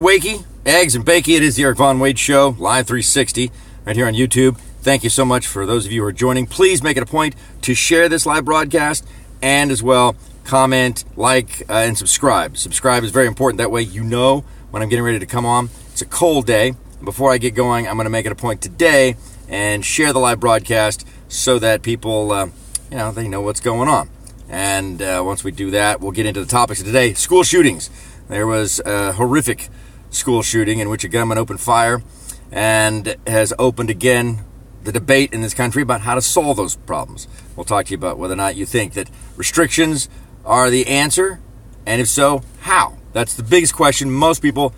Wakey, eggs and bakey. It is the Eric Von Wade Show, live 360, right here on YouTube. Thank you so much for those of you who are joining. Please make it a point to share this live broadcast and as well comment, like, and subscribe. Subscribe is very important. That way you know when I'm getting ready to come on. It's a cold day. Before I get going, I'm going to make it a point today and share the live broadcast so that people, they know what's going on. And once we do that, we'll get into the topics of today. School shootings. There was a horrific school shooting in which a gunman opened fire and has opened again the debate in this country about how to solve those problems. We'll talk to you about whether or not you think that restrictions are the answer, and if so, how? That's the biggest question most people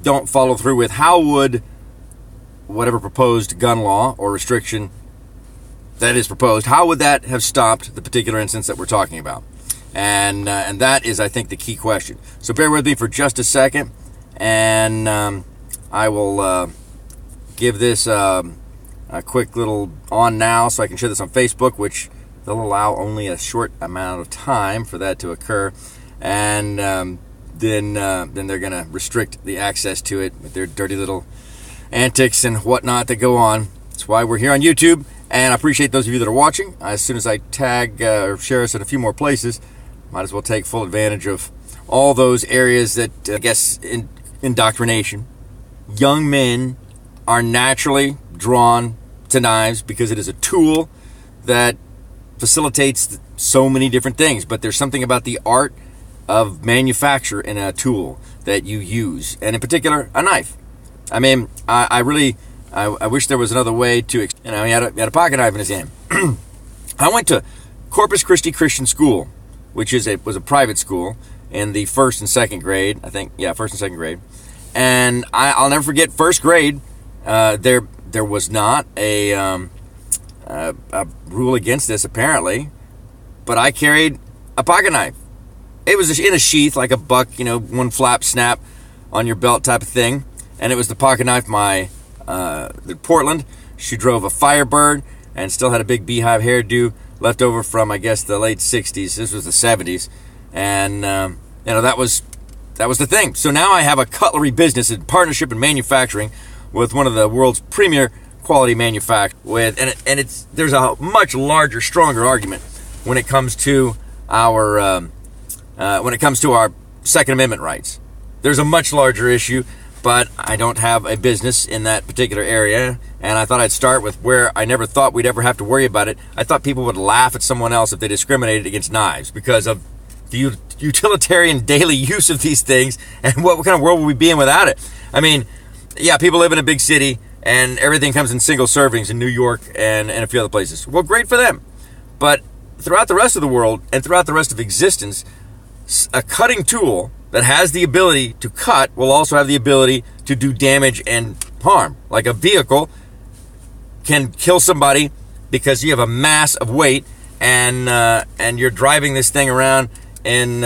don't follow through with. How would whatever proposed gun law or restriction that is proposed, how would that have stopped the particular instance that we're talking about? And that is, I think, the key question. So bear with me for just a second, and I will give this a quick little on now so I can share this on Facebook, which they'll allow only a short amount of time for that to occur. And then they're going to restrict the access to it with their dirty little antics and whatnot that go on. That's why we're here on YouTube, and I appreciate those of you that are watching. As soon as I tag or share us in a few more places, might as well take full advantage of all those areas that, I guess, indoctrination. Young men are naturally drawn to knives because it is a tool that facilitates so many different things. But there's something about the art of manufacture in a tool that you use, and in particular, a knife. I mean, I wish there was another way to, he had a pocket knife in his hand. I went to Corpus Christi Christian School, which was a private school in the first and second grade, I think. Yeah, first and second grade. And I'll never forget first grade. There was not a rule against this, apparently, but I carried a pocket knife. It was in a sheath, like a buck, one flap snap on your belt type of thing. And it was the pocket knife Portland. She drove a Firebird and still had a big beehive hairdo left over from, I guess, the late 60s. This was the 70s. And, that was the thing. So now I have a cutlery business in partnership and manufacturing with one of the world's premier quality manufacturers. There's a much larger, stronger argument when it comes to our Second Amendment rights. There's a much larger issue, but I don't have a business in that particular area, and I thought I'd start with where I never thought we'd ever have to worry about it. I thought people would laugh at someone else if they discriminated against knives because of the utilitarian daily use of these things, and what kind of world would we be in without it? I mean, yeah, people live in a big city, and everything comes in single servings in New York and a few other places. Well, great for them. But throughout the rest of the world and throughout the rest of existence, a cutting tool that has the ability to cut will also have the ability to do damage and harm. Like a vehicle can kill somebody because you have a mass of weight and you're driving this thing around in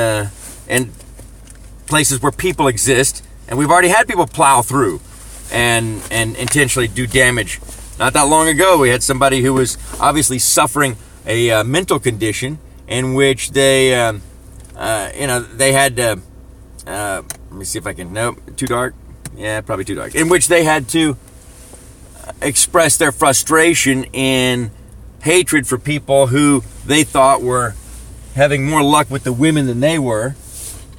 places where people exist, and we've already had people plow through and intentionally do damage. Not that long ago, we had somebody who was obviously suffering a mental condition in which they had let me see if I can, nope, too dark. Yeah, probably too dark. In which they had to express their frustration in hatred for people who they thought were having more luck with the women than they were.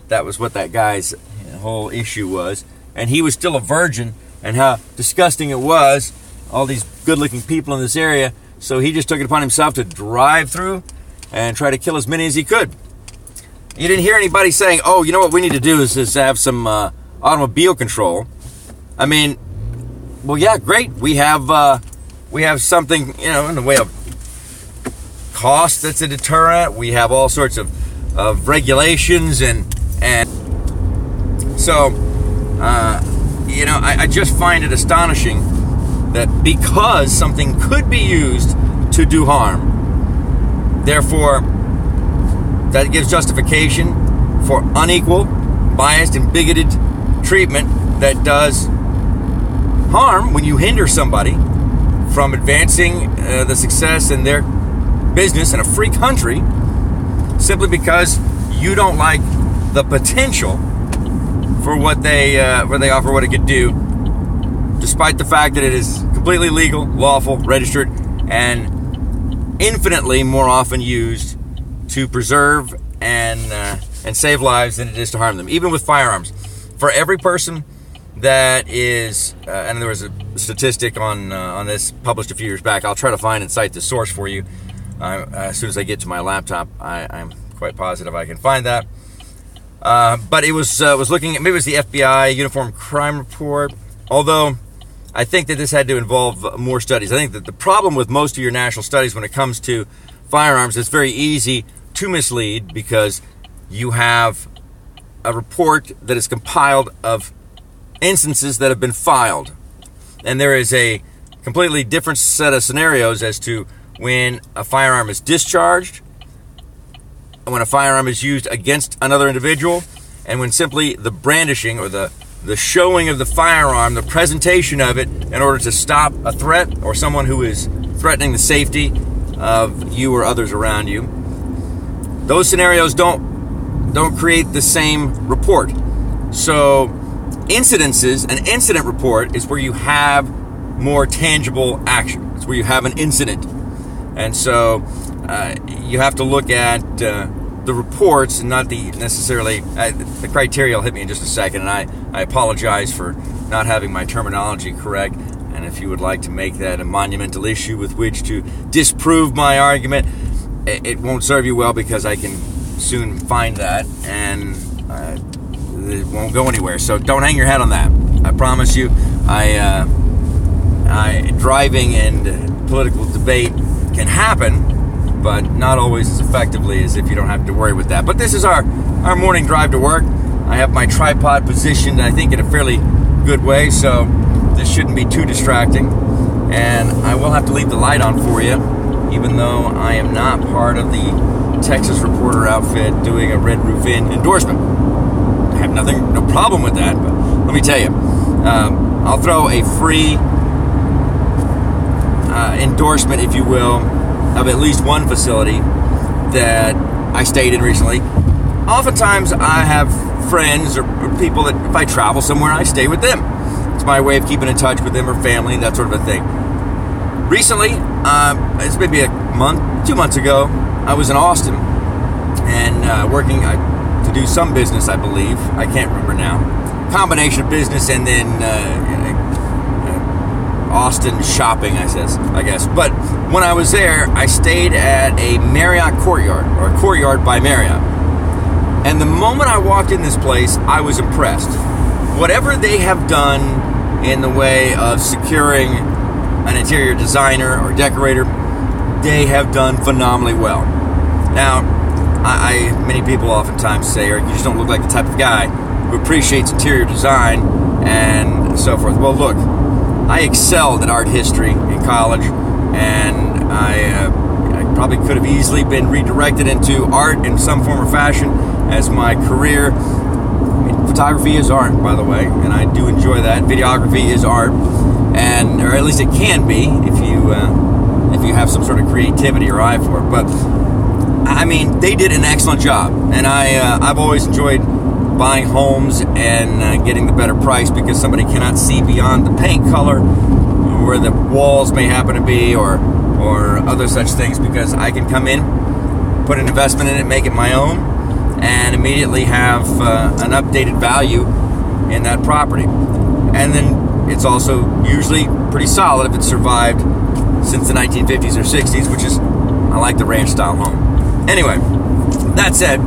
That was what that guy's whole issue was. And he was still a virgin, and how disgusting it was, all these good-looking people in this area. So he just took it upon himself to drive through and try to kill as many as he could. You didn't hear anybody saying, oh, you know what we need to do is have some automobile control. I mean, well, yeah, great. We have something, in the way of cost that's a deterrent. We have all sorts of regulations and so, I just find it astonishing that because something could be used to do harm, therefore, that gives justification for unequal, biased, and bigoted treatment that does harm when you hinder somebody from advancing the success in their business in a free country simply because you don't like the potential for what they offer, what it could do, despite the fact that it is completely legal, lawful, registered, and infinitely more often used to preserve and save lives than it is to harm them, even with firearms. For every person that is, and there was a statistic on this published a few years back. I'll try to find and cite the source for you as soon as I get to my laptop. I'm quite positive I can find that. But it was looking at, maybe it was the FBI Uniform Crime Report, although I think that this had to involve more studies. I think that the problem with most of your national studies when it comes to firearms, it's very easy to mislead because you have a report that is compiled of instances that have been filed. And there is a completely different set of scenarios as to when a firearm is discharged, when a firearm is used against another individual, and when simply the brandishing or the showing of the firearm, the presentation of it in order to stop a threat or someone who is threatening the safety of you or others around you. Those scenarios don't create the same report. So incidences, an incident report is where you have more tangible action. It's where you have an incident. And so you have to look at the reports and not the necessarily, the criteria will hit me in just a second, and I apologize for not having my terminology correct. And if you would like to make that a monumental issue with which to disprove my argument, it won't serve you well because I can soon find that and it won't go anywhere. So don't hang your hat on that. I promise you, driving and political debate can happen, but not always as effectively as if you don't have to worry with that. But this is our morning drive to work. I have my tripod positioned, I think, in a fairly good way, so this shouldn't be too distracting. And I will have to leave the light on for you, even though I am not part of the Texas Reporter outfit doing a Red Roof Inn endorsement. I have no problem with that, but let me tell you, I'll throw a free endorsement, if you will, of at least one facility that I stayed in recently. Oftentimes I have friends or people that if I travel somewhere, I stay with them. It's my way of keeping in touch with them or family, that sort of a thing. Recently, it's maybe a month, 2 months ago, I was in Austin and working to do some business, I believe. I can't remember now. Combination of business and then Austin shopping, I guess. But when I was there, I stayed at a Marriott Courtyard, or a Courtyard by Marriott. And the moment I walked in this place, I was impressed. Whatever they have done in the way of securing an interior designer or decorator, they have done phenomenally well. Now, many people oftentimes say, or you just don't look like the type of guy who appreciates interior design and so forth. Well, look, I excelled at art history in college, and I probably could have easily been redirected into art in some form or fashion as my career. I mean, photography is art, by the way, and I do enjoy that. Videography is art, or at least it can be if you have some sort of creativity or eye for it. But I mean, they did an excellent job, and I've always enjoyed buying homes and getting the better price because somebody cannot see beyond the paint color, where the walls may happen to be, or other such things, because I can come in, put an investment in it, make it my own, and immediately have an updated value in that property. And then it's also usually pretty solid if it's survived since the 1950s or 60s, which is, I like the ranch style home. Anyway, that said,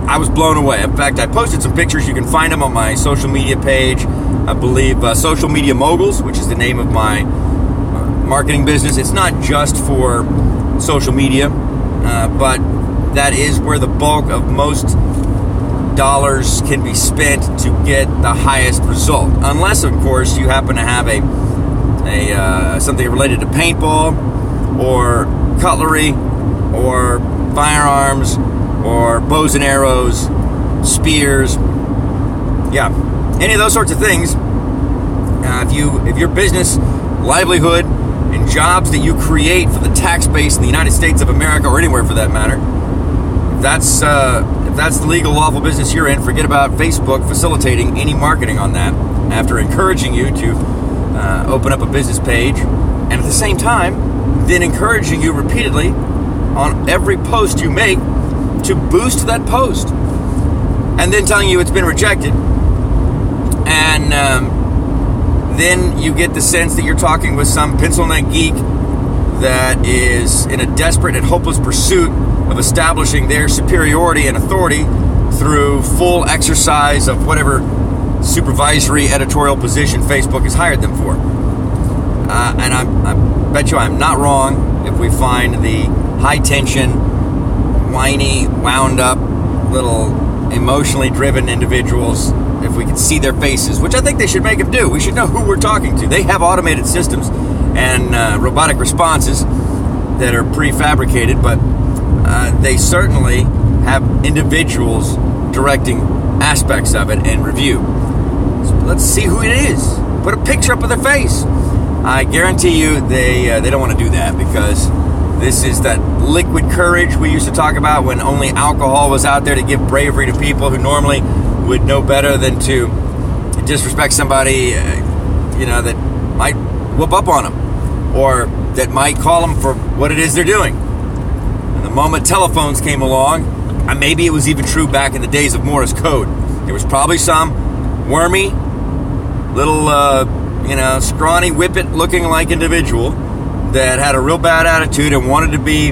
I was blown away. In fact, I posted some pictures. You can find them on my social media page. I believe Social Media Moguls, which is the name of my marketing business. It's not just for social media, but that is where the bulk of most dollars can be spent to get the highest result. Unless, of course, you happen to have something related to paintball or cutlery or firearms or bows and arrows, spears, any of those sorts of things. If your business, livelihood, and jobs that you create for the tax base in the United States of America, or anywhere for that matter, if if that's the legal, lawful business you're in, forget about Facebook facilitating any marketing on that after encouraging you to open up a business page, and at the same time, then encouraging you repeatedly on every post you make to boost that post, and then telling you it's been rejected, and then you get the sense that you're talking with some pencil neck geek that is in a desperate and hopeless pursuit of establishing their superiority and authority through full exercise of whatever supervisory editorial position Facebook has hired them for. And I bet you I'm not wrong if we find the high-tension, whiny, wound-up, little emotionally driven individuals, if we can see their faces, which I think they should make them do. We should know who we're talking to. They have automated systems and robotic responses that are prefabricated, but they certainly have individuals directing aspects of it and review. So let's see who it is. Put a picture up of their face. I guarantee you they don't want to do that, because this is that liquid courage we used to talk about when only alcohol was out there to give bravery to people who normally would know better than to disrespect somebody, that might whoop up on them, or that might call them for what it is they're doing. And the moment telephones came along, and maybe it was even true back in the days of Morse code, there was probably some wormy, little, scrawny, whippet looking like individual that had a real bad attitude and wanted to be,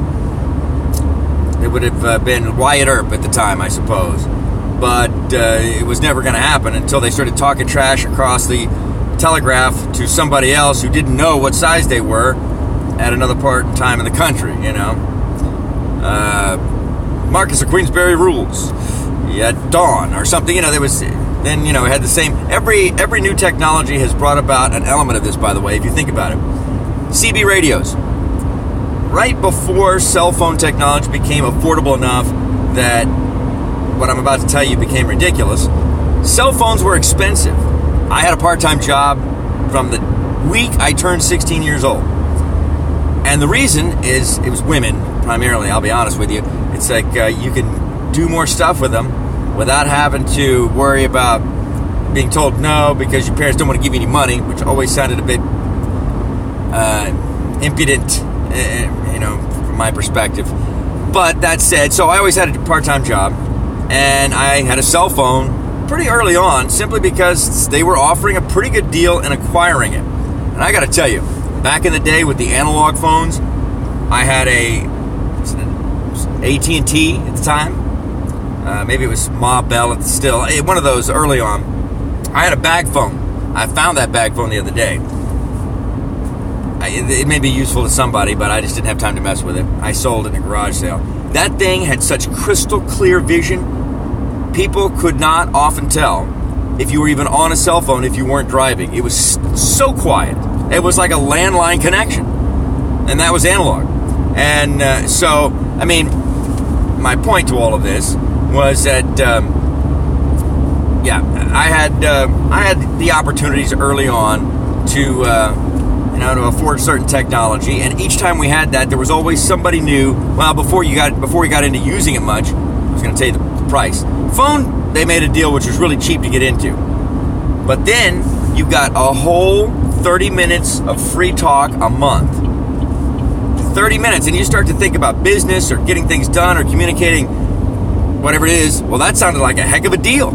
it would have been Wyatt Earp at the time, I suppose. But it was never going to happen until they started talking trash across the telegraph to somebody else who didn't know what size they were at another part in time in the country, Marcus of Queensberry rules at dawn or something, there was, then, it had the same, every new technology has brought about an element of this, by the way, if you think about it. CB radios. Right before cell phone technology became affordable enough that what I'm about to tell you became ridiculous, cell phones were expensive. I had a part-time job from the week I turned 16 years old. And the reason is, it was women, primarily, I'll be honest with you. It's like you can do more stuff with them without having to worry about being told no because your parents don't want to give you any money, which always sounded a bit impudent, from my perspective. But that said, so I always had a part-time job, and I had a cell phone pretty early on, simply because they were offering a pretty good deal in acquiring it. And I got to tell you, back in the day with the analog phones, I had AT&T at the time. Maybe it was Ma Bell, still one of those early on. I had a bag phone. I found that bag phone the other day. It may be useful to somebody, but I just didn't have time to mess with it. I sold it in a garage sale. That thing had such crystal clear vision, people could not often tell if you were even on a cell phone if you weren't driving. It was so quiet. It was like a landline connection. And that was analog. And my point to all of this was that, I had the opportunities early on to afford certain technology, and each time we had that, there was always somebody new. Well, before we got into using it much, I was going to tell you the price. Phone, they made a deal which was really cheap to get into, but then you got a whole 30 minutes of free talk a month. 30 minutes, and you start to think about business or getting things done or communicating, whatever it is. Well, that sounded like a heck of a deal,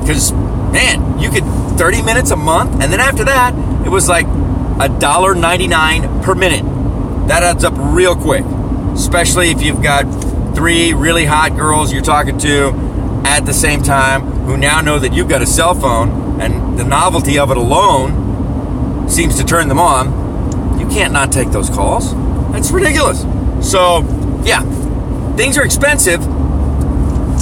because man, you could 30 minutes a month, and then after that, it was like $1.99 per minute. That adds up real quick, especially if you've got 3 really hot girls you're talking to at the same time who now know that you've got a cell phone, and the novelty of it alone seems to turn them on. You can't not take those calls. That's ridiculous. So, yeah, things are expensive,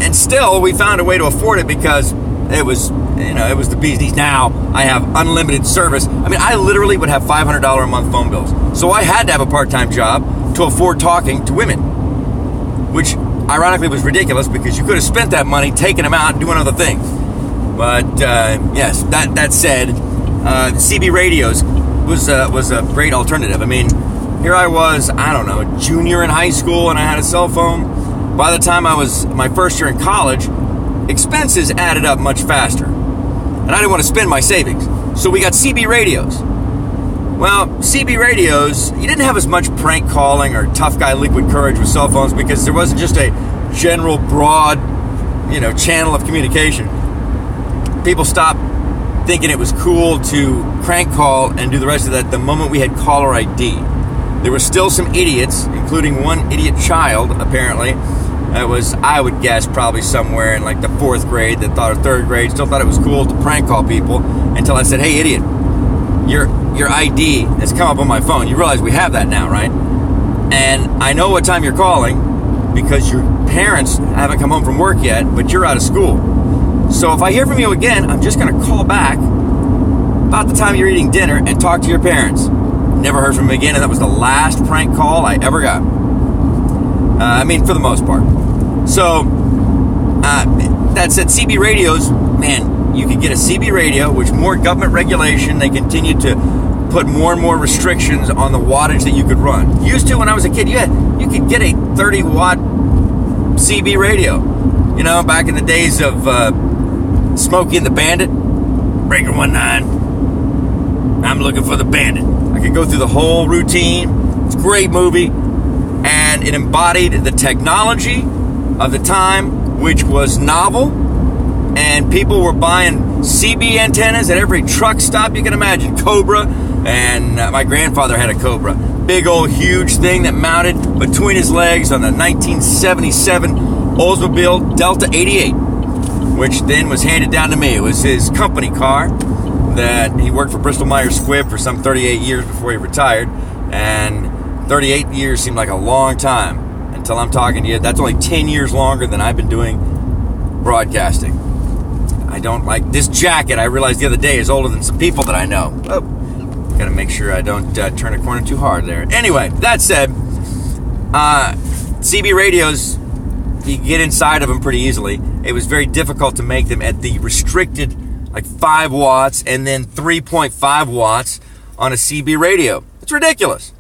and still we found a way to afford it because it was the bee's knees. Now I have unlimited service. I mean, I literally would have $500 a month phone bills. So I had to have a part-time job to afford talking to women, which ironically was ridiculous because you could have spent that money taking them out and doing other things. But yes, that said, CB radios was a great alternative. I mean, here I was, I don't know, a junior in high school, and I had a cell phone. by the time I was my first year in college, expenses added up much faster. And I didn't want to spend my savings. So we got CB radios. Well, CB radios, you didn't have as much prank calling or tough guy liquid courage with cell phones because there wasn't just a general broad, channel of communication. People stopped thinking it was cool to crank call and do the rest of that the moment we had caller ID. There were still some idiots, including one idiot child, apparently. That was, I would guess, probably somewhere in like the 4th grade that thought, or 3rd grade, still thought it was cool to prank call people until I said, hey, idiot, your ID has come up on my phone. You realize we have that now, right? And I know what time you're calling because your parents haven't come home from work yet, but you're out of school. So if I hear from you again, I'm just going to call back about the time you're eating dinner and talk to your parents. Never heard from him again, and that was the last prank call I ever got. For the most part. So, that said, CB radios, man, you could get a CB radio, which more government regulation, they continue to put more and more restrictions on the wattage that you could run. Used to, when I was a kid, you could get a 30-watt CB radio. Back in the days of Smokey and the Bandit, Breaker 19, I'm looking for the bandit. I could go through the whole routine. It's a great movie. And it embodied the technology of the time, which was novel. And people were buying CB antennas at every truck stop you can imagine. Cobra. And my grandfather had a Cobra. Big old huge thing that mounted between his legs on the 1977 Oldsmobile Delta 88, which then was handed down to me. It was his company car that he worked for Bristol Myers Squibb for some 38 years before he retired. And 38 years seemed like a long time until I'm talking to you. That's only 10 years longer than I've been doing broadcasting. I don't like this jacket. I realized the other day is older than some people that I know. Oh, gotta make sure I don't turn a corner too hard there. Anyway, that said, CB radios, you can get inside of them pretty easily. It was very difficult to make them at the restricted, like 5 watts and then 3.5 watts on a CB radio. It's ridiculous.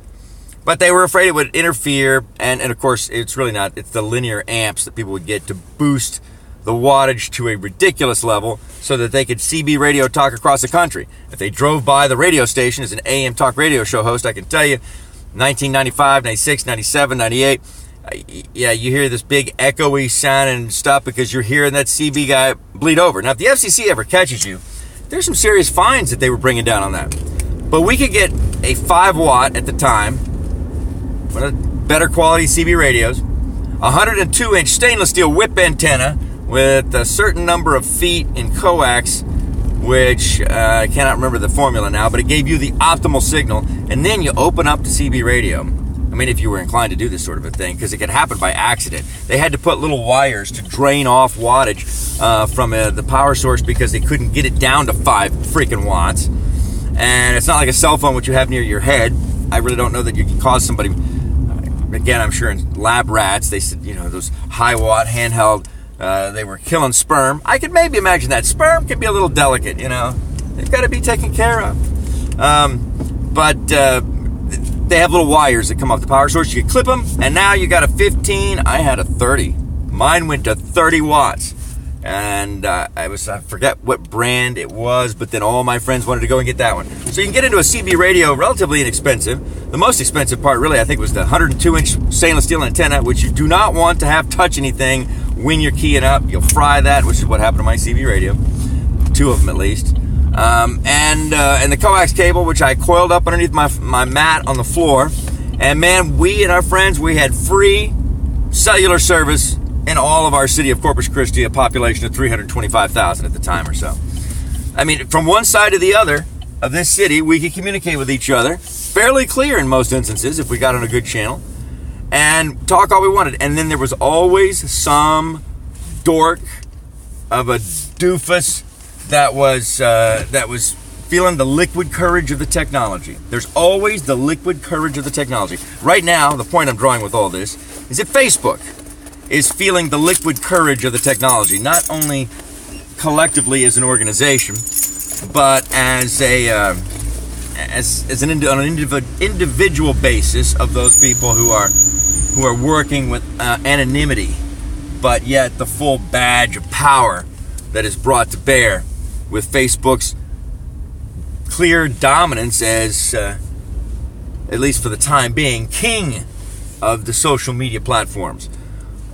But they were afraid it would interfere, and of course, it's really not. It's the linear amps that people would get to boost the wattage to a ridiculous level so that they could CB radio talk across the country. If they drove by the radio station as an AM talk radio show host, I can tell you, 1995, 96, 97, 98, you hear this big echoey sound and stuff because you're hearing that CB guy bleed over. Now, if the FCC ever catches you, there's some serious fines that they were bringing down on that. But we could get a 5 watt at the time, one of the better quality CB radios, 102-inch stainless steel whip antenna with a certain number of feet in coax, which I cannot remember the formula now, but it gave you the optimal signal, and then you open up the CB radio. I mean, if you were inclined to do this sort of a thing, because it could happen by accident. They had to put little wires to drain off wattage from the power source because they couldn't get it down to 5 freaking watts. And it's not like a cell phone, which you have near your head. I really don't know that you can cause somebody... Again, I'm sure in lab rats, they said, those high-watt handheld, they were killing sperm. I could maybe imagine that. Sperm can be a little delicate, They've got to be taken care of. But they have little wires that come off the power source. You can clip them, and now you got a 15. I had a 30. Mine went to 30 watts. And I forget what brand it was, but then all my friends wanted to go and get that one. So you can get into a CB radio relatively inexpensive. The most expensive part, really, I think, was the 102-inch stainless steel antenna, which you do not want to have touch anything when you're keying up. You'll fry that, which is what happened to my CB radio. 2 of them, at least. And the coax cable, which I coiled up underneath my mat on the floor. And, man, we and our friends, we had free cellular service in all of our city of Corpus Christi, a population of 325,000 at the time or so. I mean, from one side to the other of this city, we could communicate with each other, fairly clear in most instances if we got on a good channel, and talk all we wanted. And then there was always some dork of a doofus that was feeling the liquid courage of the technology. There's always the liquid courage of the technology. Right now, the point I'm drawing with all this is that Facebook is feeling the liquid courage of the technology, not only collectively as an organization, but as an individual basis of those people who are working with anonymity but yet the full badge of power that is brought to bear with Facebook's clear dominance as, at least for the time being, king of the social media platforms.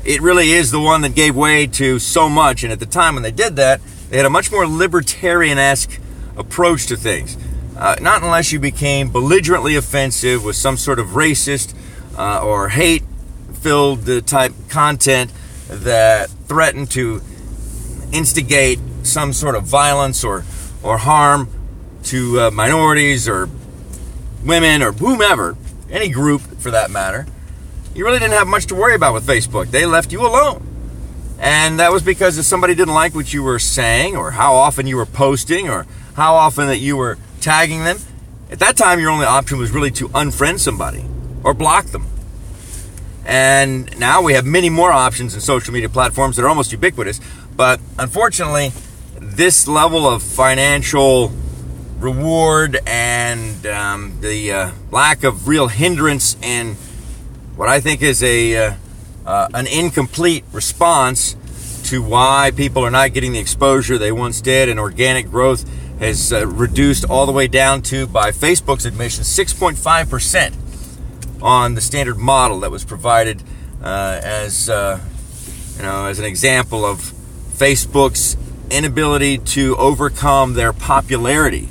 It really is the one that gave way to so much, and at the time when they did that, they had a much more libertarian-esque approach to things. Not unless you became belligerently offensive with some sort of racist or hate-filled type content that threatened to instigate some sort of violence or harm to minorities or women or whomever, any group for that matter. You really didn't have much to worry about with Facebook. They left you alone. And that was because if somebody didn't like what you were saying or how often you were posting or how often that you were tagging them, at that time your only option was really to unfriend somebody or block them. And now we have many more options in social media platforms that are almost ubiquitous. But unfortunately, this level of financial reward and the lack of real hindrance and what I think is an incomplete response to why people are not getting the exposure they once did, and organic growth has reduced all the way down to, by Facebook's admission, 6.5% on the standard model that was provided as an example of Facebook's inability to overcome their popularity,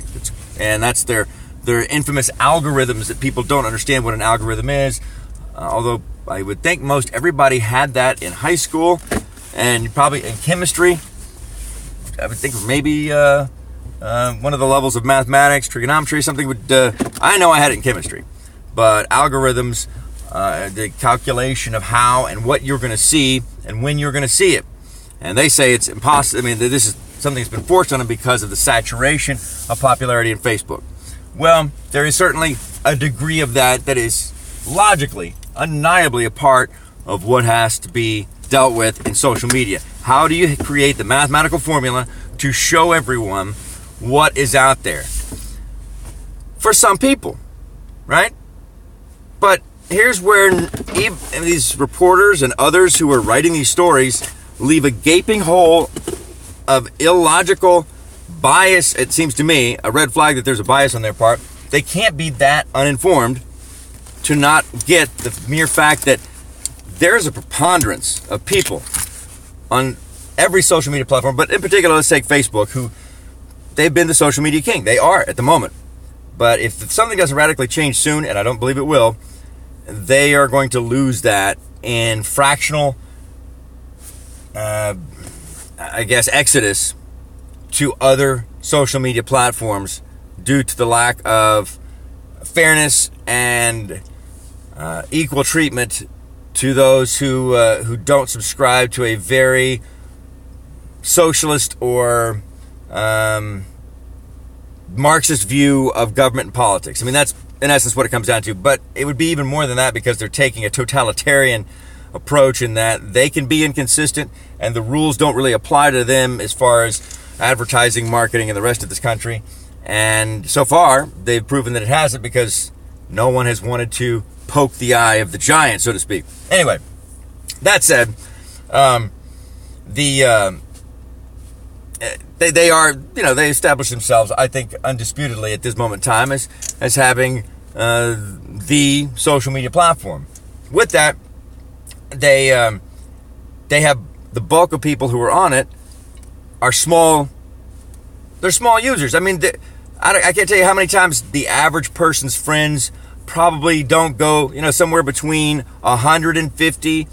and that's their infamous algorithms that people don't understand what an algorithm is. Although I would think most everybody had that in high school, and probably in chemistry. I would think maybe one of the levels of mathematics, trigonometry, something would. I know I had it in chemistry, but algorithms, the calculation of how and what you're going to see and when you're going to see it, and they say it's impossible. I mean, this is something that's been forced on them because of the saturation of popularity in Facebook. Well, there is certainly a degree of that is logically, undeniably a part of what has to be dealt with in social media. How do you create the mathematical formula to show everyone what is out there? For some people, right? But here's where these reporters and others who are writing these stories leave a gaping hole of illogical bias. It seems to me a red flag that there's a bias on their part. They can't be that uninformed to not get the mere fact that there's a preponderance of people on every social media platform, but in particular, let's take Facebook, who they've been the social media king. They are at the moment. But if something doesn't radically change soon, and I don't believe it will, they are going to lose that in fractional, exodus to other social media platforms due to the lack of fairness and equal treatment to those who don't subscribe to a very socialist or Marxist view of government and politics. I mean, that's in essence what it comes down to. But it would be even more than that, because they're taking a totalitarian approach in that they can be inconsistent and the rules don't really apply to them as far as advertising, marketing, and the rest of this country. And so far, they've proven that it hasn't, because no one has wanted to poke the eye of the giant, so to speak. Anyway, that said, they establish themselves, I think, undisputedly at this moment in time as having the social media platform. With that, they have the bulk of people who are on it are small. They're small users. I mean, I can't tell you how many times the average person's friends probably don't go, somewhere between 150,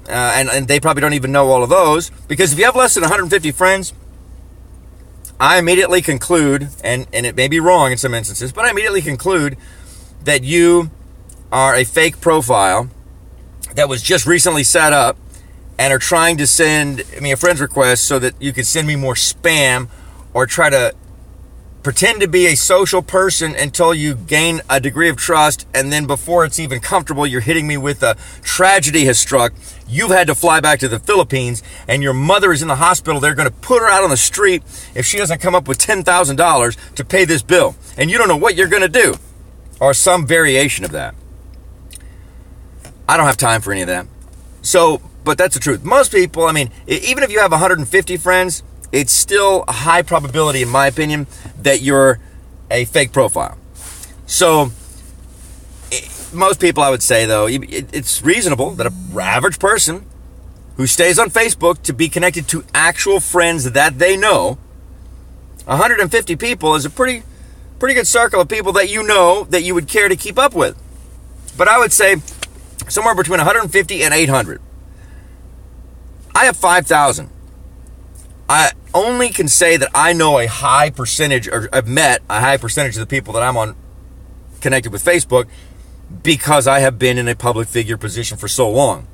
and they probably don't even know all of those. Because if you have less than 150 friends, I immediately conclude, and it may be wrong in some instances, but I immediately conclude that you are a fake profile that was just recently set up and are trying to send me a friend's request so that you can send me more spam, or try to pretend to be a social person until you gain a degree of trust, and then before it's even comfortable, you're hitting me with a tragedy has struck. You've had to fly back to the Philippines, and your mother is in the hospital. They're going to put her out on the street if she doesn't come up with $10,000 to pay this bill. And you don't know what you're going to do, or some variation of that. I don't have time for any of that. So but that's the truth. Most people, I mean, even if you have 150 friends, it's still a high probability, in my opinion, that you're a fake profile. So most people, I would say, though, it's reasonable that an average person who stays on Facebook to be connected to actual friends that they know, 150 people is a pretty good circle of people that you know that you would care to keep up with. But I would say somewhere between 150 and 800. I have 5,000. I only can say that I know a high percentage, or I've met a high percentage of the people that I'm on connected with Facebook, because I have been in a public figure position for so long.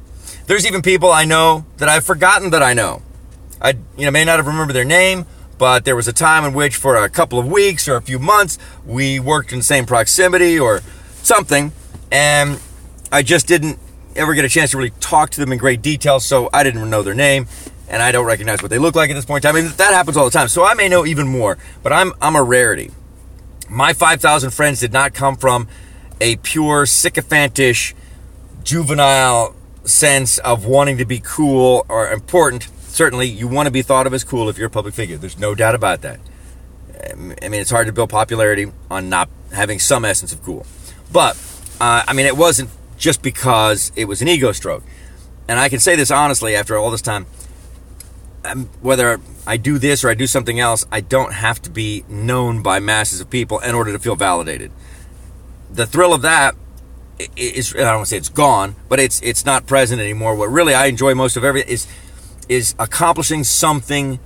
There's even people I know that I've forgotten that I know. I may not have remembered their name, but there was a time in which for a couple of weeks or a few months, we worked in the same proximity or something, and I just didn't ever get a chance to really talk to them in great detail, so I didn't know their name, and I don't recognize what they look like at this point in time. I mean, that happens all the time, so I may know even more, but I'm a rarity. My 5,000 friends did not come from a pure sycophantish, juvenile sense of wanting to be cool or important. Certainly, you want to be thought of as cool if you're a public figure. There's no doubt about that. I mean, it's hard to build popularity on not having some essence of cool. But, it wasn't just because it was an ego stroke. And I can say this honestly after all this time. Whether I do this or I do something else, I don't have to be known by masses of people in order to feel validated. The thrill of that is, I don't want to say it's gone, but it's not present anymore. What really I enjoy most of everything is accomplishing something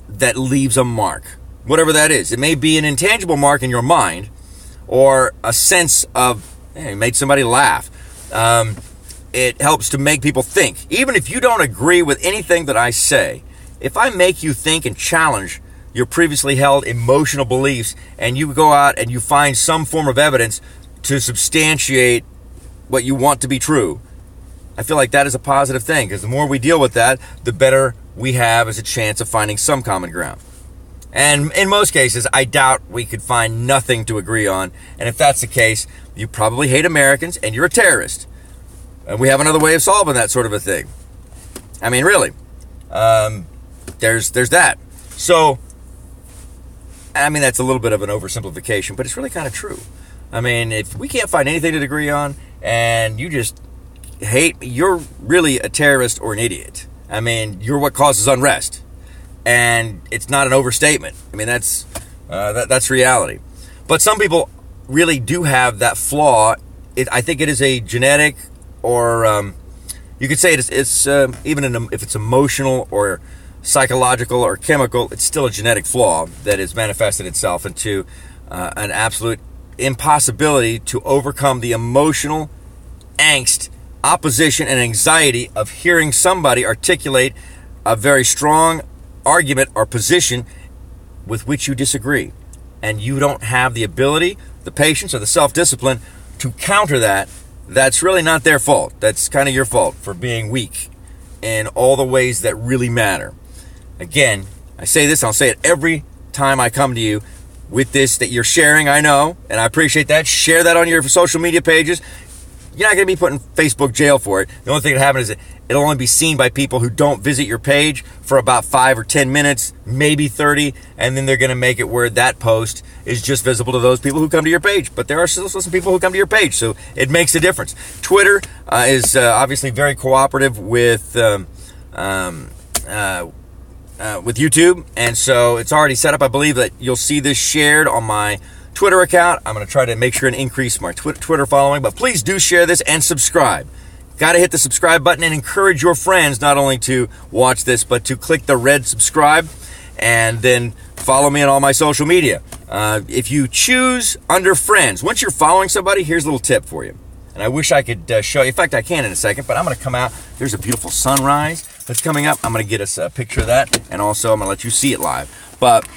that leaves a mark, whatever that is. It may be an intangible mark in your mind, or a sense of, hey, you made somebody laugh. It helps to make people think. Even if you don't agree with anything that I say, if I make you think and challenge your previously held emotional beliefs, and you go out and you find some form of evidence to substantiate what you want to be true, I feel like that is a positive thing, because the more we deal with that, the better we have as a chance of finding some common ground. And in most cases, I doubt we could find nothing to agree on. And if that's the case, you probably hate Americans and you're a terrorist. And we have another way of solving that sort of a thing. I mean, really. There's that. So, I mean, that's a little bit of an oversimplification, but it's really kind of true. I mean, if we can't find anything to agree on, and you just hate, you're really a terrorist or an idiot. I mean, you're what causes unrest. And it's not an overstatement. I mean, that's reality. But some people really do have that flaw. I think it is a genetic, or you could say it's even if it's emotional or psychological or chemical, it's still a genetic flaw that has manifested itself into an absolute impossibility to overcome the emotional angst, opposition, and anxiety of hearing somebody articulate a very strong argument or position with which you disagree. And you don't have the ability, the patience, or the self-discipline to counter that. That's really not their fault. That's kind of your fault for being weak in all the ways that really matter. Again, I say this, I'll say it every time I come to you with this that you're sharing, I know, and I appreciate that. Share that on your social media pages. You're not going to be put in Facebook jail for it. The only thing that happens is it'll only be seen by people who don't visit your page for about 5 or 10 minutes, maybe 30, and then they're going to make it where that post is just visible to those people who come to your page. But there are still some people who come to your page, so it makes a difference. Twitter is obviously very cooperative with YouTube, and so it's already set up. I believe that you'll see this shared on my Twitter account. I'm going to try to make sure and increase my Twitter following, but please do share this and subscribe. Got to hit the subscribe button and encourage your friends not only to watch this, but to click the red subscribe and then follow me on all my social media. If you choose under friends, once you're following somebody, here's a little tip for you. And I wish I could show you. In fact, I can in a second, but I'm going to come out. There's a beautiful sunrise that's coming up. I'm going to get us a picture of that, and also I'm going to let you see it live. But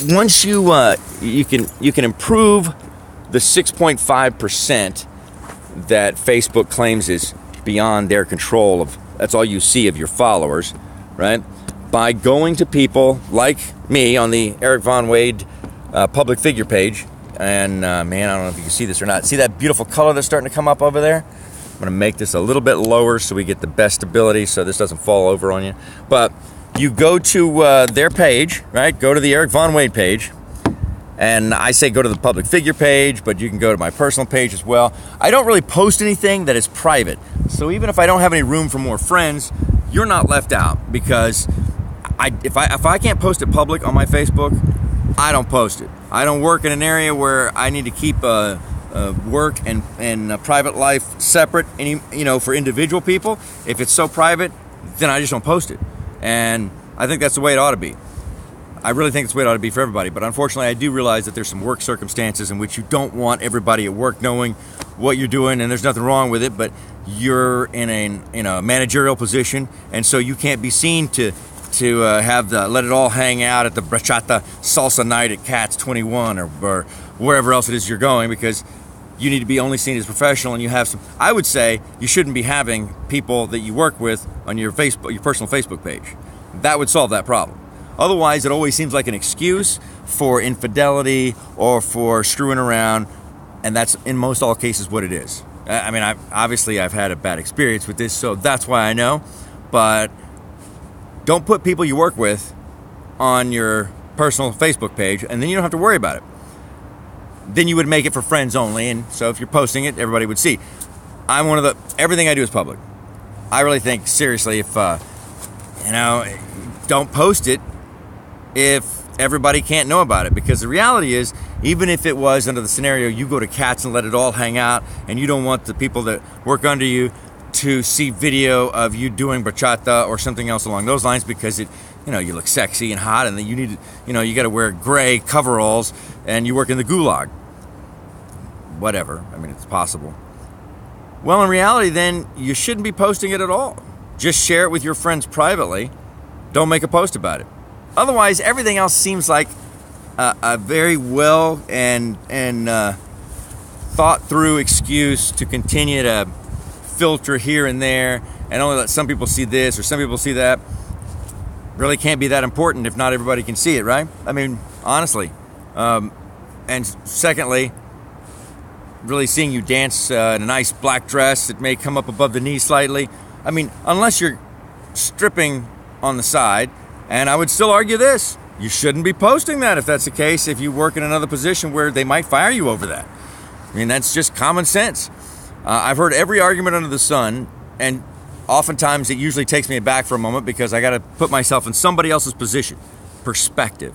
once you can improve the 6.5% that Facebook claims is beyond their control of, that's all you see of your followers, right? By going to people like me on the Eric Von Wade public figure page. And man, I don't know if you can see this or not. See that beautiful color that's starting to come up over there? I'm gonna make this a little bit lower so we get the best stability so this doesn't fall over on you. But you go to their page, right? Go to the Erik Von Wade page. And I say go to the public figure page, but you can go to my personal page as well. I don't really post anything that is private. So even if I don't have any room for more friends, you're not left out, because if I can't post it public on my Facebook, I don't post it. I don't work in an area where I need to keep work and private life separate, for individual people. If it's so private, then I just don't post it. And I think that's the way it ought to be. I really think it's the way it ought to be for everybody. But unfortunately, I do realize that there's some work circumstances in which you don't want everybody at work knowing what you're doing, and there's nothing wrong with it, but you're in a managerial position, and so you can't be seen to let it all hang out at the bachata salsa night at Cats 21 or wherever else it is you're going, because you need to be only seen as professional. And you have some, I would say you shouldn't be having people that you work with on your personal Facebook page. That would solve that problem. Otherwise, it always seems like an excuse for infidelity or for screwing around, and that's in most all cases what it is. I mean, I've had a bad experience with this, so that's why I know. But don't put people you work with on your personal Facebook page, and then you don't have to worry about it. Then you would make it for friends only, and so if you're posting it, everybody would see. Everything I do is public. I really think, seriously, if, don't post it if everybody can't know about it, because the reality is, even if it was under the scenario you go to Cats and let it all hang out, and you don't want the people that work under you to see video of you doing bachata or something else along those lines, because you look sexy and hot, and then you need to, you got to wear gray coveralls and you work in the gulag. Whatever. I mean, it's possible. Well, in reality, then you shouldn't be posting it at all. Just share it with your friends privately. Don't make a post about it. Otherwise, everything else seems like a very well and thought through excuse to continue to filter here and there and only let some people see this or some people see that. Really can't be that important if not everybody can see it, right? I mean, honestly. And secondly, really seeing you dance in a nice black dress that may come up above the knee slightly. I mean, unless you're stripping on the side. And I would still argue this: you shouldn't be posting that if that's the case, if you work in another position where they might fire you over that. I mean, that's just common sense. I've heard every argument under the sun, and oftentimes it usually takes me back for a moment because I got to put myself in somebody else's position, perspective.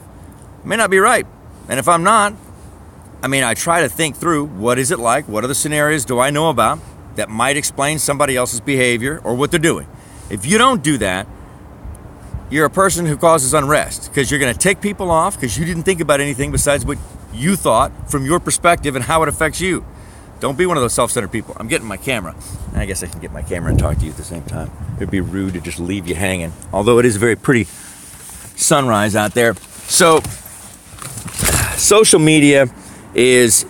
I may not be right. And if I'm not, I try to think through, what is it like? What other scenarios do I know about that might explain somebody else's behavior or what they're doing? If you don't do that, you're a person who causes unrest, because you're going to tick people off because you didn't think about anything besides what you thought from your perspective and how it affects you. Don't be one of those self-centered people. I'm getting my camera. I guess I can get my camera and talk to you at the same time. It'd be rude to just leave you hanging, although it is a very pretty sunrise out there. So, social media is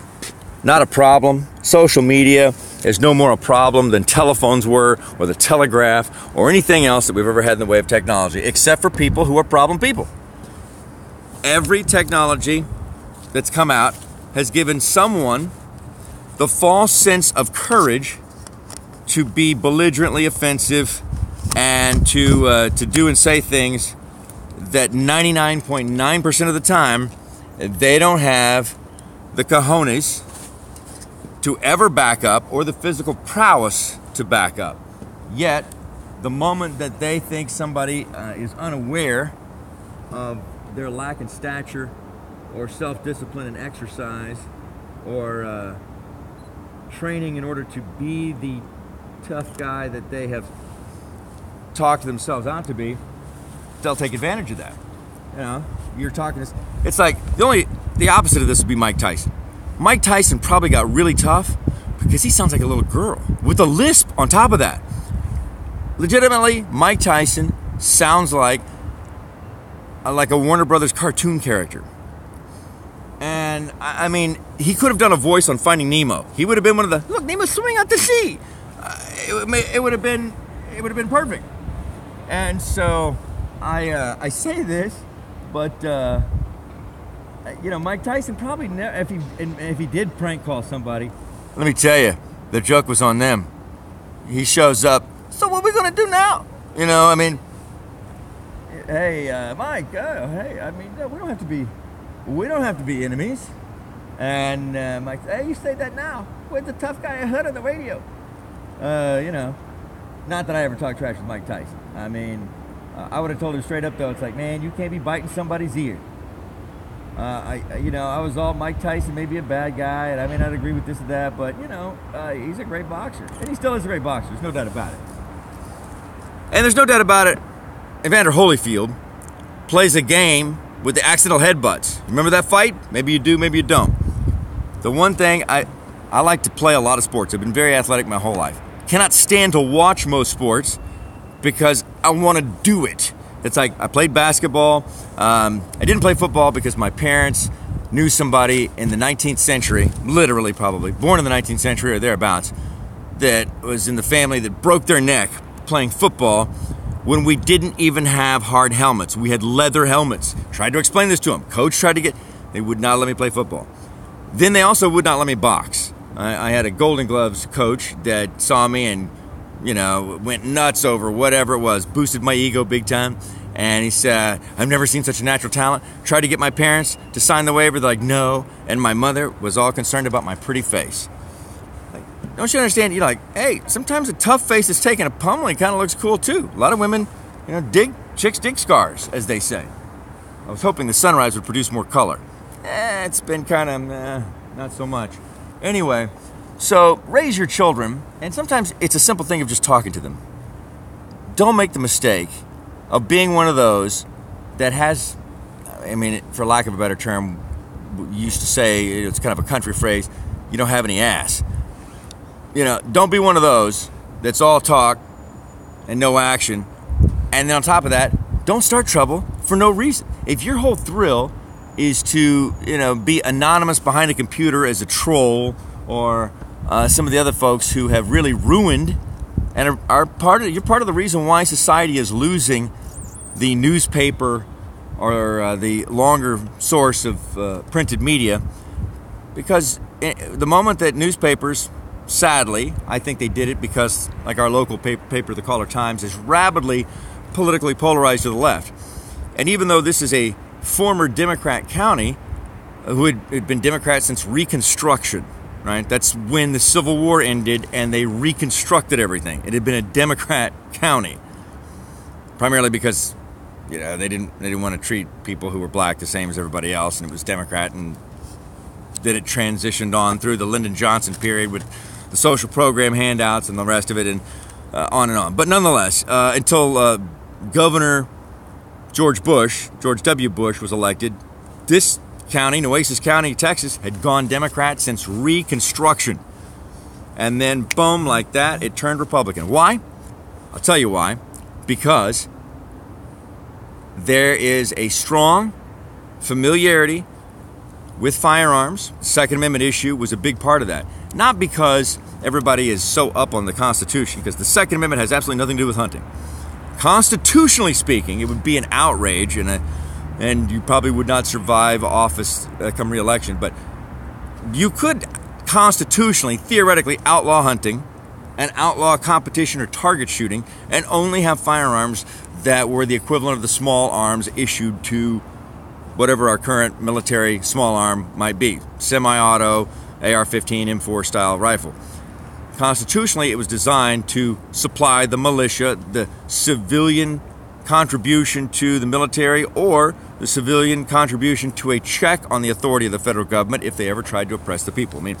not a problem. Social media is no more a problem than telephones were, or the telegraph, or anything else that we've ever had in the way of technology, except for people who are problem people. Every technology that's come out has given someone the false sense of courage to be belligerently offensive and to do and say things that 99.9% of the time they don't have the cojones to ever back up, or the physical prowess to back up. Yet, the moment that they think somebody is unaware of their lack in stature or self-discipline and exercise or training in order to be the tough guy that they have talked themselves out to be, they'll take advantage of that. You're talking this. It's like the opposite of this would be Mike Tyson. Mike Tyson probably got really tough because he sounds like a little girl with a lisp on top of that. Legitimately, Mike Tyson sounds like a Warner Brothers cartoon character. And he could have done a voice on Finding Nemo. He would have been one of the, look, Nemo's swimming out to sea. It would have been perfect. And so I say this, but Mike Tyson probably never, if he did prank call somebody, let me tell you, the joke was on them. he shows up. So what are we going to do now? You know, I mean, hey, Mike, hey, I mean, we don't have to be enemies. And Mike, hey, you say that now. Where's the tough guy I heard on the radio? You know, not that I ever talked trash with Mike Tyson. I mean, I would have told him straight up, though. It's like, man, you can't be biting somebody's ear. I was all Mike Tyson may be a bad guy, and I may not agree with this or that, but, you know, he's a great boxer. And he still is a great boxer. There's no doubt about it. And there's no doubt about it, Evander Holyfield plays a game with the accidental headbutts. Remember that fight? Maybe you do, maybe you don't. The one thing, I like to play a lot of sports. I've been very athletic my whole life. Cannot stand to watch most sports because I want to do it. It's like I played basketball. I didn't play football because my parents knew somebody in the 19th century, literally probably, born in the 19th century or thereabouts, that was in the family that broke their neck playing football when we didn't even have hard helmets. We had leather helmets. Tried to explain this to them. Coach tried to get, they would not let me play football. Then they also would not let me box. I had a Golden Gloves coach that saw me and, you know, went nuts over whatever it was, boosted my ego big time. And he said, I've never seen such a natural talent. Tried to get my parents to sign the waiver. They're like, no. And my mother was all concerned about my pretty face. Like, don't you understand? You're like, hey, sometimes a tough face that's taking a pummeling kind of looks cool too. A lot of women, you know, chicks dig scars, as they say. I was hoping the sunrise would produce more color. It's been kind of, not so much. Anyway, so raise your children, and sometimes it's a simple thing of just talking to them. Don't make the mistake of being one of those that has, I mean, for lack of a better term, we used to say, it's kind of a country phrase, you don't have any ass. You know, don't be one of those that's all talk and no action. And then on top of that, don't start trouble for no reason. If your whole thrill is to, you know, be anonymous behind a computer as a troll, or some of the other folks who have really ruined and you're part of the reason why society is losing the newspaper or the longer source of printed media, because the moment that newspapers, sadly, I think they did it because, like our local paper, the Caller Times, is rapidly politically polarized to the left. And even though this is a former Democrat county who had been Democrat since Reconstruction, right? That's when the Civil War ended and they reconstructed everything. It had been a Democrat county, primarily because, you know, they didn't want to treat people who were black the same as everybody else, and it was Democrat. And then it transitioned on through the Lyndon Johnson period with the social program handouts and the rest of it, and on and on. But nonetheless, until Governor George W. Bush was elected, this county, Nueces County, Texas, had gone Democrat since Reconstruction. And then, boom, like that, it turned Republican. Why? I'll tell you why. Because there is a strong familiarity with firearms. The Second Amendment issue was a big part of that. Not because everybody is so up on the Constitution, because the Second Amendment has absolutely nothing to do with hunting. Constitutionally speaking, it would be an outrage, and you probably would not survive office come re-election, but you could constitutionally, theoretically, outlaw hunting and outlaw competition or target shooting and only have firearms that were the equivalent of the small arms issued to whatever our current military small arm might be. Semi-auto, AR-15, M4 style rifle. Constitutionally, it was designed to supply the militia, the civilian contribution to the military, or the civilian contribution to a check on the authority of the federal government if they ever tried to oppress the people. I mean,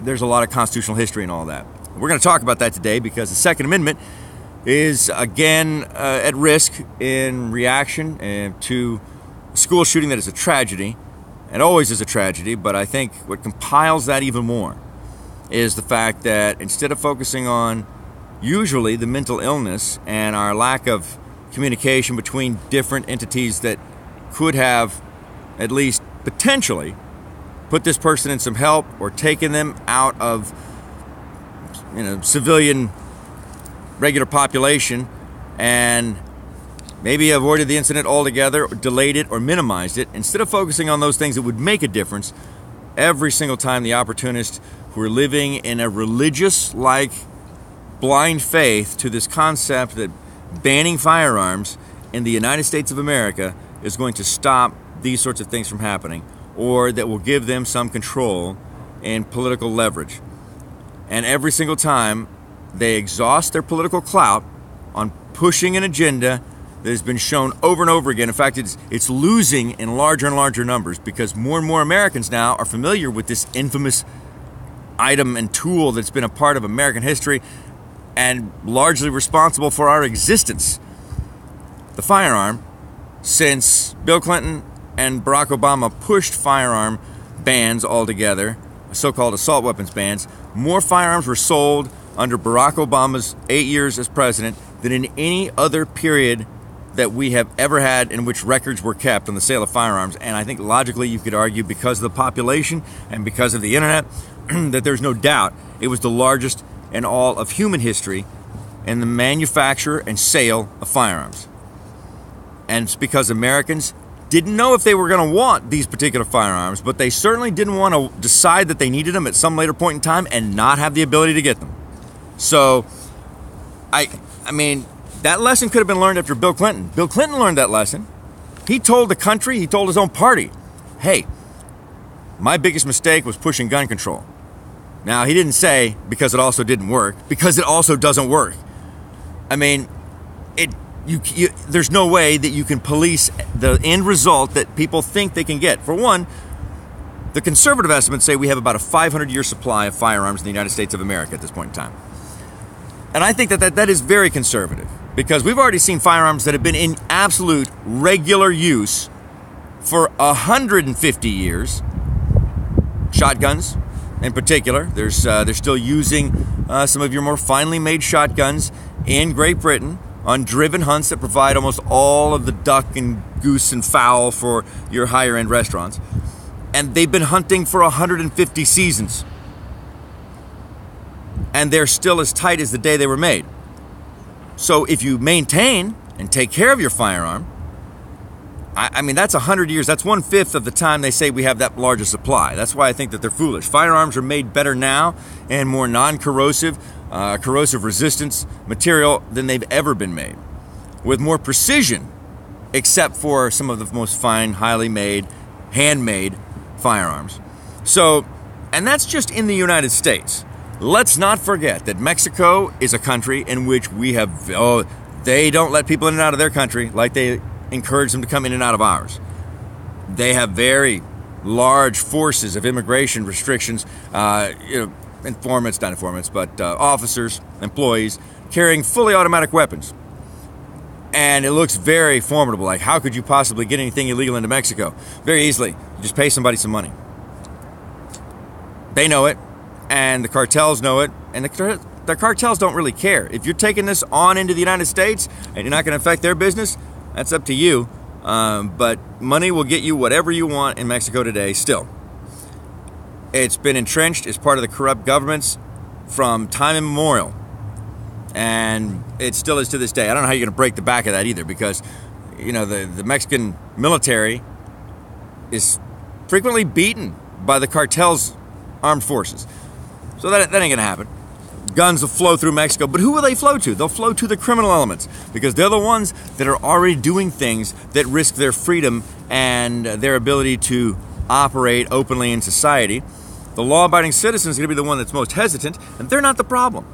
there's a lot of constitutional history and all that. We're going to talk about that today because the Second Amendment is, again, at risk in reaction to a school shooting that is a tragedy, and always is a tragedy, but I think what compiles that even more is the fact that instead of focusing on usually the mental illness and our lack of communication between different entities that could have at least potentially put this person in some help or taken them out of, you know, civilian regular population and maybe avoided the incident altogether, or delayed it or minimized it, instead of focusing on those things that would make a difference, every single time the opportunists who are living in a religious-like blind faith to this concept that banning firearms in the United States of America is going to stop these sorts of things from happening, or that will give them some control and political leverage. And every single time they exhaust their political clout on pushing an agenda that has been shown over and over again. In fact, it's losing in larger and larger numbers because more and more Americans now are familiar with this infamous item and tool that's been a part of American history and largely responsible for our existence. The firearm, since Bill Clinton and Barack Obama pushed firearm bans altogether, so-called assault weapons bans, more firearms were sold under Barack Obama's 8 years as president than in any other period that we have ever had in which records were kept on the sale of firearms. And I think logically you could argue because of the population and because of the internet that there's no doubt it was the largest in all of human history in the manufacture and sale of firearms. And it's because Americans didn't know if they were going to want these particular firearms, but they certainly didn't want to decide that they needed them at some later point in time and not have the ability to get them. So, I mean, that lesson could have been learned after Bill Clinton. Bill Clinton learned that lesson. He told the country, he told his own party, hey, my biggest mistake was pushing gun control. Now, he didn't say because it also didn't work, because it also doesn't work. I mean, there's no way that you can police the end result that people think they can get. For one, the conservative estimates say we have about a 500-year supply of firearms in the United States of America at this point in time. And I think that is very conservative, because we've already seen firearms that have been in absolute regular use for 150 years. Shotguns, in particular, they're still using some of your more finely made shotguns in Great Britain on driven hunts that provide almost all of the duck and goose and fowl for your higher end restaurants. And they've been hunting for 150 seasons. And they're still as tight as the day they were made. So if you maintain and take care of your firearm, I mean, that's 100 years. That's 1/5 of the time they say we have that larger supply. That's why I think that they're foolish. Firearms are made better now and more non-corrosive, corrosive resistance material than they've ever been made, with more precision, except for some of the most fine, highly made, handmade firearms. So, and that's just in the United States. Let's not forget that Mexico is a country in which we have, they don't let people in and out of their country like they encourage them to come in and out of ours. They have very large forces of immigration restrictions, informants, not informants, but officers, employees, carrying fully automatic weapons. And it looks very formidable. Like, how could you possibly get anything illegal into Mexico? Very easily. You just pay somebody some money. They know it, and the cartels know it, and the cartels don't really care. If you're taking this on into the United States and you're not going to affect their business, that's up to you. But money will get you whatever you want in Mexico today still. It's been entrenched as part of the corrupt governments from time immemorial. And it still is to this day. I don't know how you're going to break the back of that either, because, the Mexican military is frequently beaten by the cartel's armed forces. So that ain't going to happen. Guns will flow through Mexico, but who will they flow to? They'll flow to the criminal elements, because they're the ones that are already doing things that risk their freedom and their ability to operate openly in society. The law-abiding citizen is going to be the one that's most hesitant, and they're not the problem.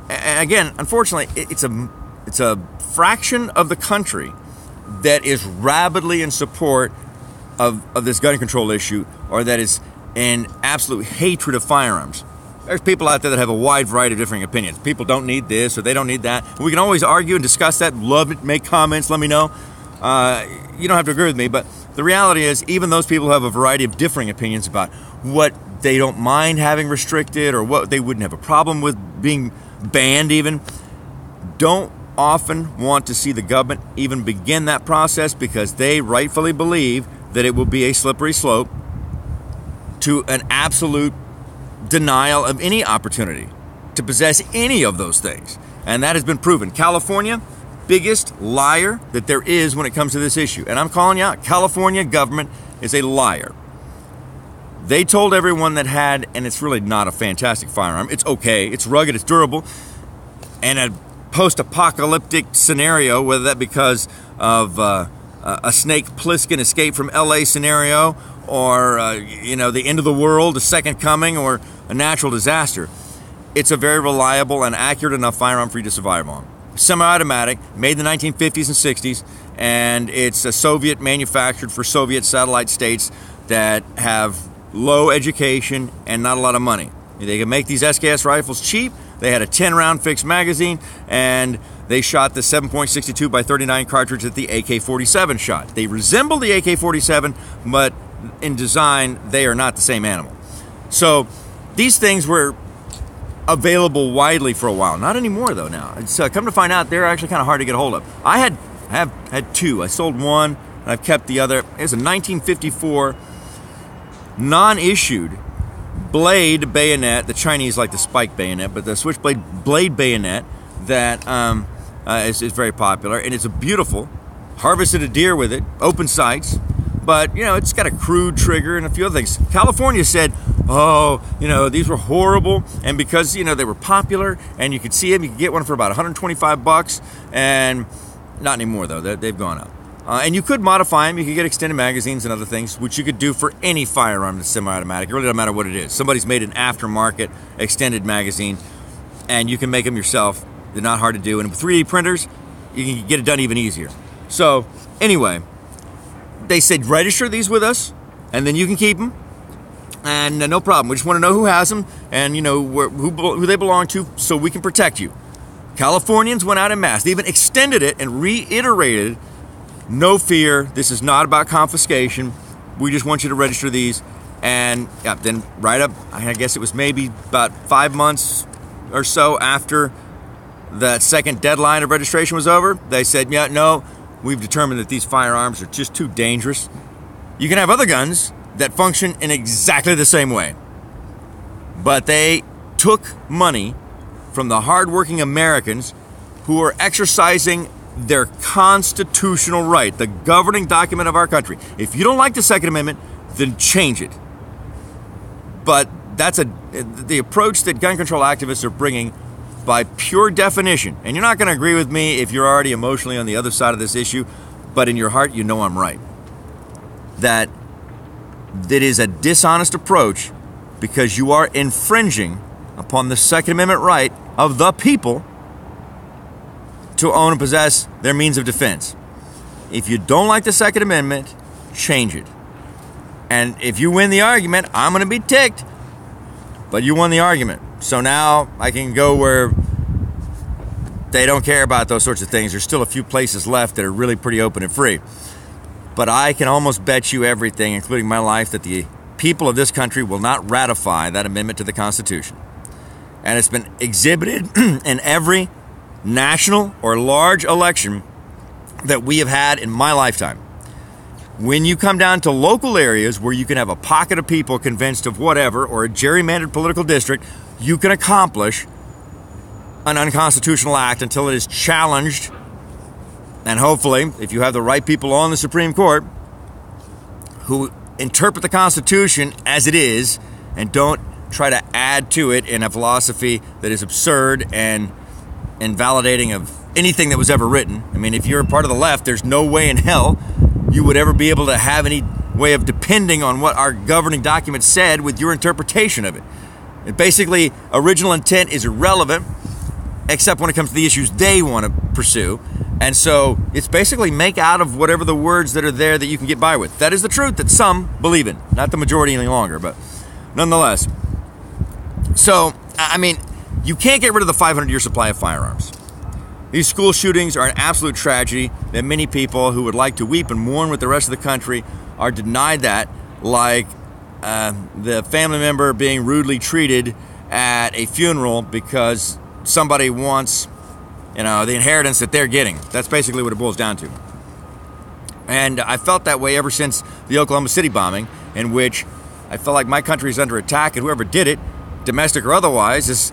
And again, unfortunately, it's a fraction of the country that is rabidly in support of this gun control issue, or that is in absolute hatred of firearms. There's people out there that have a wide variety of differing opinions. People don't need this or they don't need that. We can always argue and discuss that. Love it. Make comments. Let me know. You don't have to agree with me, but the reality is even those people have a variety of differing opinions about what they don't mind having restricted or what they wouldn't have a problem with being banned even, don't often want to see the government even begin that process, because they rightfully believe that it will be a slippery slope to an absolute denial of any opportunity to possess any of those things. And that has been proven. California, biggest liar that there is when it comes to this issue. And I'm calling you out. California government is a liar. They told everyone that had, and it's really not a fantastic firearm. It's okay. It's rugged. It's durable. in a post-apocalyptic scenario, whether that because of a Snake Plissken escape from LA scenario, or the end of the world, a second coming, or a natural disaster, it's a very reliable and accurate enough firearm for you to survive on. Semi-automatic, made in the 1950s and 60s, and it's a Soviet manufactured for Soviet satellite states that have low education and not a lot of money. They can make these SKS rifles cheap. They had a 10-round fixed magazine, and they shot the 7.62 by 39 cartridge that the AK-47 shot. They resemble the AK-47, but in design, they are not the same animal. So these things were available widely for a while. Not anymore, though, now. It's come to find out, they're actually kind of hard to get a hold of. I have had two. I sold one, and I've kept the other. It's a 1954 non-issued blade bayonet. The Chinese like the spike bayonet, but the switchblade blade bayonet that is very popular, and it's a beautiful. Harvested a deer with it, open sights, but it's got a crude trigger and a few other things. California said, these were horrible, and because they were popular and you could see them, you could get one for about $125, and not anymore though. They've gone up. And you could modify them. You could get extended magazines and other things, which you could do for any firearm that's semi-automatic. It really doesn't matter what it is. Somebody's made an aftermarket extended magazine, and you can make them yourself. They're not hard to do. And with 3D printers, you can get it done even easier. So, anyway, they said register these with us, and then you can keep them. And no problem. We just want to know who has them and, who they belong to so we can protect you. Californians went out en masse. They even extended it and reiterated, no fear, this is not about confiscation. We just want you to register these. And then right up, I guess it was maybe about 5 months or so after that second deadline of registration was over, they said, no, we've determined that these firearms are just too dangerous. You can have other guns that function in exactly the same way. But they took money from the hardworking Americans who are exercising their constitutional right, the governing document of our country. If you don't like the Second Amendment, then change it. But that's the approach that gun control activists are bringing by pure definition. And you're not going to agree with me if you're already emotionally on the other side of this issue, but in your heart, you know I'm right. That is a dishonest approach because you are infringing upon the Second Amendment right of the people to own and possess their means of defense. If you don't like the Second Amendment, change it. And if you win the argument, I'm going to be ticked, but you won the argument. So now I can go where they don't care about those sorts of things. There's still a few places left that are really pretty open and free. But I can almost bet you everything, including my life, that the people of this country will not ratify that amendment to the Constitution. And it's been exhibited in every national or large election that we have had in my lifetime. When you come down to local areas where you can have a pocket of people convinced of whatever, or a gerrymandered political district, you can accomplish an unconstitutional act until it is challenged. And hopefully, if you have the right people on the Supreme Court who interpret the Constitution as it is and don't try to add to it in a philosophy that is absurd and invalidating of anything that was ever written. I mean, if you're a part of the left, there's no way in hell you would ever be able to have any way of depending on what our governing document said with your interpretation of it. Basically, original intent is irrelevant, except when it comes to the issues they want to pursue. And so it's basically make out of whatever the words that are there that you can get by with. That is the truth that some believe in. Not the majority any longer, but nonetheless. So, I mean, you can't get rid of the 500-year supply of firearms. These school shootings are an absolute tragedy that many people who would like to weep and mourn with the rest of the country are denied that, like the family member being rudely treated at a funeral because somebody wants, the inheritance that they're getting. That's basically what it boils down to. And I felt that way ever since the Oklahoma City bombing, in which I felt like my country is under attack, and whoever did it, domestic or otherwise, is,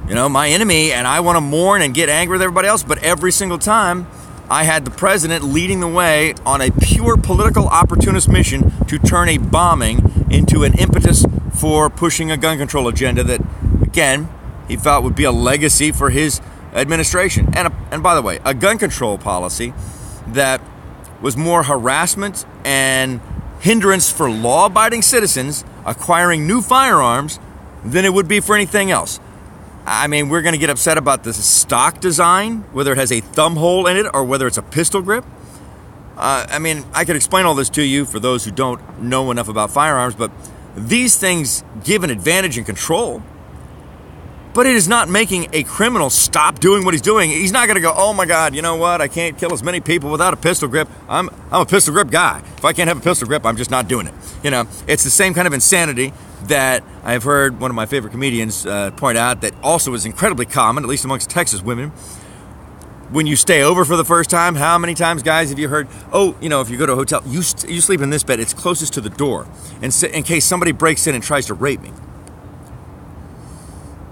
my enemy, and I want to mourn and get angry with everybody else. But every single time, I had the president leading the way on a pure political opportunist mission to turn a bombing into an impetus for pushing a gun control agenda that, again, he felt would be a legacy for his administration. And by the way, a gun control policy that was more harassment and hindrance for law-abiding citizens acquiring new firearms than it would be for anything else. I mean, we're going to get upset about the stock design, whether it has a thumb hole in it or whether it's a pistol grip. I mean, I could explain all this to you for those who don't know enough about firearms, but these things give an advantage and control. But it is not making a criminal stop doing what he's doing. He's not going to go, oh my God, you know what? I can't kill as many people without a pistol grip. I'm a pistol grip guy. If I can't have a pistol grip, I'm just not doing it. You know, it's the same kind of insanity that I've heard one of my favorite comedians point out that also is incredibly common, at least amongst Texas women. When you stay over for the first time, how many times, guys, have you heard, oh, you know, if you go to a hotel, you sleep in this bed, it's closest to the door, in case somebody breaks in and tries to rape me.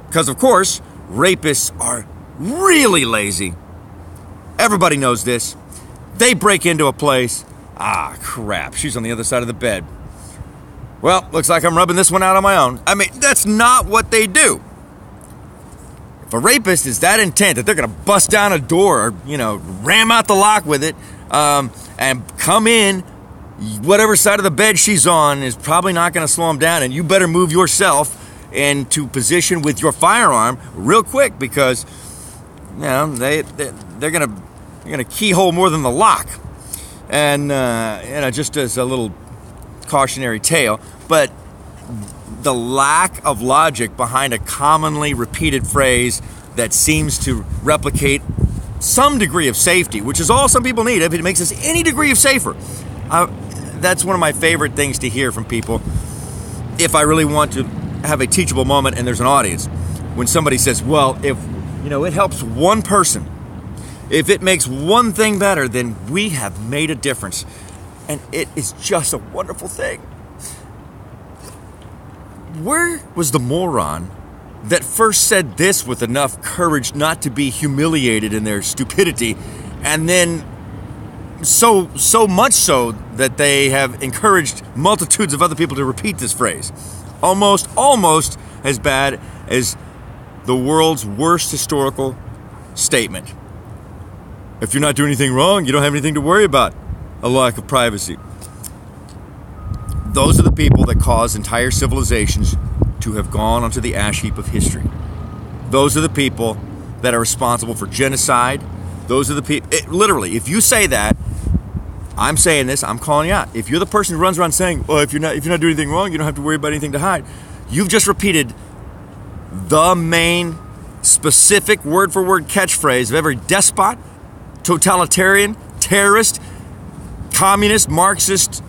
Because, of course, rapists are really lazy. Everybody knows this. They break into a place. Ah, crap, she's on the other side of the bed. Well, looks like I'm rubbing this one out on my own. I mean, that's not what they do. If a rapist is that intent that they're going to bust down a door or, you know, ram out the lock with it and come in, whatever side of the bed she's on is probably not going to slow them down, and you better move yourself into position with your firearm real quick because, you know, they're gonna keyhole more than the lock. And you know, just as a little cautionary tale, but the lack of logic behind a commonly repeated phrase that seems to replicate some degree of safety, which is all some people need if it makes us any degree of safer. That's one of my favorite things to hear from people if I really want to have a teachable moment and there's an audience. When somebody says, well, if, you know, it helps one person, if it makes one thing better, then we have made a difference. And it is just a wonderful thing. Where was the moron that first said this with enough courage not to be humiliated in their stupidity, and then so much so that they have encouraged multitudes of other people to repeat this phrase? Almost as bad as the world's worst historical statement. If you're not doing anything wrong, you don't have anything to worry about. A lack of privacy. Those are the people that cause entire civilizations to have gone onto the ash heap of history. Those are the people that are responsible for genocide. Those are the people, literally, if you say that, I'm saying this, I'm calling you out. If you're the person who runs around saying, well, if you're not doing anything wrong, you don't have to worry about anything to hide, you've just repeated the main specific word-for-word catchphrase of every despot, totalitarian, terrorist, communist, Marxist,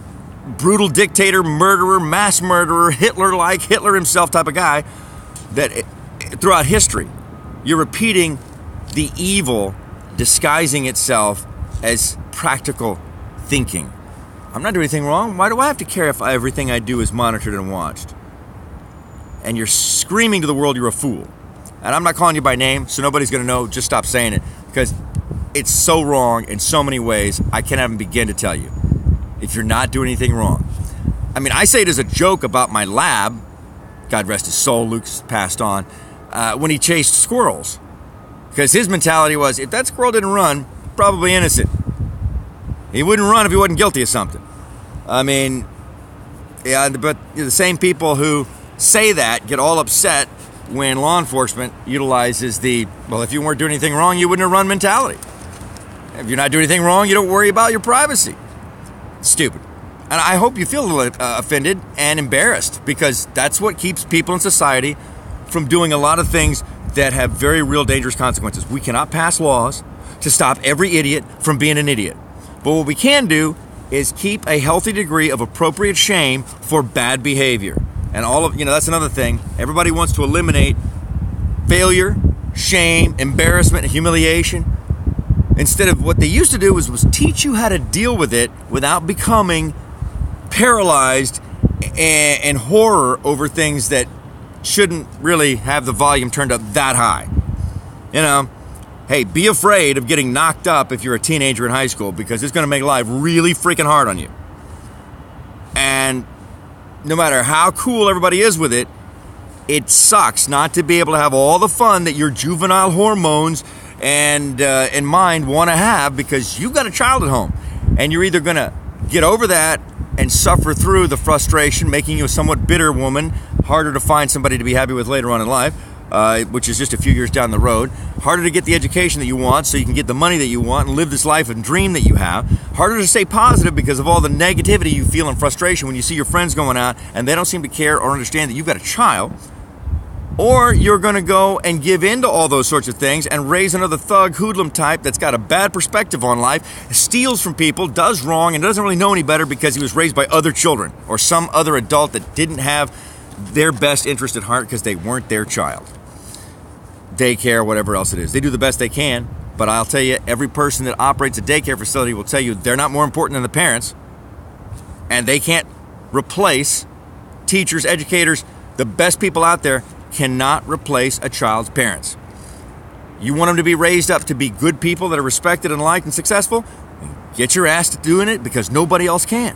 brutal dictator, murderer, mass murderer, Hitler-like, Hitler himself type of guy, that throughout history, you're repeating the evil disguising itself as practical thinking. I'm not doing anything wrong. Why do I have to care if everything I do is monitored and watched? And you're screaming to the world you're a fool. And I'm not calling you by name, so nobody's going to know. Just stop saying it, because it's so wrong in so many ways, I can't even begin to tell you. If you're not doing anything wrong. I mean, I say it as a joke about my lab, God rest his soul, Luke's passed on, when he chased squirrels. Because his mentality was, if that squirrel didn't run, probably innocent. He wouldn't run if he wasn't guilty of something. I mean, yeah, but the same people who say that get all upset when law enforcement utilizes the, well, if you weren't doing anything wrong, you wouldn't have run mentality. If you're not doing anything wrong, you don't worry about your privacy. Stupid. And I hope you feel a little offended and embarrassed, because that's what keeps people in society from doing a lot of things that have very real dangerous consequences. We cannot pass laws to stop every idiot from being an idiot. But what we can do is keep a healthy degree of appropriate shame for bad behavior. And all of, that's another thing. Everybody wants to eliminate failure, shame, embarrassment, and humiliation. Instead of what they used to do was teach you how to deal with it without becoming paralyzed and horror over things that shouldn't really have the volume turned up that high. Hey, be afraid of getting knocked up if you're a teenager in high school, because it's going to make life really freaking hard on you. And no matter how cool everybody is with it, it sucks not to be able to have all the fun that your juvenile hormones and in mind want to have, because you've got a child at home. And you're either going to get over that and suffer through the frustration, making you a somewhat bitter woman, harder to find somebody to be happy with later on in life, which is just a few years down the road, harder to get the education that you want so you can get the money that you want and live this life and dream that you have, harder to stay positive because of all the negativity you feel and frustration when you see your friends going out and they don't seem to care or understand that you've got a child. Or you're going to go and give in to all those sorts of things and raise another thug hoodlum type that's got a bad perspective on life, steals from people, does wrong, and doesn't really know any better because he was raised by other children or some other adult that didn't have their best interest at heart because they weren't their child. Daycare, whatever else it is. They do the best they can, but I'll tell you, every person that operates a daycare facility will tell you they're not more important than the parents, and they can't replace teachers, educators, the best people out there cannot replace a child's parents. You want them to be raised up to be good people that are respected and liked and successful? Get your ass to doing it because nobody else can.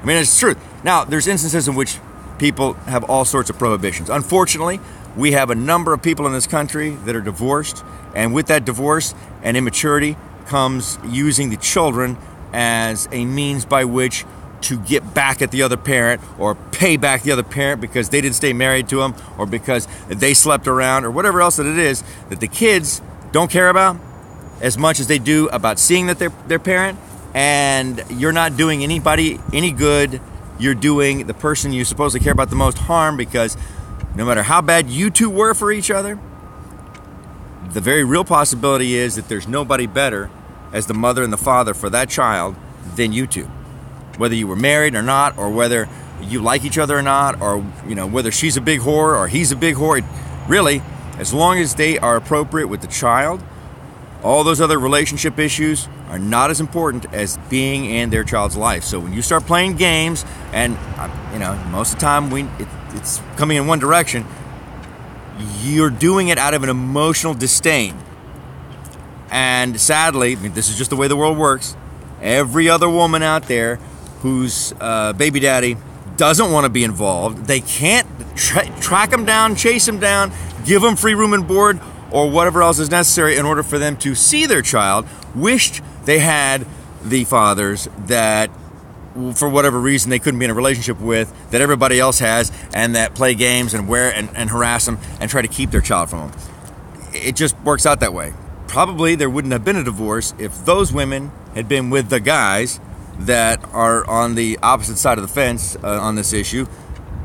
I mean, it's true. Now, there's instances in which people have all sorts of prohibitions. Unfortunately, we have a number of people in this country that are divorced, and with that divorce and immaturity comes using the children as a means by which to get back at the other parent or pay back the other parent because they didn't stay married to them or because they slept around or whatever else that it is that the kids don't care about as much as they do about seeing that they're their parent. And you're not doing anybody any good. You're doing the person you supposedly care about the most harm, because no matter how bad you two were for each other, the very real possibility is that there's nobody better as the mother and the father for that child than you two. Whether you were married or not, or whether you like each other or not, or whether she's a big whore or he's a big whore, really, as long as they are appropriate with the child, all those other relationship issues are not as important as being in their child's life. So when you start playing games, and most of the time it's coming in one direction, you're doing it out of an emotional disdain. And sadly, this is just the way the world works. Every other woman out there whose baby daddy doesn't want to be involved, they can't track them down, chase them down, give them free room and board, or whatever else is necessary in order for them to see their child, wished they had the fathers that, for whatever reason, they couldn't be in a relationship with, that everybody else has, and that play games and and harass them and try to keep their child from them. It just works out that way. Probably there wouldn't have been a divorce if those women had been with the guys that are on the opposite side of the fence on this issue.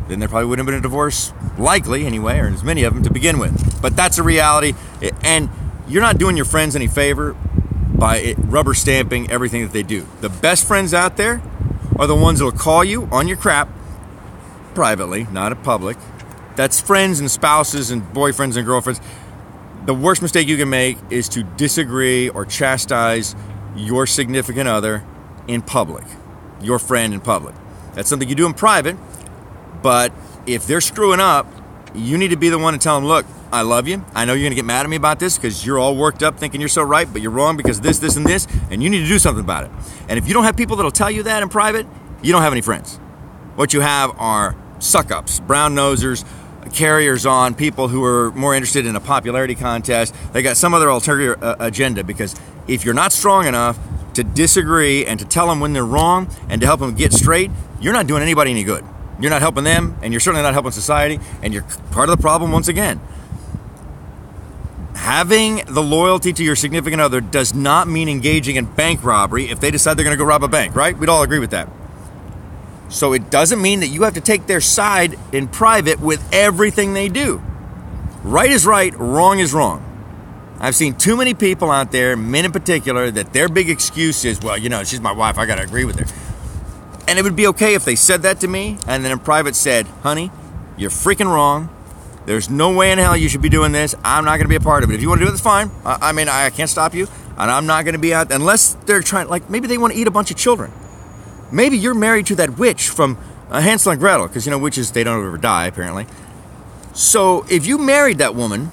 Then there probably wouldn't have been a divorce, likely anyway, or as many of them to begin with. But that's a reality, and you're not doing your friends any favor by rubber stamping everything that they do. The best friends out there are the ones that will call you on your crap privately, not in public. That's friends and spouses and boyfriends and girlfriends. The worst mistake you can make is to disagree or chastise your significant other in public, your friend in public. That's something you do in private, but if they're screwing up, you need to be the one to tell them, look, I love you. I know you're going to get mad at me about this because you're all worked up thinking you're so right, but you're wrong because this, this, and this, and you need to do something about it. And if you don't have people that'll tell you that in private, you don't have any friends. What you have are suck-ups, brown-nosers, carriers on, people who are more interested in a popularity contest. They got some other ulterior agenda, because if you're not strong enough to disagree and to tell them when they're wrong and to help them get straight, you're not doing anybody any good. You're not helping them, and you're certainly not helping society, and you're part of the problem once again. Having the loyalty to your significant other does not mean engaging in bank robbery if they decide they're going to go rob a bank, right? We'd all agree with that. So it doesn't mean that you have to take their side in private with everything they do. Right is right, wrong is wrong. I've seen too many people out there, men in particular, that their big excuse is, well, she's my wife, I got to agree with her. And it would be okay if they said that to me and then in private said, honey, you're freaking wrong. There's no way in hell you should be doing this. I'm not going to be a part of it. If you want to do it, that's fine. I can't stop you. And I'm not going to be out, unless they're trying, like maybe they want to eat a bunch of children. Maybe you're married to that witch from Hansel and Gretel, because witches, they don't ever die, apparently. So if you married that woman,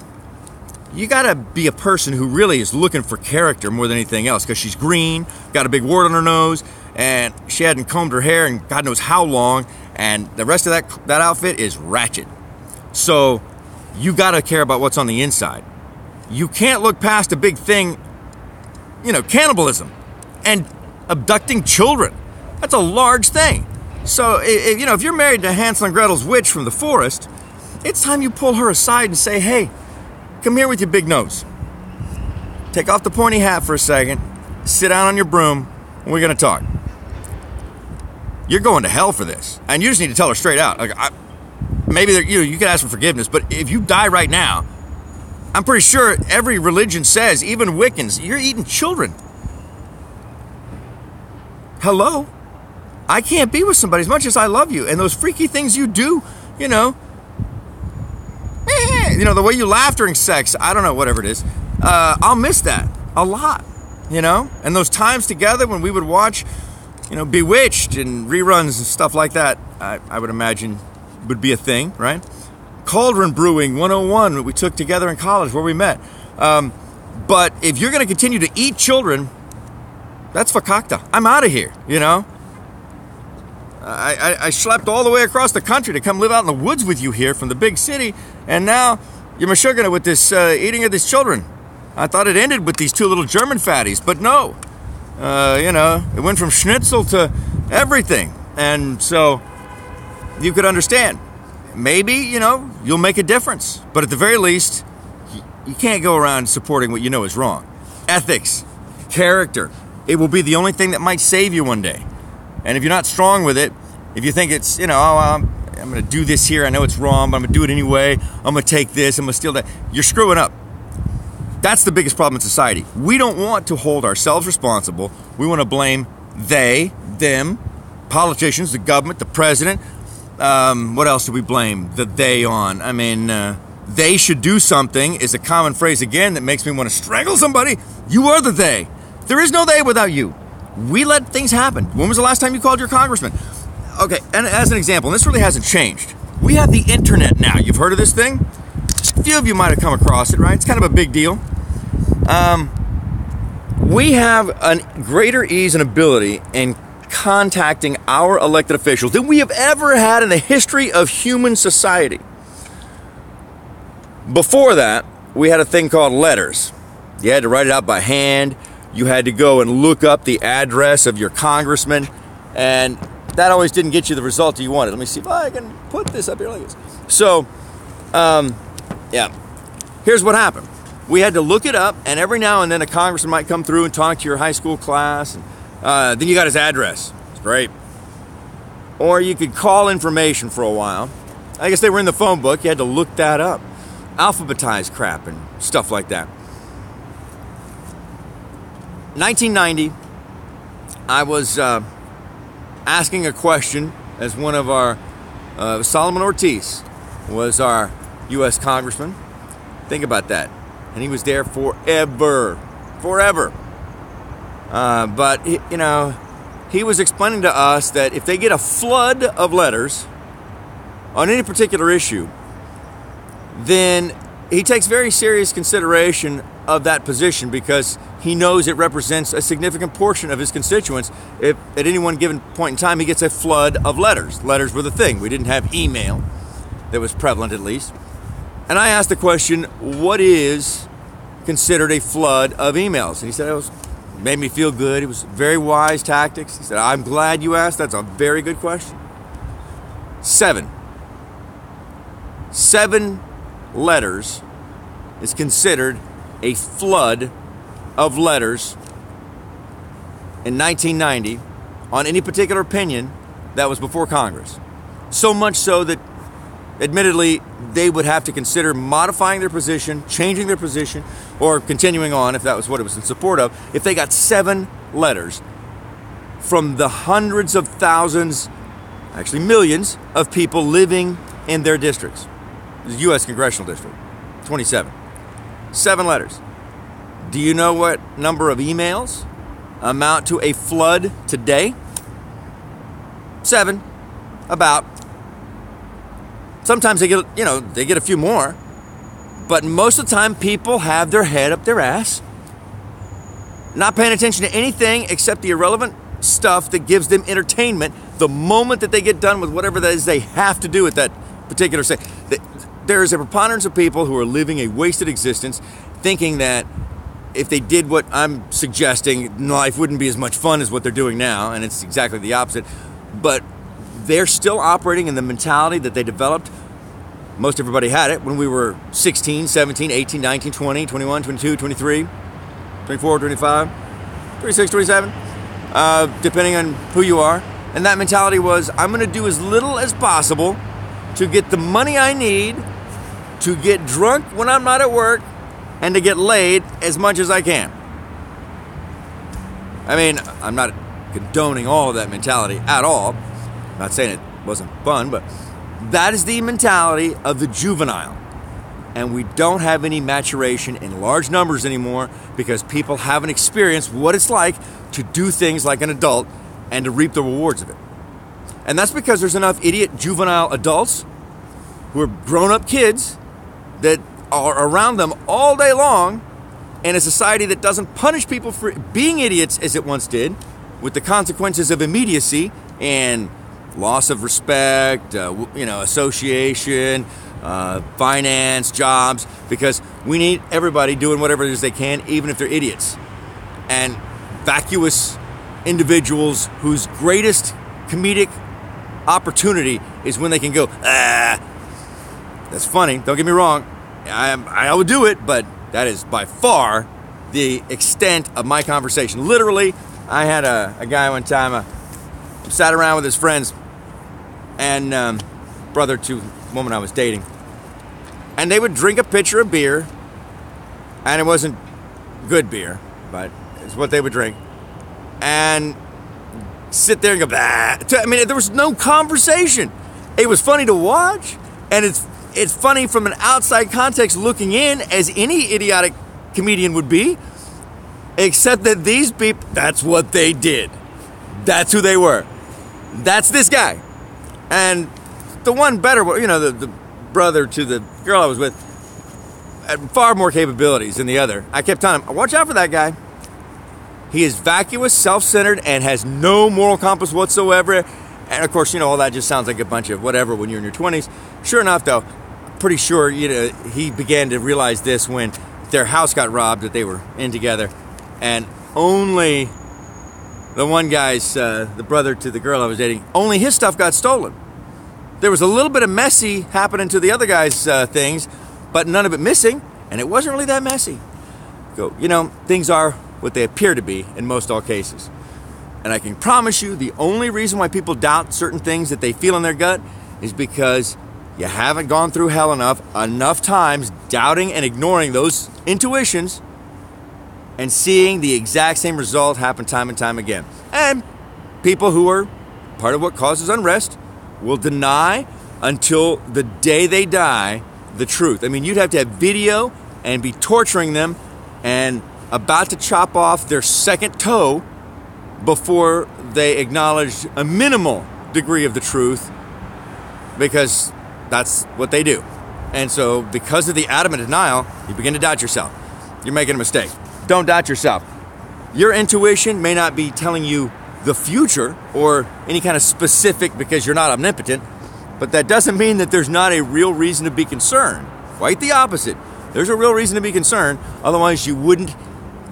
you got to be a person who really is looking for character more than anything else, because she's green, got a big wart on her nose, and she hadn't combed her hair in God knows how long, and the rest of that outfit is ratchet. So you got to care about what's on the inside. you can't look past a big thing, cannibalism and abducting children. That's a large thing. So, if you're married to Hansel and Gretel's witch from the forest, it's time you pull her aside and say, hey, come here with your big nose. Take off the pointy hat for a second, sit down on your broom, and we're going to talk. You're going to hell for this. And you just need to tell her straight out. Like, maybe you can ask for forgiveness, but if you die right now, I'm pretty sure every religion says, even Wiccans, you're eating children. Hello? I can't be with somebody as much as I love you. And those freaky things you do, the way you laugh during sex, I don't know, whatever it is. I'll miss that a lot, And those times together when we would watch, Bewitched and reruns and stuff like that, I would imagine would be a thing, right? Cauldron Brewing 101 that we took together in college where we met. But if you're going to continue to eat children, that's fakakta. I'm out of here, I schlepped all the way across the country to come live out in the woods with you here from the big city, and now you're mashugana with this eating of these children. I thought it ended with these two little German fatties, but no. It went from schnitzel to everything. And so you could understand. Maybe, you'll make a difference. But at the very least, you can't go around supporting what you know is wrong. Ethics, character, it will be the only thing that might save you one day. And if you're not strong with it, if you think it's, I'm going to do this here, I know it's wrong, but I'm going to do it anyway, I'm going to take this, I'm going to steal that, you're screwing up. That's the biggest problem in society. We don't want to hold ourselves responsible. We want to blame they, them, politicians, the government, the president. What else do we blame the they on? I mean, they should do something is a common phrase again that makes me want to strangle somebody. You are the they. There is no they without you. We let things happen. When was the last time you called your congressman? Okay, and as an example, and this really hasn't changed. We have the internet now. You've heard of this thing? A few of you might have come across it, right? It's kind of a big deal. We have a greater ease and ability in contacting our elected officials than we have ever had in the history of human society. Before that, we had a thing called letters. You had to write it out by hand. You had to go and look up the address of your congressman, and that always didn't get you the result you wanted. Let me see if I can put this up here like this. So, here's what happened. We had to look it up, and every now and then a congressman might come through and talk to your high school class, and then you got his address. It's great. Or you could call information for a while. I guess they were in the phone book. You had to look that up. Alphabetized crap and stuff like that. 1990, I was asking a question as one of our, Solomon Ortiz was our U.S. congressman. Think about that. And he was there forever. But, he was explaining to us that if they get a flood of letters on any particular issue, then he takes very serious consideration of that position because he knows it represents a significant portion of his constituents. If at any one given point in time he gets a flood of letters. Letters were the thing. We didn't have email that was prevalent, at least. And I asked the question, what is considered a flood of emails? And he said, it made me feel good. It was very wise tactics. He said, I'm glad you asked. That's a very good question. 7 letters is considered a flood of letters in 1990 on any particular opinion that was before Congress. So much so that, admittedly, they would have to consider modifying their position, changing their position, or continuing on if that was what it was in support of, if they got 7 letters from the hundreds of thousands, actually millions, of people living in their districts. The U.S. Congressional District, 27. 7 letters. Do you know what number of emails amount to a flood today? 7. About. Sometimes they get a few more. But most of the time, people have their head up their ass, not paying attention to anything except the irrelevant stuff that gives them entertainment the moment that they get done with whatever that is they have to do at that particular there's a preponderance of people who are living a wasted existence, thinking that if they did what I'm suggesting, life wouldn't be as much fun as what they're doing now, and it's exactly the opposite. But they're still operating in the mentality that they developed. Most everybody had it when we were 16, 17, 18, 19, 20, 21, 22, 23, 24, 25, 26, 27, depending on who you are. And that mentality was, I'm going to do as little as possible to get the money I need, to get drunk when I'm not at work, and to get laid as much as I can. I mean, I'm not condoning all of that mentality at all. I'm not saying it wasn't fun, but that is the mentality of the juvenile. And we don't have any maturation in large numbers anymore because people haven't experienced what it's like to do things like an adult and to reap the rewards of it. And that's because there's enough idiot juvenile adults who are grown-up kids that are around them all day long in a society that doesn't punish people for being idiots as it once did, with the consequences of immediacy and loss of respect, association, finance, jobs, because we need everybody doing whatever it is they can, even if they're idiots. And vacuous individuals whose greatest comedic opportunity is when they can go, that's funny, don't get me wrong, I would do it, but that is by far the extent of my conversation. Literally, I had a guy one time, sat around with his friends, and brother to a woman I was dating, and they would drink a pitcher of beer, and it wasn't good beer, but it's what they would drink, and sit there and go, bah. I mean, there was no conversation. It was funny to watch, and it's funny from an outside context looking in, as any idiotic comedian would be, except that these people, that's what they did. That's who they were. That's this guy. And the one better, the brother to the girl I was with, had far more capabilities than the other. I kept telling him, watch out for that guy. He is vacuous, self-centered, and has no moral compass whatsoever. And of course, all that just sounds like a bunch of whatever when you're in your 20s. Sure enough, though, pretty sure, he began to realize this when their house got robbed that they were in together. And only the one guy's, the brother to the girl I was dating, only his stuff got stolen. There was a little bit of messy happening to the other guy's things, but none of it missing, and it wasn't really that messy. Things are what they appear to be in most all cases. And I can promise you, the only reason why people doubt certain things that they feel in their gut is because you haven't gone through hell enough times doubting and ignoring those intuitions and seeing the exact same result happen time and time again. And people who are part of what causes unrest will deny until the day they die the truth. I mean, you'd have to have video and be torturing them and about to chop off their second toe before they acknowledge a minimal degree of the truth, because that's what they do. And so because of the adamant denial, you begin to doubt yourself. You're making a mistake. Don't doubt yourself. Your intuition may not be telling you the future or any kind of specific, because you're not omnipotent, but that doesn't mean that there's not a real reason to be concerned. Quite the opposite. There's a real reason to be concerned. Otherwise, you wouldn't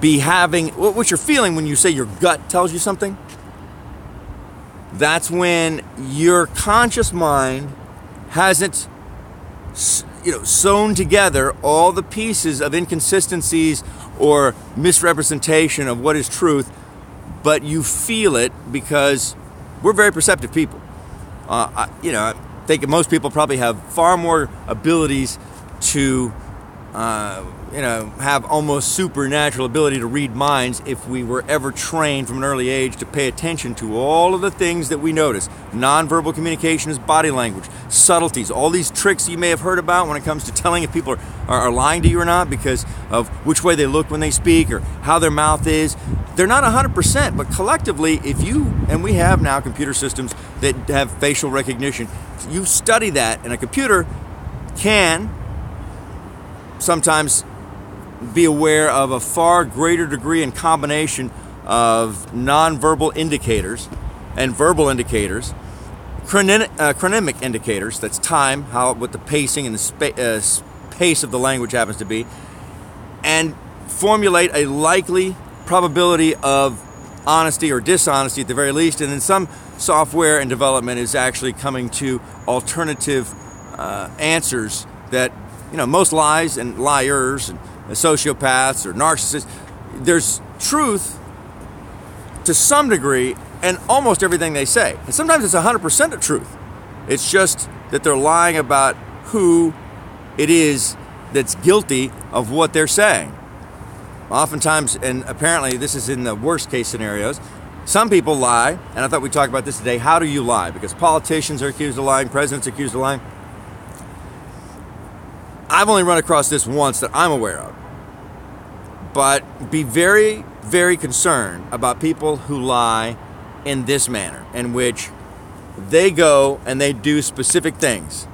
be having what you're feeling when you say your gut tells you something. That's when your conscious mind hasn't sewn together all the pieces of inconsistencies or misrepresentation of what is truth, but you feel it because we're very perceptive people. I think most people probably have far more abilities to have almost supernatural ability to read minds if we were ever trained from an early age to pay attention to all of the things that we notice. Nonverbal communication is body language, subtleties, all these tricks you may have heard about when it comes to telling if people are lying to you or not because of which way they look when they speak or how their mouth is. They're not 100%, but collectively, and we have now computer systems that have facial recognition, you study that, and a computer can sometimes be aware of a far greater degree and combination of nonverbal indicators and verbal indicators chronemic indicators, that's time, what the pacing and the pace of the language happens to be, and formulate a likely probability of honesty or dishonesty at the very least. And then some software and development is actually coming to alternative answers that, most lies and liars and sociopaths or narcissists, there's truth to some degree in almost everything they say. And sometimes it's 100% of truth. It's just that they're lying about who it is that's guilty of what they're saying. Oftentimes, and apparently this is in the worst case scenarios, some people lie, and I thought we'd talk about this today. How do you lie? Because politicians are accused of lying, presidents are accused of lying. I've only run across this once that I'm aware of. But be very, very concerned about people who lie in this manner, in which they go and they do specific things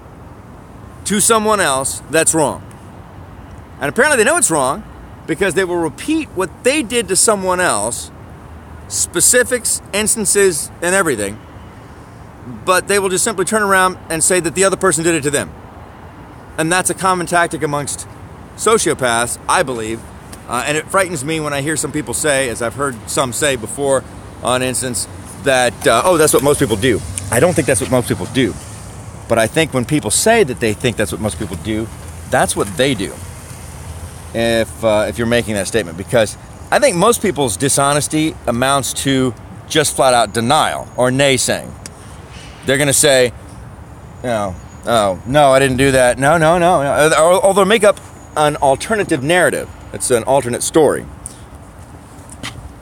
to someone else that's wrong. And apparently they know it's wrong because they will repeat what they did to someone else, specifics, instances, and everything, but they will just simply turn around and say that the other person did it to them. And that's a common tactic amongst sociopaths, I believe. And it frightens me when I hear some people say, as I've heard some say before on instance, that, that's what most people do. I don't think that's what most people do. But I think when people say that they think that's what most people do, that's what they do. If you're making that statement. Because I think most people's dishonesty amounts to just flat out denial or naysaying. They're going to say, oh, no, I didn't do that. No. Or they'll make up an alternative narrative. It's an alternate story.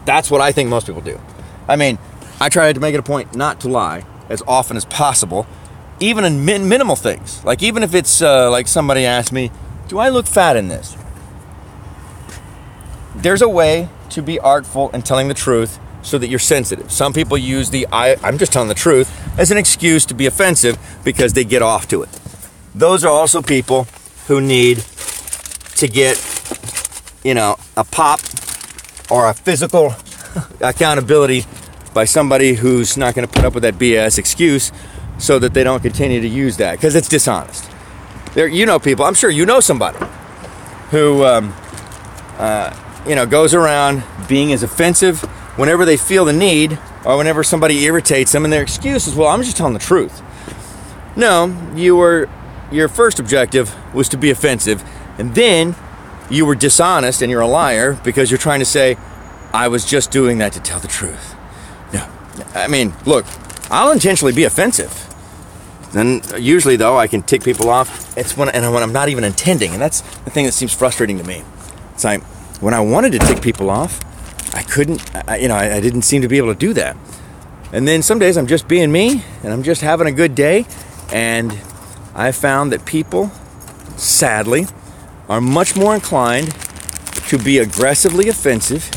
That's what I think most people do. I mean, I try to make it a point not to lie as often as possible, even in minimal things. Like even if it's like somebody asked me, do I look fat in this? There's a way to be artful in telling the truth so that you're sensitive. Some people use I'm just telling the truth as an excuse to be offensive because they get off to it. Those are also people who need to get, a pop or a physical accountability by somebody who's not going to put up with that BS excuse so that they don't continue to use that because it's dishonest. People, I'm sure you know somebody who, goes around being as offensive whenever they feel the need or whenever somebody irritates them, and their excuse is, well, I'm just telling the truth. No, your first objective was to be offensive, and then you were dishonest and you're a liar because you're trying to say, I was just doing that to tell the truth. No, I mean, look, I'll intentionally be offensive. Then usually, though, I can tick people off. It's when I'm not even intending, and that's the thing that seems frustrating to me. It's like when I wanted to tick people off, I couldn't. I didn't seem to be able to do that. And then some days I'm just being me, and I'm just having a good day, and I found that people, sadly, are much more inclined to be aggressively offensive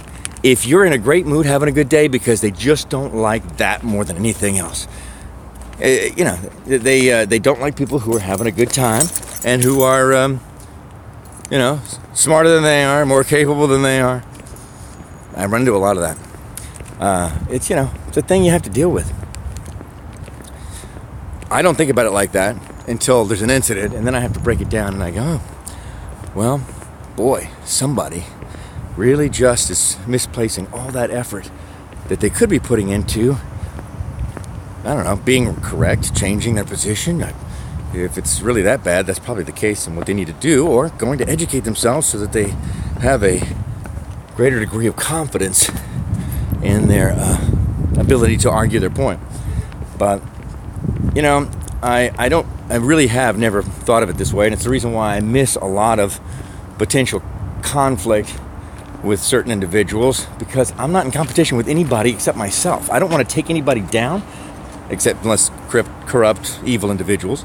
if you're in a great mood having a good day because they just don't like that more than anything else. They don't like people who are having a good time and who are, smarter than they are, more capable than they are. I run into a lot of that. It's a thing you have to deal with. I don't think about it like that until there's an incident, and then I have to break it down, and I go, oh, well, boy, somebody really just is misplacing all that effort that they could be putting into, being correct, changing their position. If it's really that bad, that's probably the case and what they need to do, or going to educate themselves so that they have a greater degree of confidence in their ability to argue their point. But, I really have never thought of it this way, and it's the reason why I miss a lot of potential conflict with certain individuals, because I'm not in competition with anybody except myself. I don't want to take anybody down, except unless corrupt, evil individuals.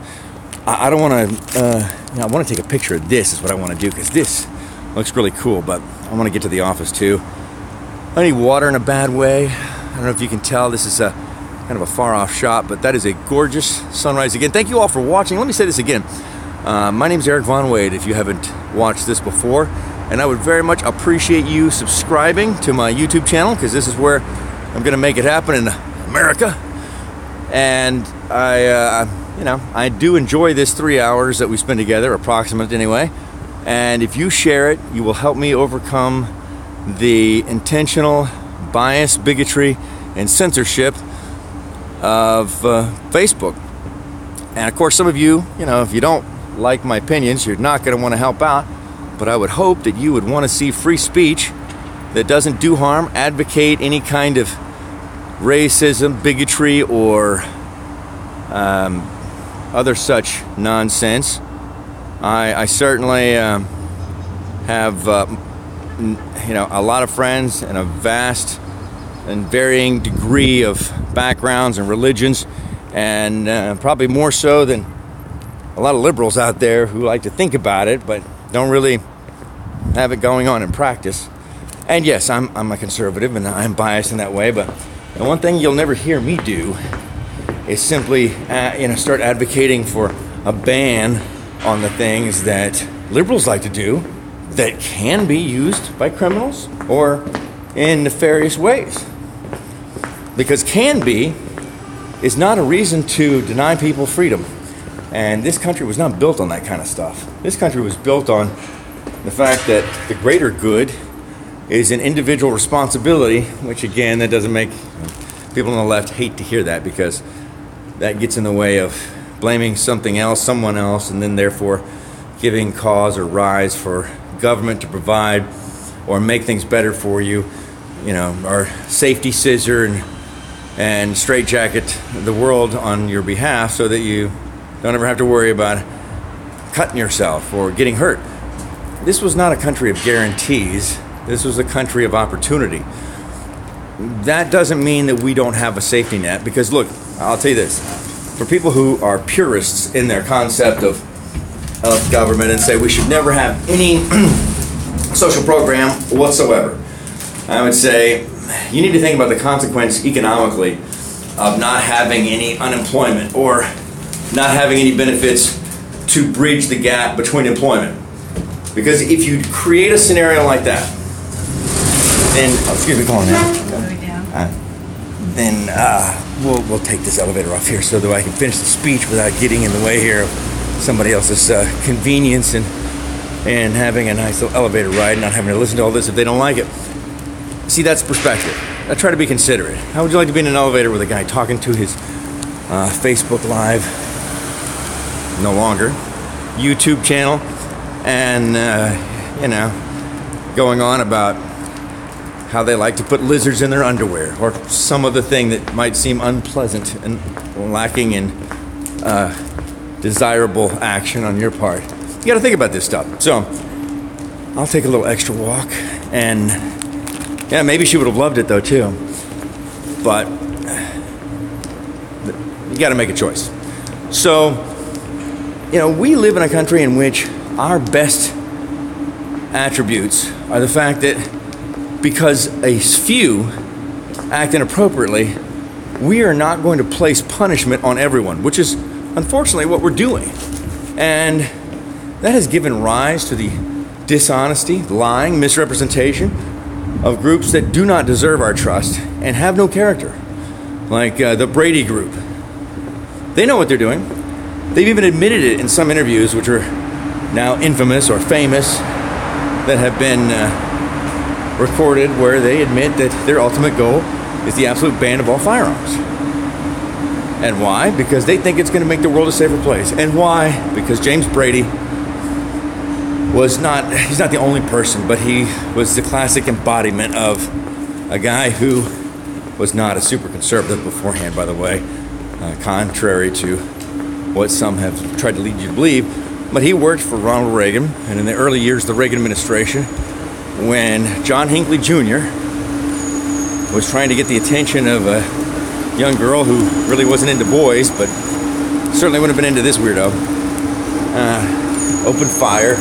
I don't want to, I want to take a picture of this is what I want to do, because this looks really cool, but I want to get to the office too. I need water in a bad way. I don't know if you can tell, this is a kind of a far off shot, but that is a gorgeous sunrise again. Thank you all for watching. Let me say this again. My name's Eric Von Wade, if you haven't watched this before, and I would very much appreciate you subscribing to my YouTube channel, because this is where I'm going to make it happen in America. And I do enjoy this 3 hours that we spend together, approximate anyway. And if you share it, you will help me overcome the intentional bias, bigotry, and censorship of Facebook. And of course, some of you, if you don't like my opinions, you're not going to want to help out. But I would hope that you would want to see free speech that doesn't do harm, advocate any kind of racism, bigotry, or other such nonsense. I certainly have a lot of friends and a vast and varying degree of backgrounds and religions, and probably more so than a lot of liberals out there who like to think about it but don't really have it going on in practice. And yes, I'm a conservative and I'm biased in that way, but the one thing you'll never hear me do is simply start advocating for a ban on the things that liberals like to do that can be used by criminals or in nefarious ways. Because can be is not a reason to deny people freedom. And this country was not built on that kind of stuff. This country was built on the fact that the greater good is an individual responsibility, which again, that doesn't make people on the left hate to hear that, because that gets in the way of blaming something else, someone else, and then therefore giving cause or rise for government to provide or make things better for you, or safety scissor and straitjacket the world on your behalf so that you don't ever have to worry about cutting yourself or getting hurt. This was not a country of guarantees. This was a country of opportunity. That doesn't mean that we don't have a safety net, because look, I'll tell you this. For people who are purists in their concept of government and say we should never have any social program whatsoever, I would say you need to think about the consequence economically of not having any unemployment or not having any benefits to bridge the gap between employment. Because if you create a scenario like that, then, excuse me, go on now. Then we'll take this elevator off here so that I can finish the speech without getting in the way here of somebody else's convenience and having a nice little elevator ride, not having to listen to all this if they don't like it. See, that's perspective. I try to be considerate. How would you like to be in an elevator with a guy talking to his Facebook Live, no longer, YouTube channel, and, going on about how they like to put lizards in their underwear, or some other thing that might seem unpleasant and lacking in desirable action on your part. You gotta think about this stuff. So, I'll take a little extra walk, and yeah, maybe she would have loved it though too. But you gotta make a choice. So, we live in a country in which our best attributes are the fact that because a few act inappropriately, we are not going to place punishment on everyone, which is unfortunately what we're doing. And that has given rise to the dishonesty, lying, misrepresentation of groups that do not deserve our trust and have no character, like the Brady Group. They know what they're doing. They've even admitted it in some interviews, which are now infamous or famous, that have been recorded, where they admit that their ultimate goal is the absolute ban of all firearms. And why? Because they think it's going to make the world a safer place. And why? Because James Brady he's not the only person, but he was the classic embodiment of a guy who was not a super conservative beforehand, by the way, contrary to what some have tried to lead you to believe. But he worked for Ronald Reagan, and in the early years of the Reagan administration, when John Hinckley Jr. was trying to get the attention of a young girl who really wasn't into boys, but certainly wouldn't have been into this weirdo, opened fire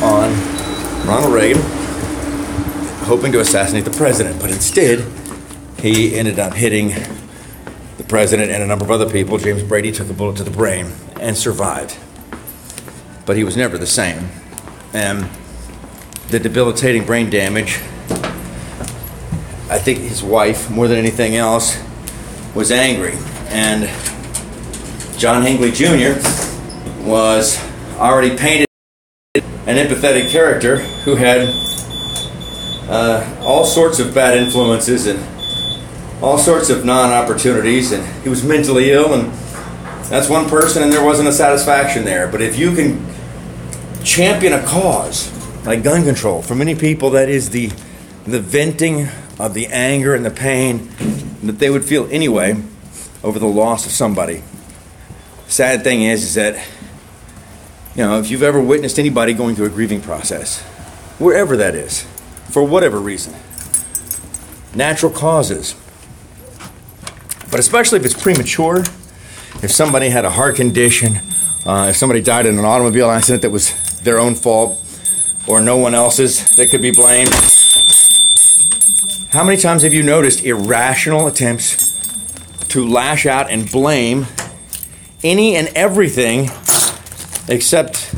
on Ronald Reagan, hoping to assassinate the president. But instead, he ended up hitting the president and a number of other people. James Brady took a bullet to the brain and survived. But he was never the same. And the debilitating brain damage, I think his wife, more than anything else, was angry. And John Hinckley Jr. was already painted an empathetic character who had all sorts of bad influences and all sorts of non-opportunities, and he was mentally ill, and that's one person, and there wasn't a satisfaction there. But if you can champion a cause like gun control, for many people that is the venting of the anger and the pain that they would feel anyway over the loss of somebody. Sad thing is that, you know, if you've ever witnessed anybody going through a grieving process, wherever that is, for whatever reason, natural causes, but especially if it's premature, if somebody had a heart condition, if somebody died in an automobile accident that was their own fault or no one else's that could be blamed. How many times have you noticed irrational attempts to lash out and blame any and everything except,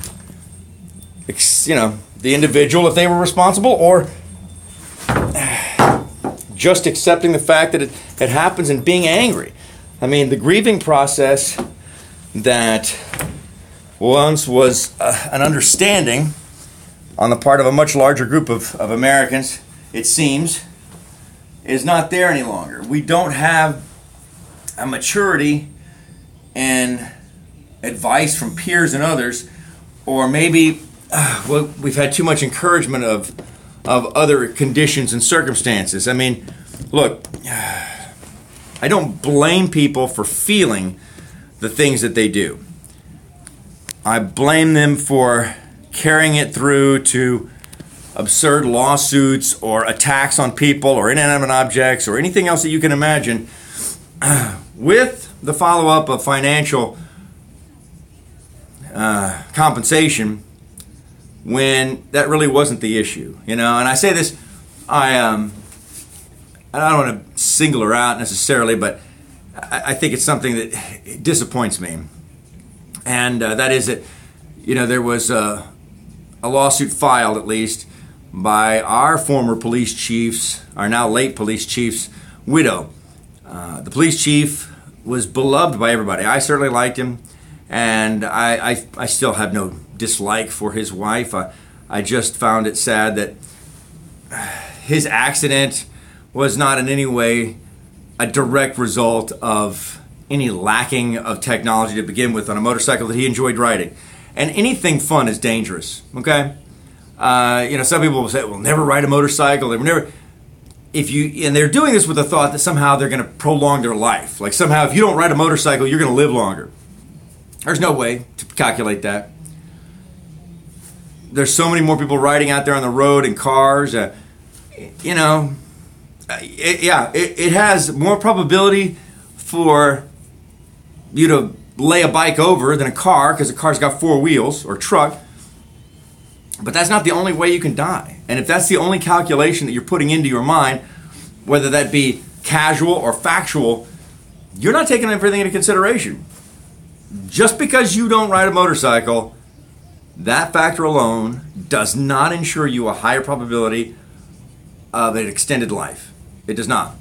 you know, the individual if they were responsible, or just accepting the fact that it happens and being angry? I mean, the grieving process that once was an understanding on the part of a much larger group of Americans, it seems, is not there any longer. We don't have a maturity and advice from peers and others, or maybe well, we've had too much encouragement of other conditions and circumstances. I mean, look, I don't blame people for feeling the things that they do. I blame them for carrying it through to absurd lawsuits or attacks on people or inanimate objects or anything else that you can imagine, with the follow-up of financial compensation, when that really wasn't the issue, you know. And I say this, I don't want to single her out necessarily, but I think it's something that disappoints me, and that is that, you know, there was a lawsuit filed, at least, by our former police chief's, our now late police chief's widow. The police chief was beloved by everybody. I certainly liked him, and I still have no dislike for his wife. I just found it sad that his accident was not in any way a direct result of any lacking of technology to begin with on a motorcycle that he enjoyed riding. And anything fun is dangerous, okay? You know, some people will say, well, never ride a motorcycle. They will never. And they're doing this with the thought that somehow they're going to prolong their life. Like somehow if you don't ride a motorcycle, you're going to live longer. There's no way to calculate that. There's so many more people riding out there on the road in cars. You know, it has more probability for you to lay a bike over than a car, because a car's got four wheels, or truck. But that's not the only way you can die. And if that's the only calculation that you're putting into your mind, whether that be casual or factual, you're not taking everything into consideration. Just because you don't ride a motorcycle, that factor alone does not ensure you a higher probability of an extended life. It does not.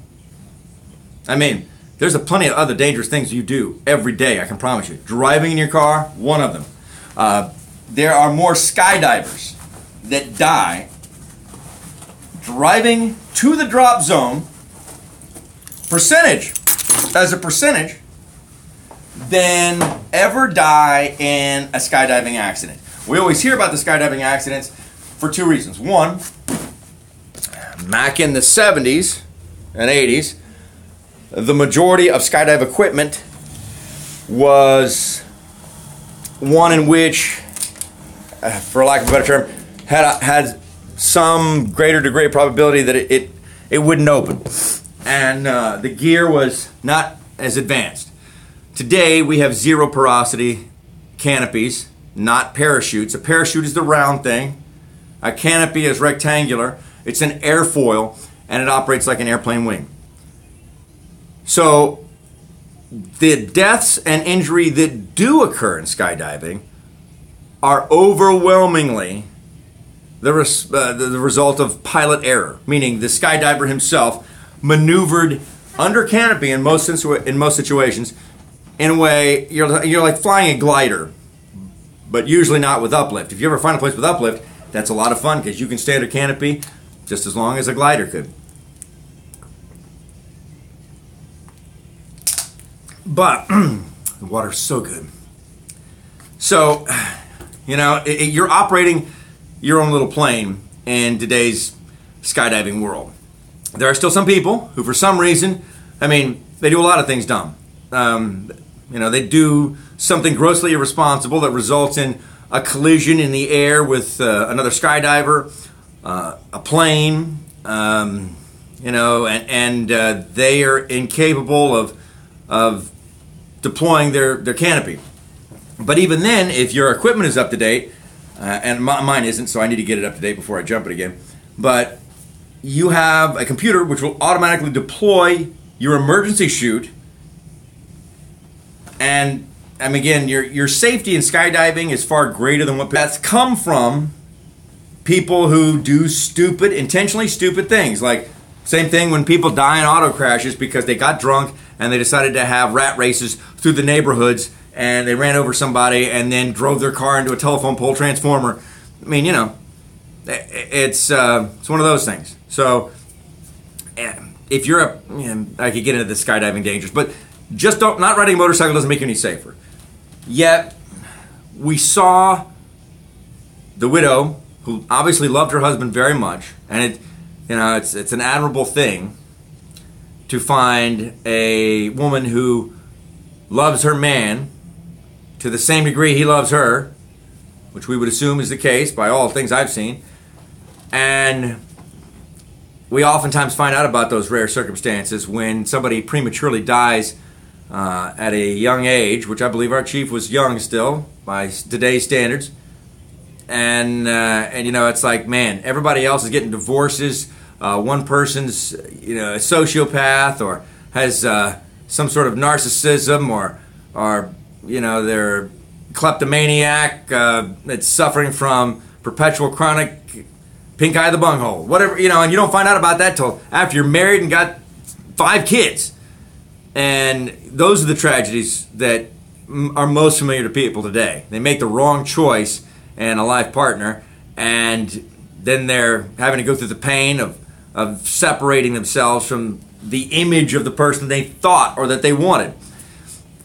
I mean, there's plenty of other dangerous things you do every day, I can promise you. Driving in your car, one of them. There are more skydivers that die driving to the drop zone, as a percentage, than ever die in a skydiving accident. We always hear about the skydiving accidents for two reasons. One, back in the 70s and 80s, the majority of skydive equipment was one in which, for lack of a better term, had some greater degree of probability that it wouldn't open. And the gear was not as advanced. Today we have zero porosity canopies, not parachutes. A parachute is the round thing. A canopy is rectangular. It's an airfoil, and it operates like an airplane wing. So the deaths and injury that do occur in skydiving are overwhelmingly the result of pilot error, meaning the skydiver himself maneuvered under canopy in most situations in a way, you're like flying a glider, but usually not with uplift. If you ever find a place with uplift, that's a lot of fun because you can stay under canopy just as long as a glider could. But the water's so good. So, you know, you're operating your own little plane in today's skydiving world. There are still some people who, for some reason, I mean, they do a lot of things dumb. You know, they do something grossly irresponsible that results in a collision in the air with another skydiver, a plane, you know, and they are incapable of deploying their canopy. But even then, if your equipment is up to date, and mine isn't, so I need to get it up to date before I jump it again, but you have a computer which will automatically deploy your emergency chute. And again, your safety in skydiving is far greater than what that's come from people who do stupid, intentionally stupid things. Like, same thing when people die in auto crashes because they got drunk and they decided to have rat races through the neighborhoods and they ran over somebody and then drove their car into a telephone pole transformer. I mean, you know, it's one of those things. So, if you're I could get into the skydiving dangers, but just not riding a motorcycle doesn't make you any safer. Yet, we saw the widow, who obviously loved her husband very much, and it's an admirable thing to find a woman who loves her man to the same degree he loves her, which we would assume is the case by all the things I've seen. And we oftentimes find out about those rare circumstances when somebody prematurely dies at a young age, which I believe our chief was young still by today's standards. And you know, it's like, man, everybody else is getting divorces. One person's, you know, a sociopath or has some sort of narcissism or you know, they're kleptomaniac that's suffering from perpetual chronic pink eye of the bunghole, whatever, you know, and you don't find out about that till after you're married and got 5 kids. And those are the tragedies that are most familiar to people today. They make the wrong choice and a life partner, and then they're having to go through the pain of separating themselves from the image of the person they thought or that they wanted.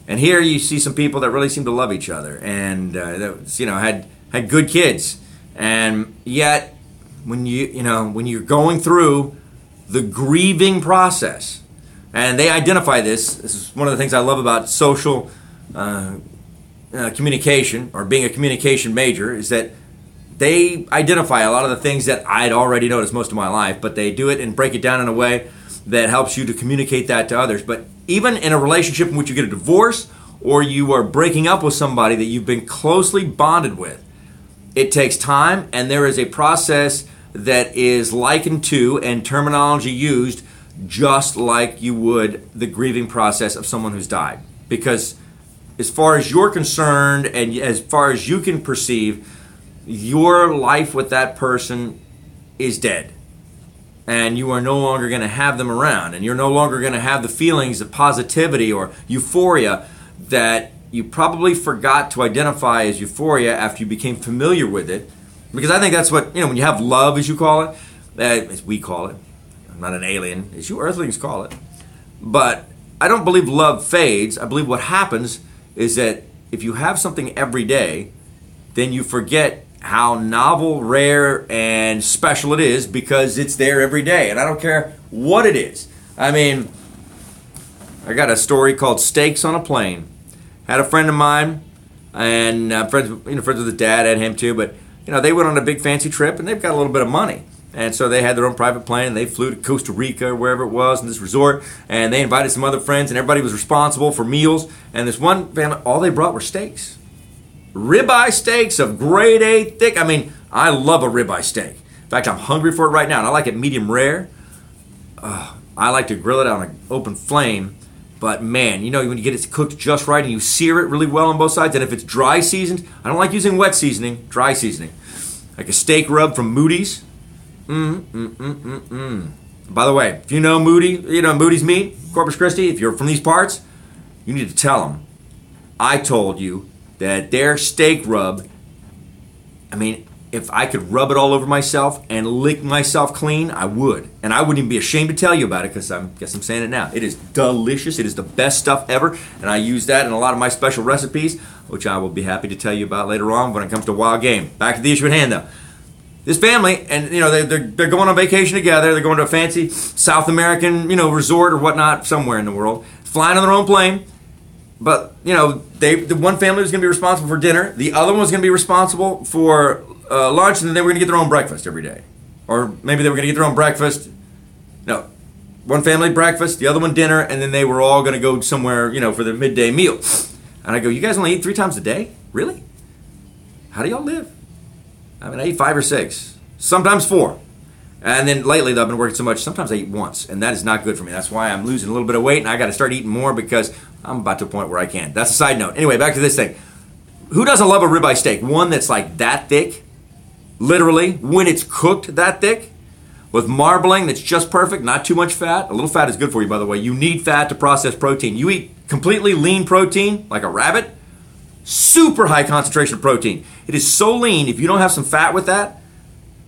And here you see some people that really seem to love each other and that, you know, had good kids, and yet when you're going through the grieving process, and they identify this is one of the things I love about social communication, or being a communication major, is that they identify a lot of the things that I'd already noticed most of my life, but they do it and break it down in a way that helps you to communicate that to others. But even in a relationship in which you get a divorce or you are breaking up with somebody that you've been closely bonded with, it takes time, and there is a process that is likened to and terminology used just like you would the grieving process of someone who's died. Because as far as you're concerned and as far as you can perceive, your life with that person is dead. And you are no longer going to have them around. And you're no longer going to have the feelings of positivity or euphoria that you probably forgot to identify as euphoria after you became familiar with it. Because I think that's what, you know, when you have love, as you call it, as we call it, I'm not an alien, as you earthlings call it. But I don't believe love fades. I believe what happens is that if you have something every day, then you forget how novel, rare, and special it is because it's there every day. And I don't care what it is. I mean, I got a story called Steaks on a Plane. Had a friend of mine, and friends with his dad, and him too, but you know, they went on a big fancy trip, and they've got a little bit of money. And so they had their own private plane, and they flew to Costa Rica or wherever it was in this resort, and they invited some other friends, and everybody was responsible for meals. And this one family, all they brought were steaks. Ribeye steaks of grade A thick. I mean, I love a ribeye steak. In fact, I'm hungry for it right now, and I like it medium rare. I like to grill it on an open flame. But man, you know, when you get it cooked just right and you sear it really well on both sides, and if it's dry seasoned, I don't like using wet seasoning, dry seasoning. Like a steak rub from Moody's. By the way, if you know Moody's Meat, Corpus Christi, if you're from these parts, you need to tell them I told you that their steak rub, I mean, if I could rub it all over myself and lick myself clean, I would. And I wouldn't even be ashamed to tell you about it because I guess I'm saying it now. It is delicious. It is the best stuff ever. And I use that in a lot of my special recipes, which I will be happy to tell you about later on when it comes to wild game. Back to the issue at hand, though. This family, and you know, they're going on vacation together. They're going to a fancy South American, you know, resort or whatnot somewhere in the world, flying on their own plane. But you know, the one family was going to be responsible for dinner. The other one was going to be responsible for lunch, and then they were going to get their own breakfast every day, or maybe they were going to get their own breakfast. No, one family breakfast, the other one dinner, and then they were all going to go somewhere, you know, for their midday meal. And I go, you guys only eat 3 times a day? Really? How do y'all live? I mean, I eat 5 or 6, sometimes 4. And then lately, though, I've been working so much, sometimes I eat once, and that is not good for me. That's why I'm losing a little bit of weight, and I got to start eating more because I'm about to a point where I can't. That's a side note. Anyway, back to this thing. Who doesn't love a ribeye steak? One that's like that thick, literally, when it's cooked that thick, with marbling that's just perfect, not too much fat. A little fat is good for you, by the way. You need fat to process protein. You eat completely lean protein, like a rabbit, super high concentration of protein. It is so lean, if you don't have some fat with that,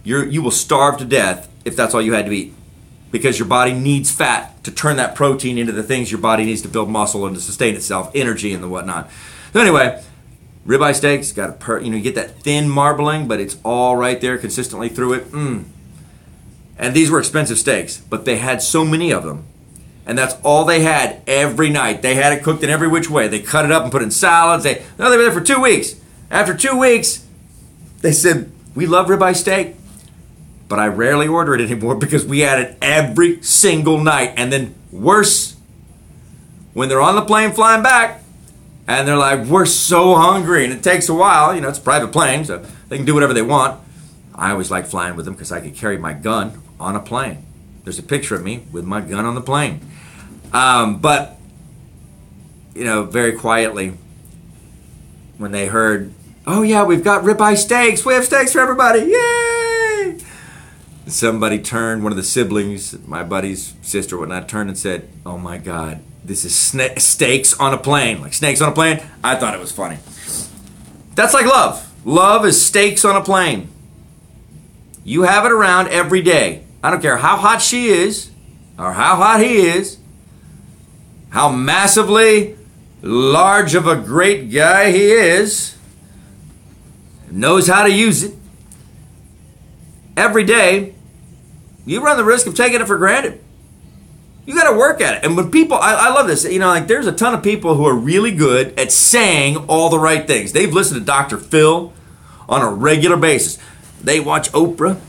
you will starve to death if that's all you had to eat. Because your body needs fat to turn that protein into the things your body needs to build muscle and to sustain itself, energy and the whatnot. So anyway, ribeye steaks, got you get that thin marbling, but it's all right there consistently through it. And these were expensive steaks, but they had so many of them. And that's all they had every night. They had it cooked in every which way. They cut it up and put it in salads. They were there for 2 weeks. After 2 weeks, they said, we love ribeye steak, but I rarely order it anymore because we had it every single night. And then worse, when they're on the plane flying back, and they're like, we're so hungry, and it takes a while. You know, it's a private plane, so they can do whatever they want. I always like flying with them because I could carry my gun on a plane. There's a picture of me with my gun on the plane. But, you know, very quietly, when they heard, oh yeah, we've got ribeye steaks. We have steaks for everybody. Yay! Somebody turned, one of the siblings, my buddy's sister or whatnot, turned and said, oh my God, this is steaks on a plane. Like snakes on a plane. I thought it was funny. That's like love. Love is steaks on a plane. You have it around every day. I don't care how hot she is or how hot he is, how massively large of a great guy he is, knows how to use it. Every day, you run the risk of taking it for granted. You got to work at it. And when people, I love this, you know, like there's a ton of people who are really good at saying all the right things. They've listened to Dr. Phil on a regular basis. They watch Oprah,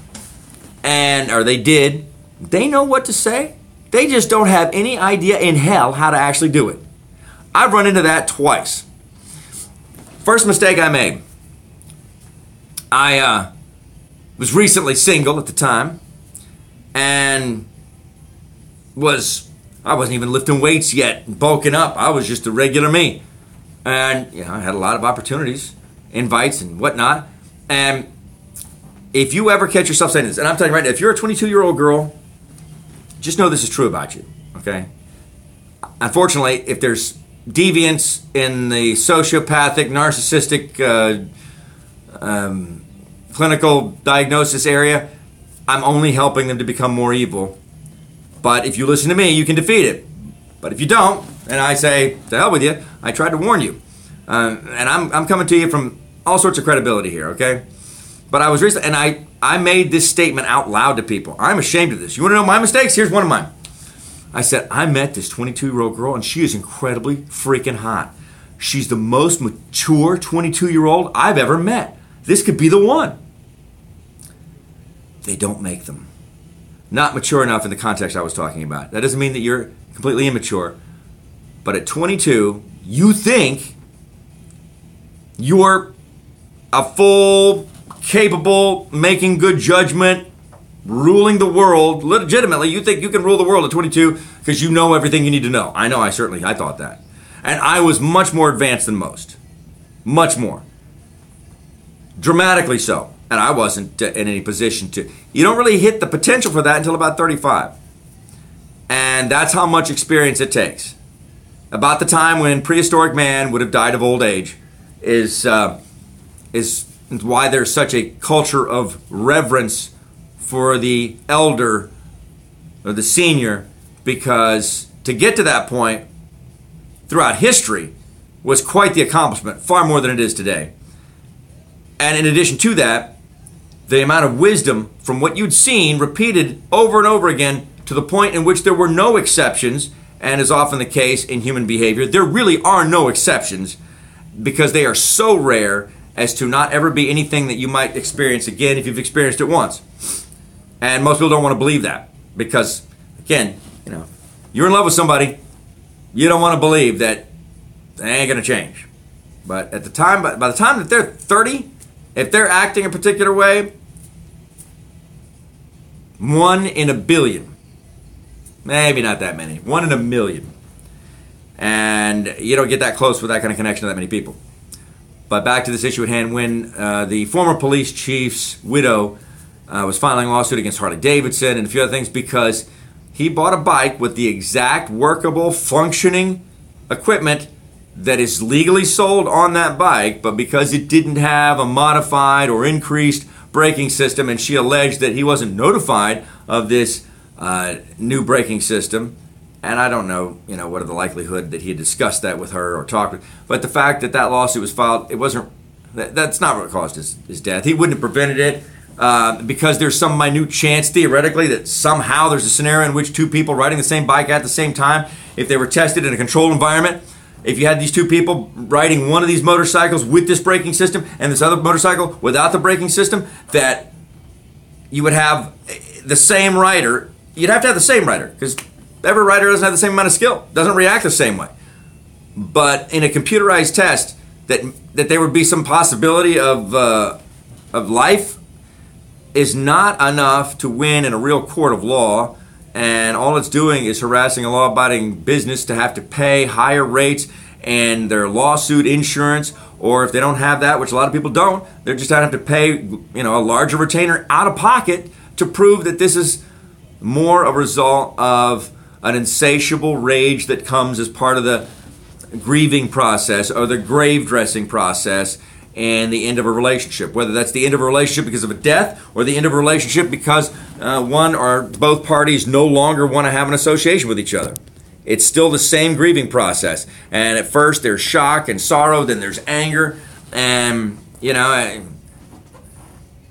or they did. They know what to say. They just don't have any idea in hell how to actually do it. I've run into that twice. First mistake I made. I was recently single at the time, and I wasn't even lifting weights yet, bulking up. I was just a regular me. And you know, I had a lot of opportunities, invites and whatnot. And if you ever catch yourself saying this, and I'm telling you right now, if you're a 22-year-old girl, just know this is true about you, okay? Unfortunately, if there's deviance in the sociopathic, narcissistic, clinical diagnosis area, I'm only helping them to become more evil. But if you listen to me, you can defeat it. But if you don't, and I say, to hell with you, I tried to warn you. And I'm coming to you from all sorts of credibility here, okay? But I was recently, and I made this statement out loud to people. I'm ashamed of this. You want to know my mistakes? Here's one of mine. I said, I met this 22-year-old girl, and she is incredibly freaking hot. She's the most mature 22-year-old I've ever met. This could be the one. They don't make them. Not mature enough in the context I was talking about. That doesn't mean that you're completely immature. But at 22, you think you're a full, capable, making good judgment, ruling the world. Legitimately, you think you can rule the world at 22 because you know everything you need to know. I know, I thought that. And I was much more advanced than most. Much more. Dramatically so. And I wasn't in any position to. You don't really hit the potential for that until about 35. And that's how much experience it takes. about the time when prehistoric man would have died of old age, is why there's such a culture of reverence for the elder or the senior, because to get to that point throughout history was quite the accomplishment, far more than it is today. And in addition to that, the amount of wisdom from what you'd seen repeated over and over again to the point in which there were no exceptions, and is often the case in human behavior, there really are no exceptions, because they are so rare as to not ever be anything that you might experience again if you've experienced it once. And most people don't want to believe that, because, again, you're in love with somebody, you don't want to believe that they ain't going to change. But at the time, by the time that they're 30, if they're acting a particular way, 1 in a billion, maybe not that many, 1 in a million. And you don't get that close with that kind of connection to that many people. But back to this issue at hand, when the former police chief's widow was filing a lawsuit against Harley Davidson and a few other things because he bought a bike with the exact workable, functioning equipment that is legally sold on that bike, but because it didn't have a modified or increased braking system, and she alleged that he wasn't notified of this new braking system, and I don't know, what are the likelihood that he had discussed that with her or talked with, but the fact that that lawsuit was filed, that's not what caused his death. He wouldn't have prevented it because there's some minute chance, theoretically, that somehow there's a scenario in which two people riding the same bike at the same time, if they were tested in a controlled environment, if you had these two people riding one of these motorcycles with this braking system and this other motorcycle without the braking system, that you would have the same rider. You'd have to have the same rider, because every rider doesn't have the same amount of skill, doesn't react the same way. But in a computerized test, that there would be some possibility of life is not enough to win in a real court of law. And all it's doing is harassing a law-abiding business to have to pay higher rates and their lawsuit insurance, or if they don't have that, which a lot of people don't, they're just going to have to pay, a larger retainer out of pocket to prove that this is more a result of an insatiable rage that comes as part of the grieving process or the grave dressing process and the end of a relationship, whether that's the end of a relationship because of a death or the end of a relationship because one or both parties no longer want to have an association with each other. It's still the same grieving process. And at first there's shock and sorrow, then there's anger, and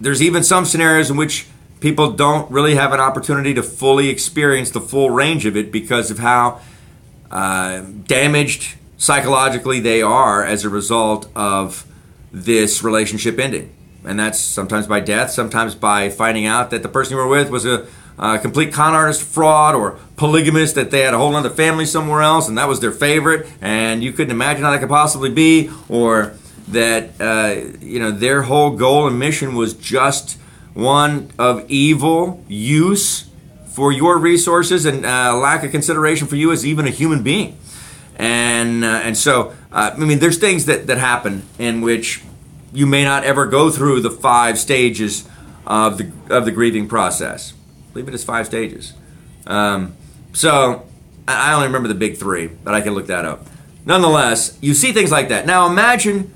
there's even some scenarios in which people don't really have an opportunity to fully experience the full range of it because of how damaged psychologically they are as a result of this relationship ending. And that's sometimes by death, sometimes by finding out that the person you were with was a complete con artist, fraud, or polygamist, that they had a whole other family somewhere else and that was their favorite and you couldn't imagine how that could possibly be, or that their whole goal and mission was just one of evil use for your resources and lack of consideration for you as even a human being. And so there's things that happen in which you may not ever go through the 5 stages of the grieving process. I believe it is 5 stages. So I only remember the big 3, but I can look that up. Nonetheless, you see things like that. Now imagine,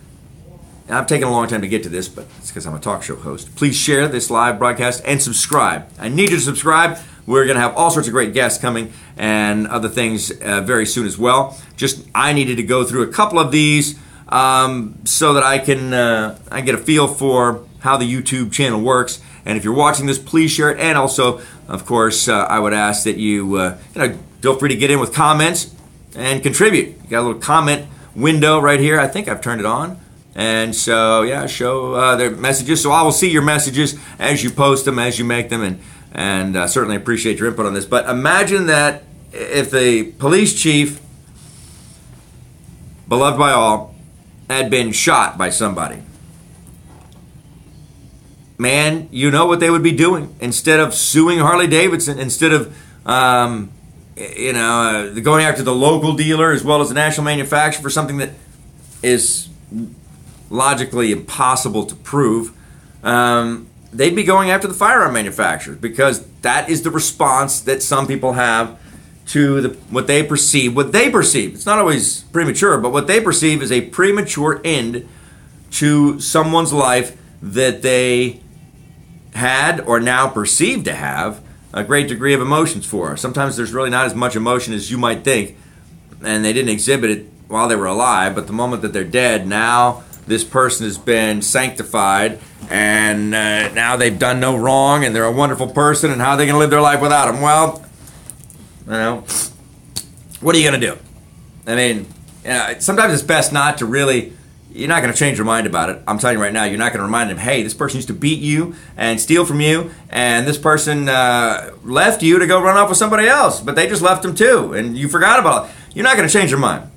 and I've taken a long time to get to this, but it's because I'm a talk show host. Please share this live broadcast and subscribe. I need you to subscribe. We're going to have all sorts of great guests coming and other things very soon as well. I needed to go through a couple of these so that I get a feel for how the YouTube channel works. And if you're watching this, please share it. And also, of course, I would ask that you feel free to get in with comments and contribute. You got a little comment window right here. I think I've turned it on. And so, show their messages. So I will see your messages as you post them, as you make them, and certainly appreciate your input on this. But imagine that if the police chief, beloved by all, had been shot by somebody. Man, you know what they would be doing. Instead of suing Harley Davidson, instead of going after the local dealer as well as the national manufacturer for something that is logically impossible to prove, they'd be going after the firearm manufacturers, because that is the response that some people have to what they perceive. It's not always premature, but what they perceive is a premature end to someone's life that they had or now perceive to have a great degree of emotions for. Sometimes there's really not as much emotion as you might think, and they didn't exhibit it while they were alive, but the moment that they're dead, now this person has been sanctified, and now they've done no wrong, and they're a wonderful person, and how are they going to live their life without them? Well, you know, what are you going to do? I mean, sometimes it's best not to really. You're not going to change your mind about it. I'm telling you right now, you're not going to remind them, hey, this person used to beat you and steal from you, and this person left you to go run off with somebody else, but they just left them too, and you forgot about it. You're not going to change your mind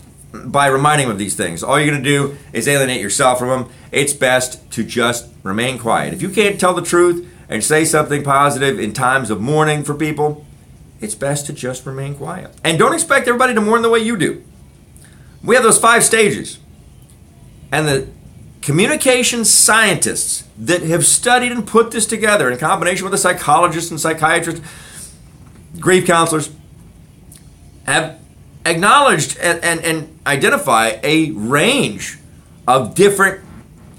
by reminding them of these things. All you're going to do is alienate yourself from them. It's best to just remain quiet. If you can't tell the truth and say something positive in times of mourning for people, it's best to just remain quiet. And don't expect everybody to mourn the way you do. We have those 5 stages. And the communication scientists that have studied and put this together in combination with the psychologists and psychiatrists, grief counselors, have acknowledged and identify a range of different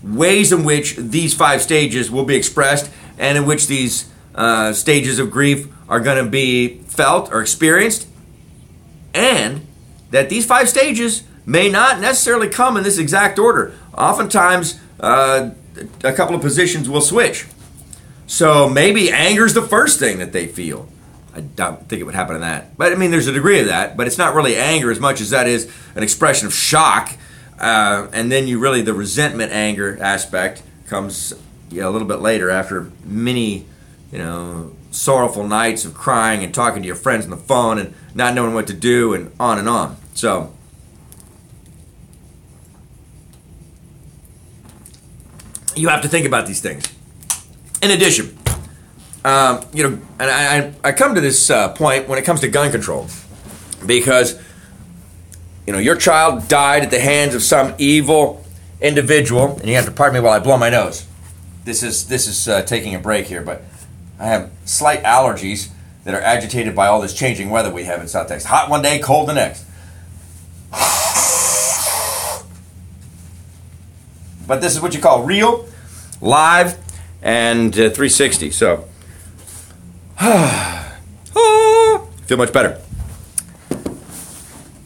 ways in which these 5 stages will be expressed and in which these stages of grief are going to be felt or experienced, and that these 5 stages may not necessarily come in this exact order. Oftentimes, a couple of positions will switch. So maybe anger is the first thing that they feel. I don't think it would happen in that. But I mean, there's a degree of that, but it's not really anger as much as that is an expression of shock. And then the resentment anger aspect comes a little bit later after many, sorrowful nights of crying and talking to your friends on the phone and not knowing what to do and on and on. So you have to think about these things. In addition, and I come to this point when it comes to gun control, because your child died at the hands of some evil individual, and you have to pardon me while I blow my nose. This is taking a break here, but I have slight allergies that are agitated by all this changing weather we have in South Texas. Hot one day, cold the next. But this is what you call real, live, and 360. So, feel much better.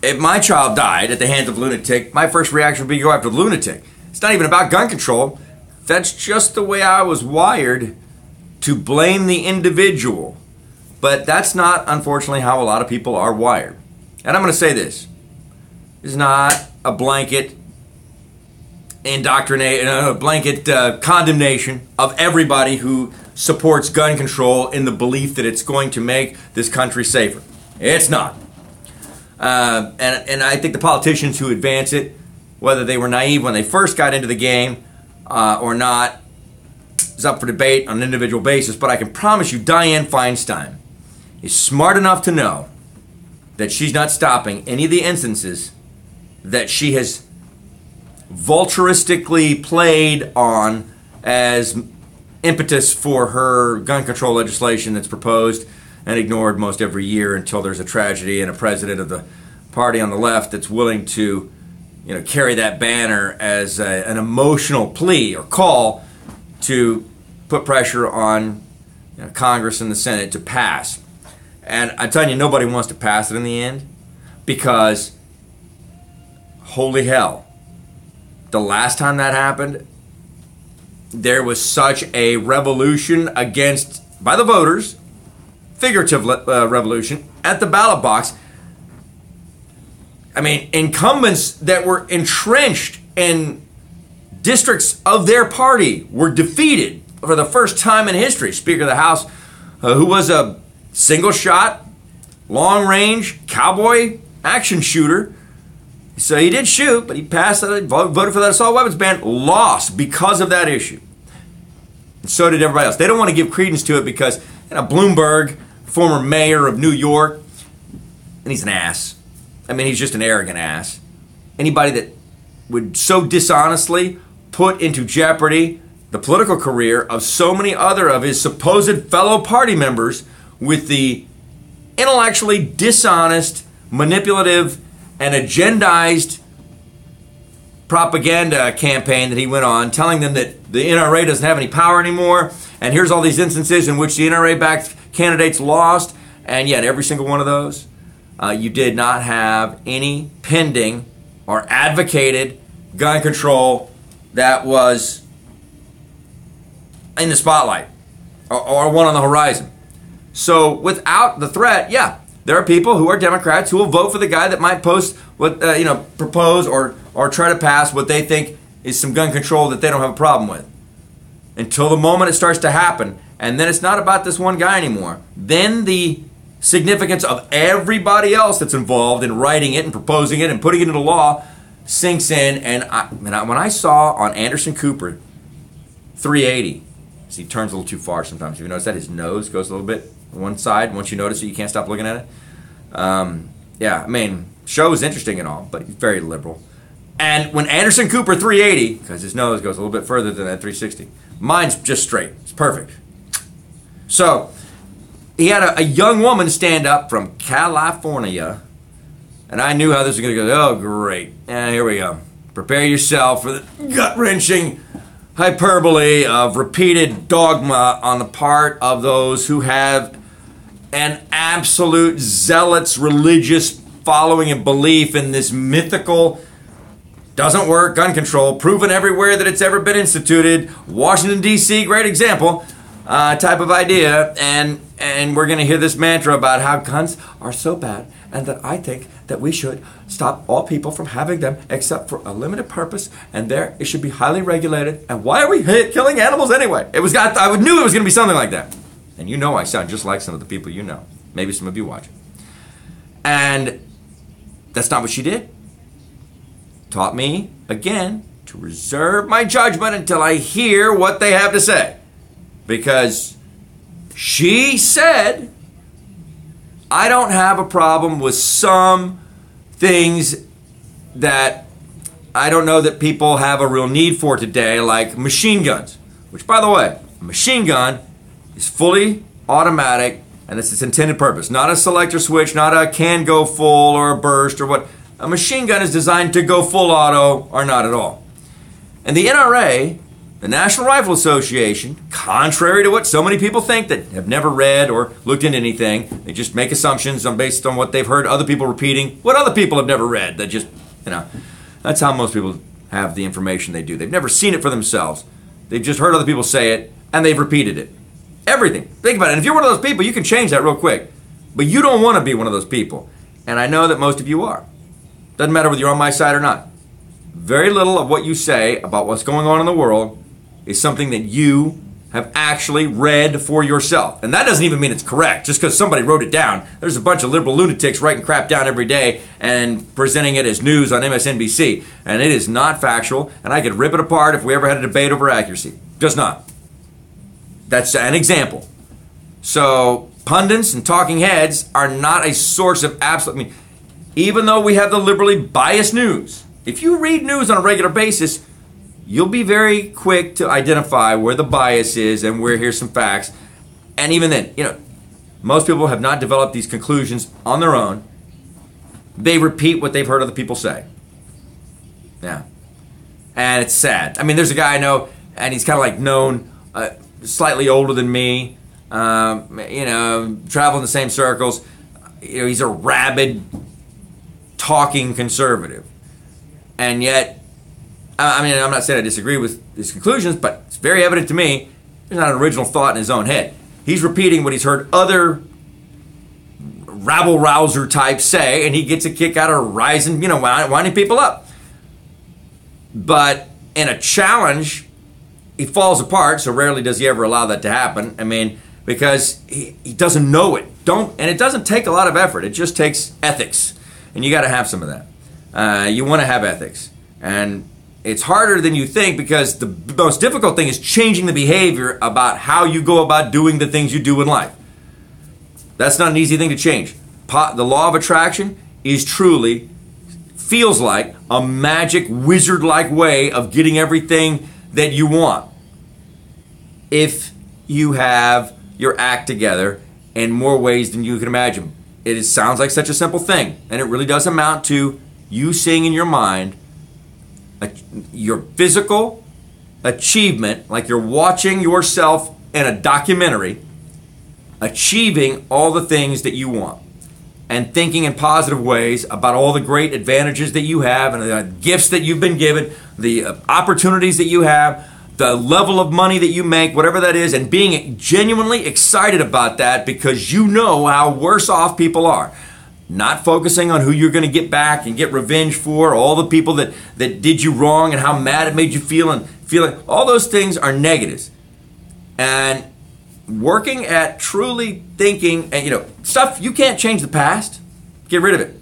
If my child died at the hands of a lunatic, my first reaction would be to go after the lunatic. It's not even about gun control. That's just the way I was wired, to blame the individual. But that's not, unfortunately, how a lot of people are wired. And I'm going to say this. This is not a blanket condemnation of everybody who supports gun control in the belief that it's going to make this country safer. It's not. And I think the politicians who advance it, whether they were naive when they first got into the game or not, is up for debate on an individual basis. But I can promise you, Dianne Feinstein is smart enough to know that she's not stopping any of the instances that she has vulturistically played on as impetus for her gun control legislation that's proposed and ignored most every year until there's a tragedy and a president of the party on the left that's willing to carry that banner as an emotional plea or call to put pressure on Congress and the Senate to pass. And I'm telling you, nobody wants to pass it in the end, because holy hell, the last time that happened, there was such a revolution by the voters, figurative revolution, at the ballot box. I mean, incumbents that were entrenched in districts of their party were defeated for the first time in history. Speaker of the House, who was a single-shot, long-range, cowboy action shooter. So he did shoot, but he passed that, voted for that assault weapons ban, lost because of that issue. And so did everybody else. They don't want to give credence to it because Bloomberg, former mayor of New York, and he's an ass. I mean, he's just an arrogant ass. Anybody that would so dishonestly put into jeopardy the political career of so many other of his supposed fellow party members with the intellectually dishonest, manipulative, and agendized propaganda campaign that he went on, telling them that the NRA doesn't have any power anymore, and here's all these instances in which the NRA-backed candidates lost, and yet every single one of those, you did not have any pending or advocated gun control that was in the spotlight or one on the horizon. So without the threat, yeah, there are people who are Democrats who will vote for the guy that might propose or try to pass what they think is some gun control that they don't have a problem with. Until the moment it starts to happen, and then it's not about this one guy anymore. Then the significance of everybody else that's involved in writing it and proposing it and putting it into law sinks in. And when I saw on Anderson Cooper 380, he turns a little too far sometimes. Have you noticed that? His nose goes a little bit on one side. Once you notice it, you can't stop looking at it. Yeah, I mean, show is interesting and all, but he's very liberal. And when Anderson Cooper 380, because his nose goes a little bit further than that 360, mine's just straight. It's perfect. So he had a young woman stand up from California, and I knew how this was going to go. Oh, great. And here we go. Prepare yourself for the gut-wrenching hyperbole of repeated dogma on the part of those who have an absolute zealot's religious following and belief in this mythical, doesn't work, gun control, proven everywhere that it's ever been instituted, Washington, D.C., great example, type of idea. And we're going to hear this mantra about how guns are so bad and that I think that we should stop all people from having them except for a limited purpose, and it should be highly regulated. And why are we killing animals anyway? I knew it was going to be something like that. And you know I sound just like some of the people you know. Maybe some of you watch. And that's not what she did. Taught me, again, to reserve my judgment until I hear what they have to say. Because she said, I don't have a problem with some things that I don't know that people have a real need for today, like machine guns. Which, by the way, a machine gun is fully automatic, and it's its intended purpose. Not a selector switch, not a can go full or a burst or what. A machine gun is designed to go full auto or not at all. And the NRA, the National Rifle Association, contrary to what so many people think that have never read or looked into anything, they just make assumptions based on what they've heard other people repeating, what other people have never read. That just, that's how most people have the information they do. They've never seen it for themselves. They've just heard other people say it, and they've repeated it. Everything. Think about it. And if you're one of those people, you can change that real quick. But you don't want to be one of those people. And I know that most of you are. Doesn't matter whether you're on my side or not. Very little of what you say about what's going on in the world is something that you have actually read for yourself. And that doesn't even mean it's correct, just because somebody wrote it down. There's a bunch of liberal lunatics writing crap down every day and presenting it as news on MSNBC. And it is not factual, and I could rip it apart if we ever had a debate over accuracy. Just not. That's an example. So pundits and talking heads are not a source of absolute... even though we have the liberally biased news, if you read news on a regular basis, you'll be very quick to identify where the bias is and where here's some facts. And even then, most people have not developed these conclusions on their own. They repeat what they've heard other people say. Yeah. And it's sad. I mean, there's a guy I know, and he's kind of like known, slightly older than me, travel in the same circles. He's a rabid, talking conservative. And yet, I'm not saying I disagree with his conclusions, but it's very evident to me there's not an original thought in his own head. He's repeating what he's heard other rabble-rouser types say, and he gets a kick out of rising, winding people up. But in a challenge, he falls apart, so rarely does he ever allow that to happen. Because he doesn't know it. And it doesn't take a lot of effort. It just takes ethics. And you got to have some of that. You want to have ethics. And it's harder than you think, because the most difficult thing is changing the behavior about how you go about doing the things you do in life. That's not an easy thing to change. The law of attraction is truly, feels like a magic wizard-like way of getting everything that you want. If you have your act together in more ways than you can imagine. sounds like such a simple thing, and it really does amount to you seeing in your mind your physical achievement, like you're watching yourself in a documentary, achieving all the things that you want, and thinking in positive ways about all the great advantages that you have and the gifts that you've been given, the opportunities that you have, the level of money that you make, whatever that is, and being genuinely excited about that because you know how worse off people are. Not focusing on who you're going to get back and get revenge for, all the people that did you wrong and how mad it made you feel, and feeling all those things are negatives. And working at truly thinking, and stuff, you can't change the past. Get rid of it.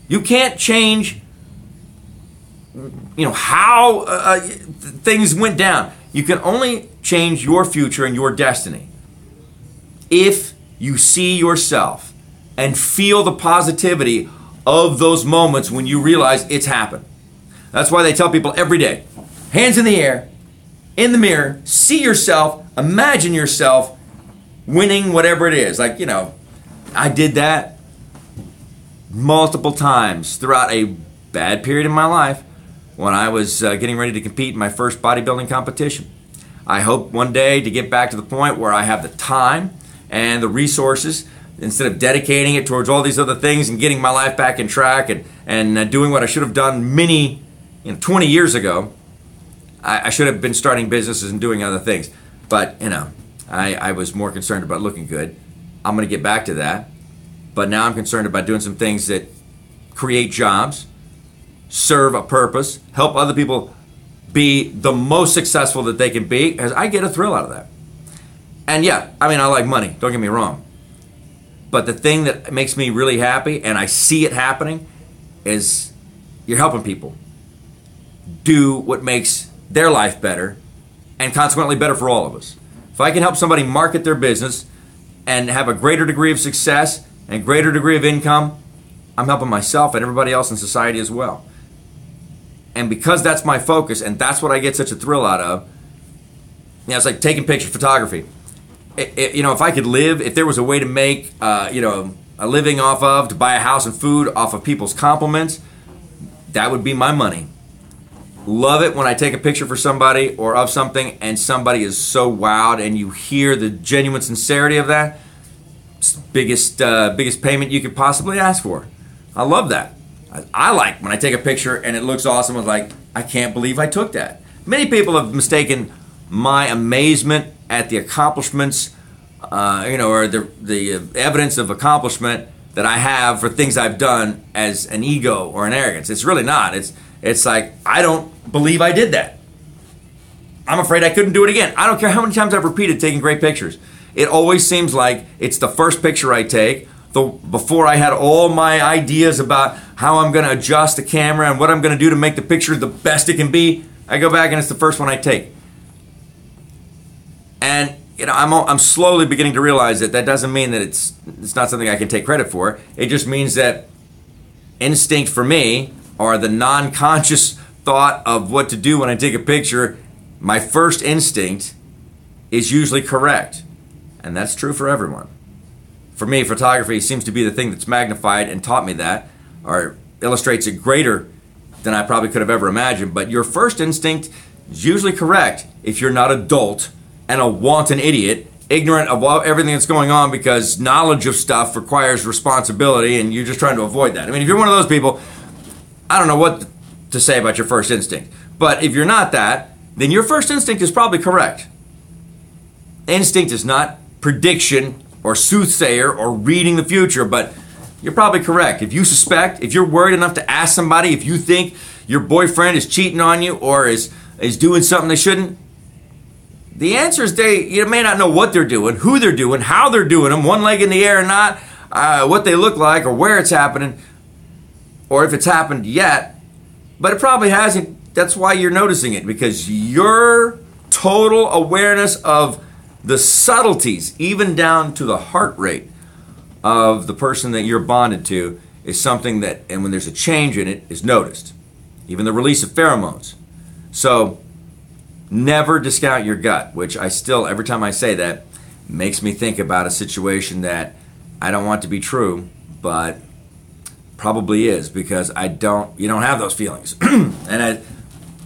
You can't change how things went down. You can only change your future and your destiny if you see yourself and feel the positivity of those moments when you realize it's happened. That's why they tell people every day, hands in the air, in the mirror, see yourself, imagine yourself winning whatever it is. Like, I did that multiple times throughout a bad period in my life when I was getting ready to compete in my first bodybuilding competition. I hope one day to get back to the point where I have the time and the resources, instead of dedicating it towards all these other things and getting my life back in track and doing what I should have done 20 years ago. I should have been starting businesses and doing other things. But, I was more concerned about looking good. I'm going to get back to that. But now I'm concerned about doing some things that create jobs, serve a purpose, help other people be the most successful that they can be, as I get a thrill out of that. And yeah, I like money, don't get me wrong. But the thing that makes me really happy, and I see it happening, is you're helping people do what makes their life better, and consequently better for all of us. If I can help somebody market their business and have a greater degree of success and greater degree of income, I'm helping myself and everybody else in society as well. And because that's my focus, and that's what I get such a thrill out of, it's like taking picture photography. If I could live, if there was a way to make, a living to buy a house and food off of people's compliments, that would be my money. Love it when I take a picture for somebody or of something and somebody is so wowed and you hear the genuine sincerity of that. It's the biggest payment you could possibly ask for. I love that. I like when I take a picture and it looks awesome. I'm like, I can't believe I took that. Many people have mistaken my amazement at the accomplishments, or the evidence of accomplishment that I have for things I've done as an ego or an arrogance. It's really not. It's like, I don't believe I did that. I'm afraid I couldn't do it again. I don't care how many times I've repeated taking great pictures. It always seems like it's the first picture I take, before I had all my ideas about how I'm going to adjust the camera and what I'm going to do to make the picture the best it can be. I go back and it's the first one I take. And I'm slowly beginning to realize that doesn't mean that it's not something I can take credit for. It just means that instinct for me, or the non-conscious thought of what to do when I take a picture, my first instinct is usually correct. And that's true for everyone. For me, photography seems to be the thing that's magnified and taught me that, or illustrates it greater than I probably could have ever imagined. But your first instinct is usually correct if you're not adult and a wanton idiot, ignorant of everything that's going on, because knowledge of stuff requires responsibility and you're just trying to avoid that. I mean, if you're one of those people, I don't know what to say about your first instinct. But if you're not that, then your first instinct is probably correct. Instinct is not prediction or soothsayer or reading the future, but you're probably correct. If you suspect, if you're worried enough to ask somebody, if you think your boyfriend is cheating on you or is doing something they shouldn't, the answer is you may not know what they're doing, who they're doing, how they're doing them, one leg in the air or not, what they look like or where it's happening, or if it's happened yet, but it probably hasn't. That's why you're noticing it, because your total awareness of the subtleties, even down to the heart rate of the person that you're bonded to, is something that, and when there's a change in it, is noticed. Even the release of pheromones. So never discount your gut, which I still, every time I say that, makes me think about a situation that I don't want to be true, but probably is, because you don't have those feelings. And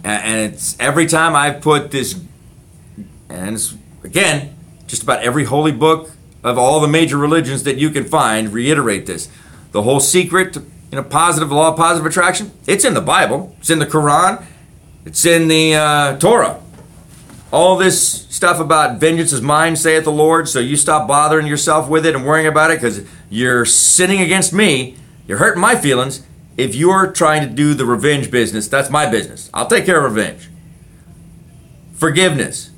it's every time I put this, and it's, again, just about every holy book of all the major religions that you can find reiterate this. The whole secret to, positive law of positive attraction, it's in the Bible, it's in the Quran, it's in the Torah. All this stuff about vengeance is mine, saith the Lord, so you stop bothering yourself with it and worrying about it, because you're sinning against me, you're hurting my feelings. If you're trying to do the revenge business, that's my business. I'll take care of revenge. Forgiveness.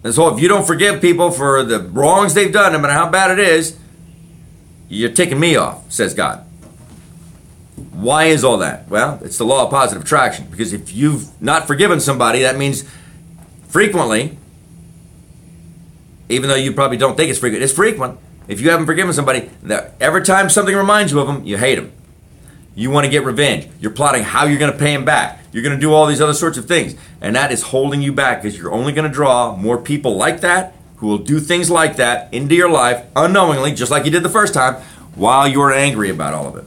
And so if you don't forgive people for the wrongs they've done, no matter how bad it is, you're taking me off, says God. Why is all that? Well, it's the law of positive attraction. Because if you've not forgiven somebody, that means frequently, even though you probably don't think it's frequent. If you haven't forgiven somebody, that every time something reminds you of them, you hate them. You want to get revenge. You're plotting how you're going to pay him back. You're going to do all these other sorts of things. And that is holding you back, because you're only going to draw more people like that, who will do things like that into your life unknowingly, just like you did the first time, while you're angry about all of it.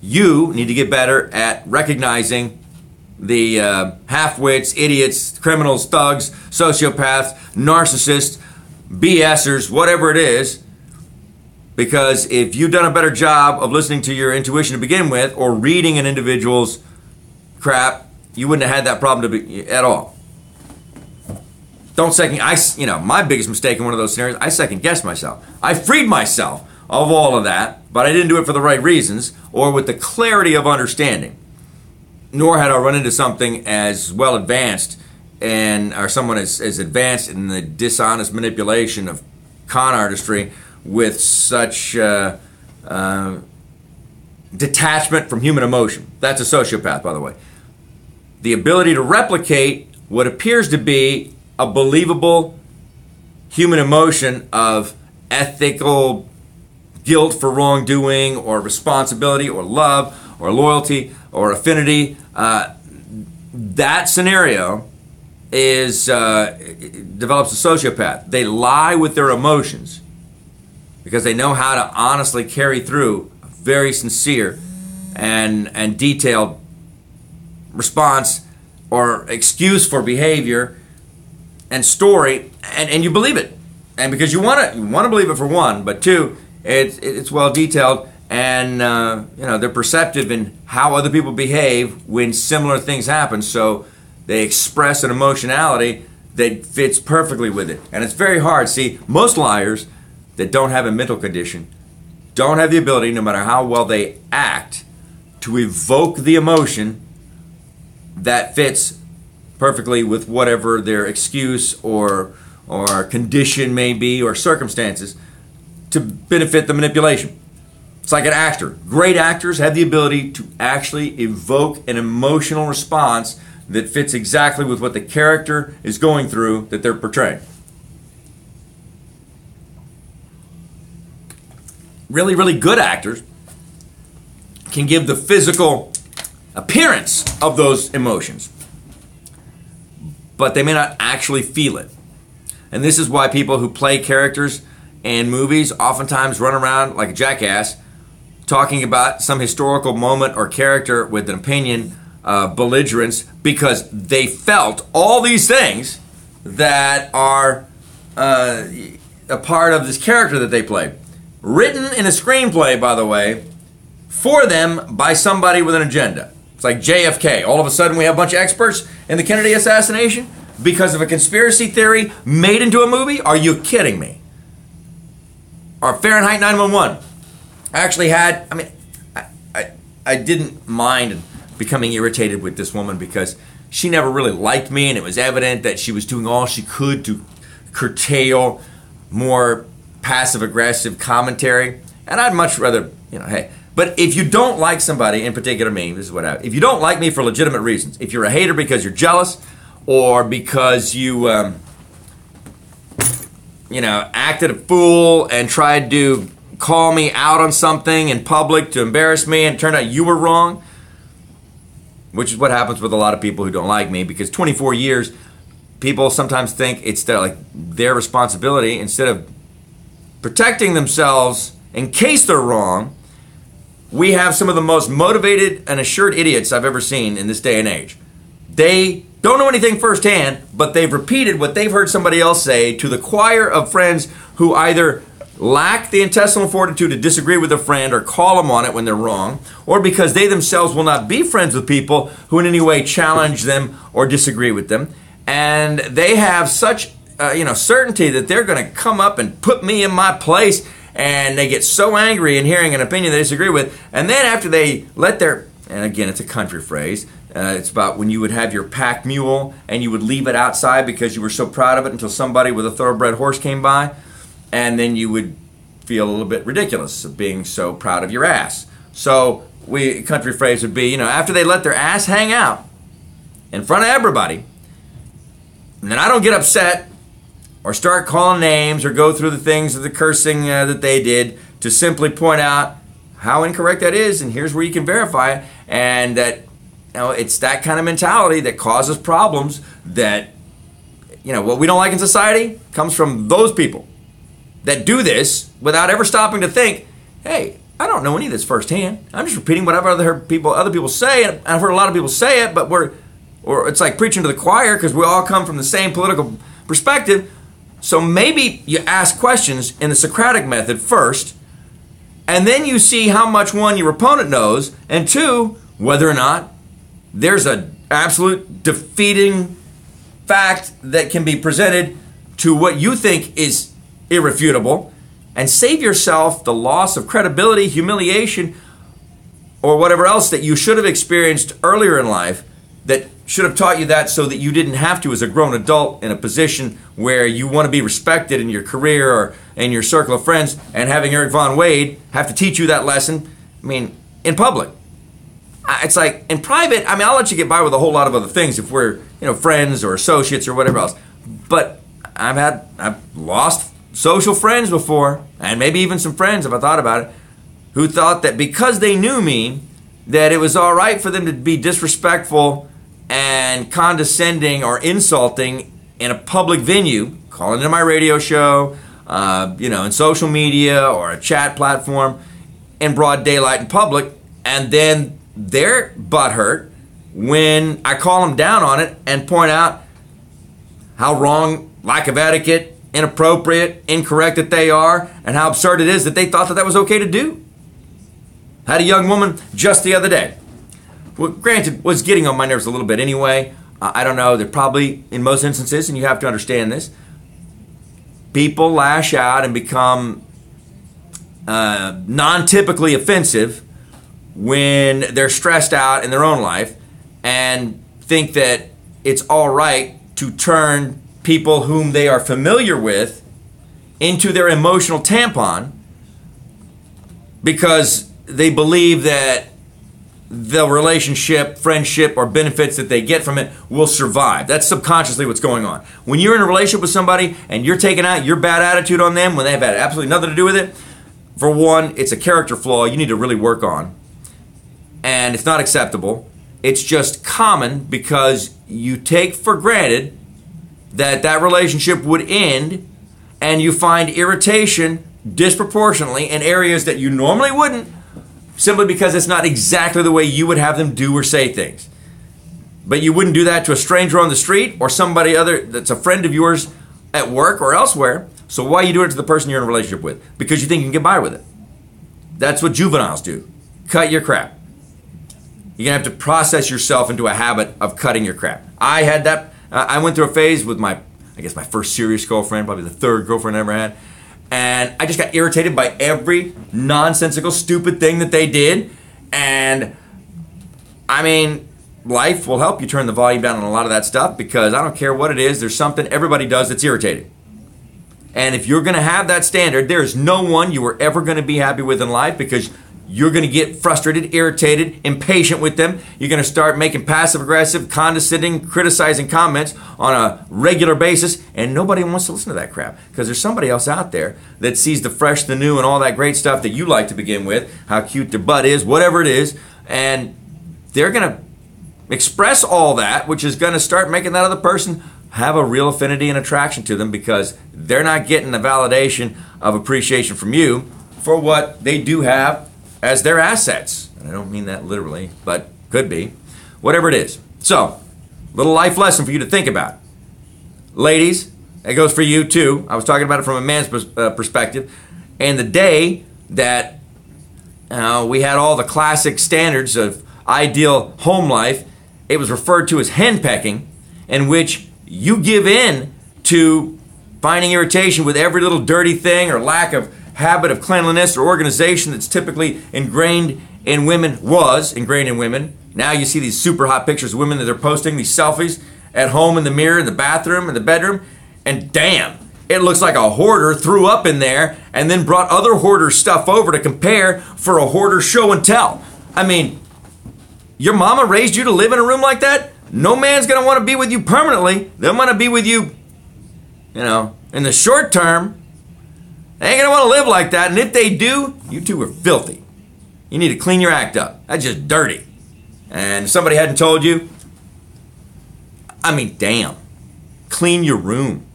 You need to get better at recognizing the half-wits, idiots, criminals, thugs, sociopaths, narcissists, BSers, whatever it is. Because if you've done a better job of listening to your intuition to begin with, or reading an individual's crap, you wouldn't have had that problem at all. Don't my biggest mistake in one of those scenarios, I second-guessed myself. I freed myself of all of that, but I didn't do it for the right reasons, or with the clarity of understanding. Nor had I run into something as well advanced, or someone as advanced in the dishonest manipulation of con artistry, with such detachment from human emotion. That's a sociopath, by the way. The ability to replicate what appears to be a believable human emotion of ethical guilt for wrongdoing, or responsibility, or love, or loyalty, or affinity. That scenario develops a sociopath. They lie with their emotions, because they know how to honestly carry through a very sincere and detailed response or excuse for behavior and story, and you believe it. And because you want to believe it, for one, but two, it's well detailed, and they're perceptive in how other people behave when similar things happen, so they express an emotionality that fits perfectly with it. And it's very hard. See, most liars that don't have a mental condition don't have the ability, no matter how well they act, to evoke the emotion that fits perfectly with whatever their excuse or condition may be, or circumstances, to benefit the manipulation. It's like an actor. Great actors have the ability to actually evoke an emotional response that fits exactly with what the character is going through that they're portraying. Really, really good actors can give the physical appearance of those emotions, but they may not actually feel it. And this is why people who play characters in movies oftentimes run around like a jackass, talking about some historical moment or character with an opinion of belligerence, because they felt all these things that are a part of this character that they play. Written in a screenplay, by the way, for them by somebody with an agenda. It's like JFK. All of a sudden we have a bunch of experts in the Kennedy assassination because of a conspiracy theory made into a movie? Are you kidding me? Or Fahrenheit 9/11. I actually had, I didn't mind becoming irritated with this woman, because she never really liked me, and it was evident that she was doing all she could to curtail more passive-aggressive commentary. And I'd much rather, hey. But if you don't like somebody, in particular me, this is what if you don't like me for legitimate reasons, if you're a hater because you're jealous, or because you, acted a fool and tried to call me out on something in public to embarrass me, and it turned out you were wrong, which is what happens with a lot of people who don't like me, because 24 years, people sometimes think it's their responsibility, instead of protecting themselves in case they're wrong, we have some of the most motivated and assured idiots I've ever seen in this day and age. They don't know anything firsthand, but they've repeated what they've heard somebody else say to the choir of friends who either lack the intestinal fortitude to disagree with a friend or call them on it when they're wrong, or because they themselves will not be friends with people who in any way challenge them or disagree with them. And they have such certainty that they're going to come up and put me in my place, and they get so angry in hearing an opinion they disagree with. And then after they let their, and again, it's a country phrase, it's about when you would have your pack mule and you would leave it outside because you were so proud of it until somebody with a thoroughbred horse came by, and then you would feel a little bit ridiculous of being so proud of your ass. So country phrase would be, after they let their ass hang out in front of everybody, and then I don't get upset or start calling names or go through the things of the cursing that they did, to simply point out how incorrect that is, and here's where you can verify it, and that it's that kind of mentality that causes problems. That what we don't like in society comes from those people that do this without ever stopping to think, hey, I don't know any of this firsthand. I'm just repeating what I've heard other people say, and I've heard a lot of people say it, but or it's like preaching to the choir because we all come from the same political perspective. So maybe you ask questions in the Socratic method first, and then you see how much, one, your opponent knows, and two, whether or not there's an absolute defeating fact that can be presented to what you think is irrefutable, and save yourself the loss of credibility, humiliation, or whatever else that you should have experienced earlier in life that should have taught you that, so that you didn't have to, as a grown adult in a position where you want to be respected in your career or in your circle of friends, and having Eric Von Wade have to teach you that lesson, in public. It's like, in private, I'll let you get by with a whole lot of other things if we're, friends or associates or whatever else. But I've lost social friends before, and maybe even some friends, if I thought about it, who thought that because they knew me, that it was all right for them to be disrespectful and condescending or insulting in a public venue, calling into my radio show, in social media or a chat platform in broad daylight in public, and then they're butthurt when I call them down on it and point out how wrong, lack of etiquette, inappropriate, incorrect that they are, and how absurd it is that they thought that was okay to do. Had a young woman just the other day, well, granted, was getting on my nerves a little bit anyway. I don't know, they're probably, in most instances, and you have to understand this, people lash out and become non-typically offensive when they're stressed out in their own life, and think that it's all right to turn people whom they are familiar with into their emotional tampon because they believe that the relationship, friendship, or benefits that they get from it will survive. That's subconsciously what's going on. When you're in a relationship with somebody and you're taking out your bad attitude on them when they've had absolutely nothing to do with it, for one, it's a character flaw you need to really work on. And it's not acceptable. It's just common because you take for granted that relationship would end, and you find irritation disproportionately in areas that you normally wouldn't, simply because it's not exactly the way you would have them do or say things. But you wouldn't do that to a stranger on the street or somebody other that's a friend of yours at work or elsewhere. So why are you doing it to the person you're in a relationship with? Because you think you can get by with it. That's what juveniles do. Cut your crap. You're going to have to process yourself into a habit of cutting your crap. I had that. I went through a phase with my first serious girlfriend, probably the third girlfriend I ever had. And I just got irritated by every nonsensical, stupid thing that they did. And life will help you turn the volume down on a lot of that stuff, because I don't care what it is, there's something everybody does that's irritating. And if you're going to have that standard, there's no one you are ever going to be happy with in life, because you're going to get frustrated, irritated, impatient with them. You're going to start making passive-aggressive, condescending, criticizing comments on a regular basis, and nobody wants to listen to that crap, because there's somebody else out there that sees the fresh, the new, and all that great stuff that you like to begin with, how cute their butt is, whatever it is, and they're going to express all that, which is going to start making that other person have a real affinity and attraction to them, because they're not getting the validation of appreciation from you for what they do have as their assets. And I don't mean that literally, but could be. Whatever it is. So, little life lesson for you to think about. Ladies, that goes for you too. I was talking about it from a man's perspective. And the day that we had all the classic standards of ideal home life, it was referred to as henpecking, in which you give in to finding irritation with every little dirty thing or lack of habit of cleanliness or organization that's typically ingrained in women, was ingrained in women. Now you see these super hot pictures of women that they're posting, these selfies at home in the mirror, in the bathroom, in the bedroom, and damn, it looks like a hoarder threw up in there and then brought other hoarder stuff over to compare for a hoarder show and tell. I mean, your mama raised you to live in a room like that? No man's gonna want to be with you permanently. They'll want to be with you, in the short term. They ain't gonna want to live like that, and if they do, you two are filthy. You need to clean your act up. That's just dirty. And if somebody hadn't told you, I mean, damn. Clean your room.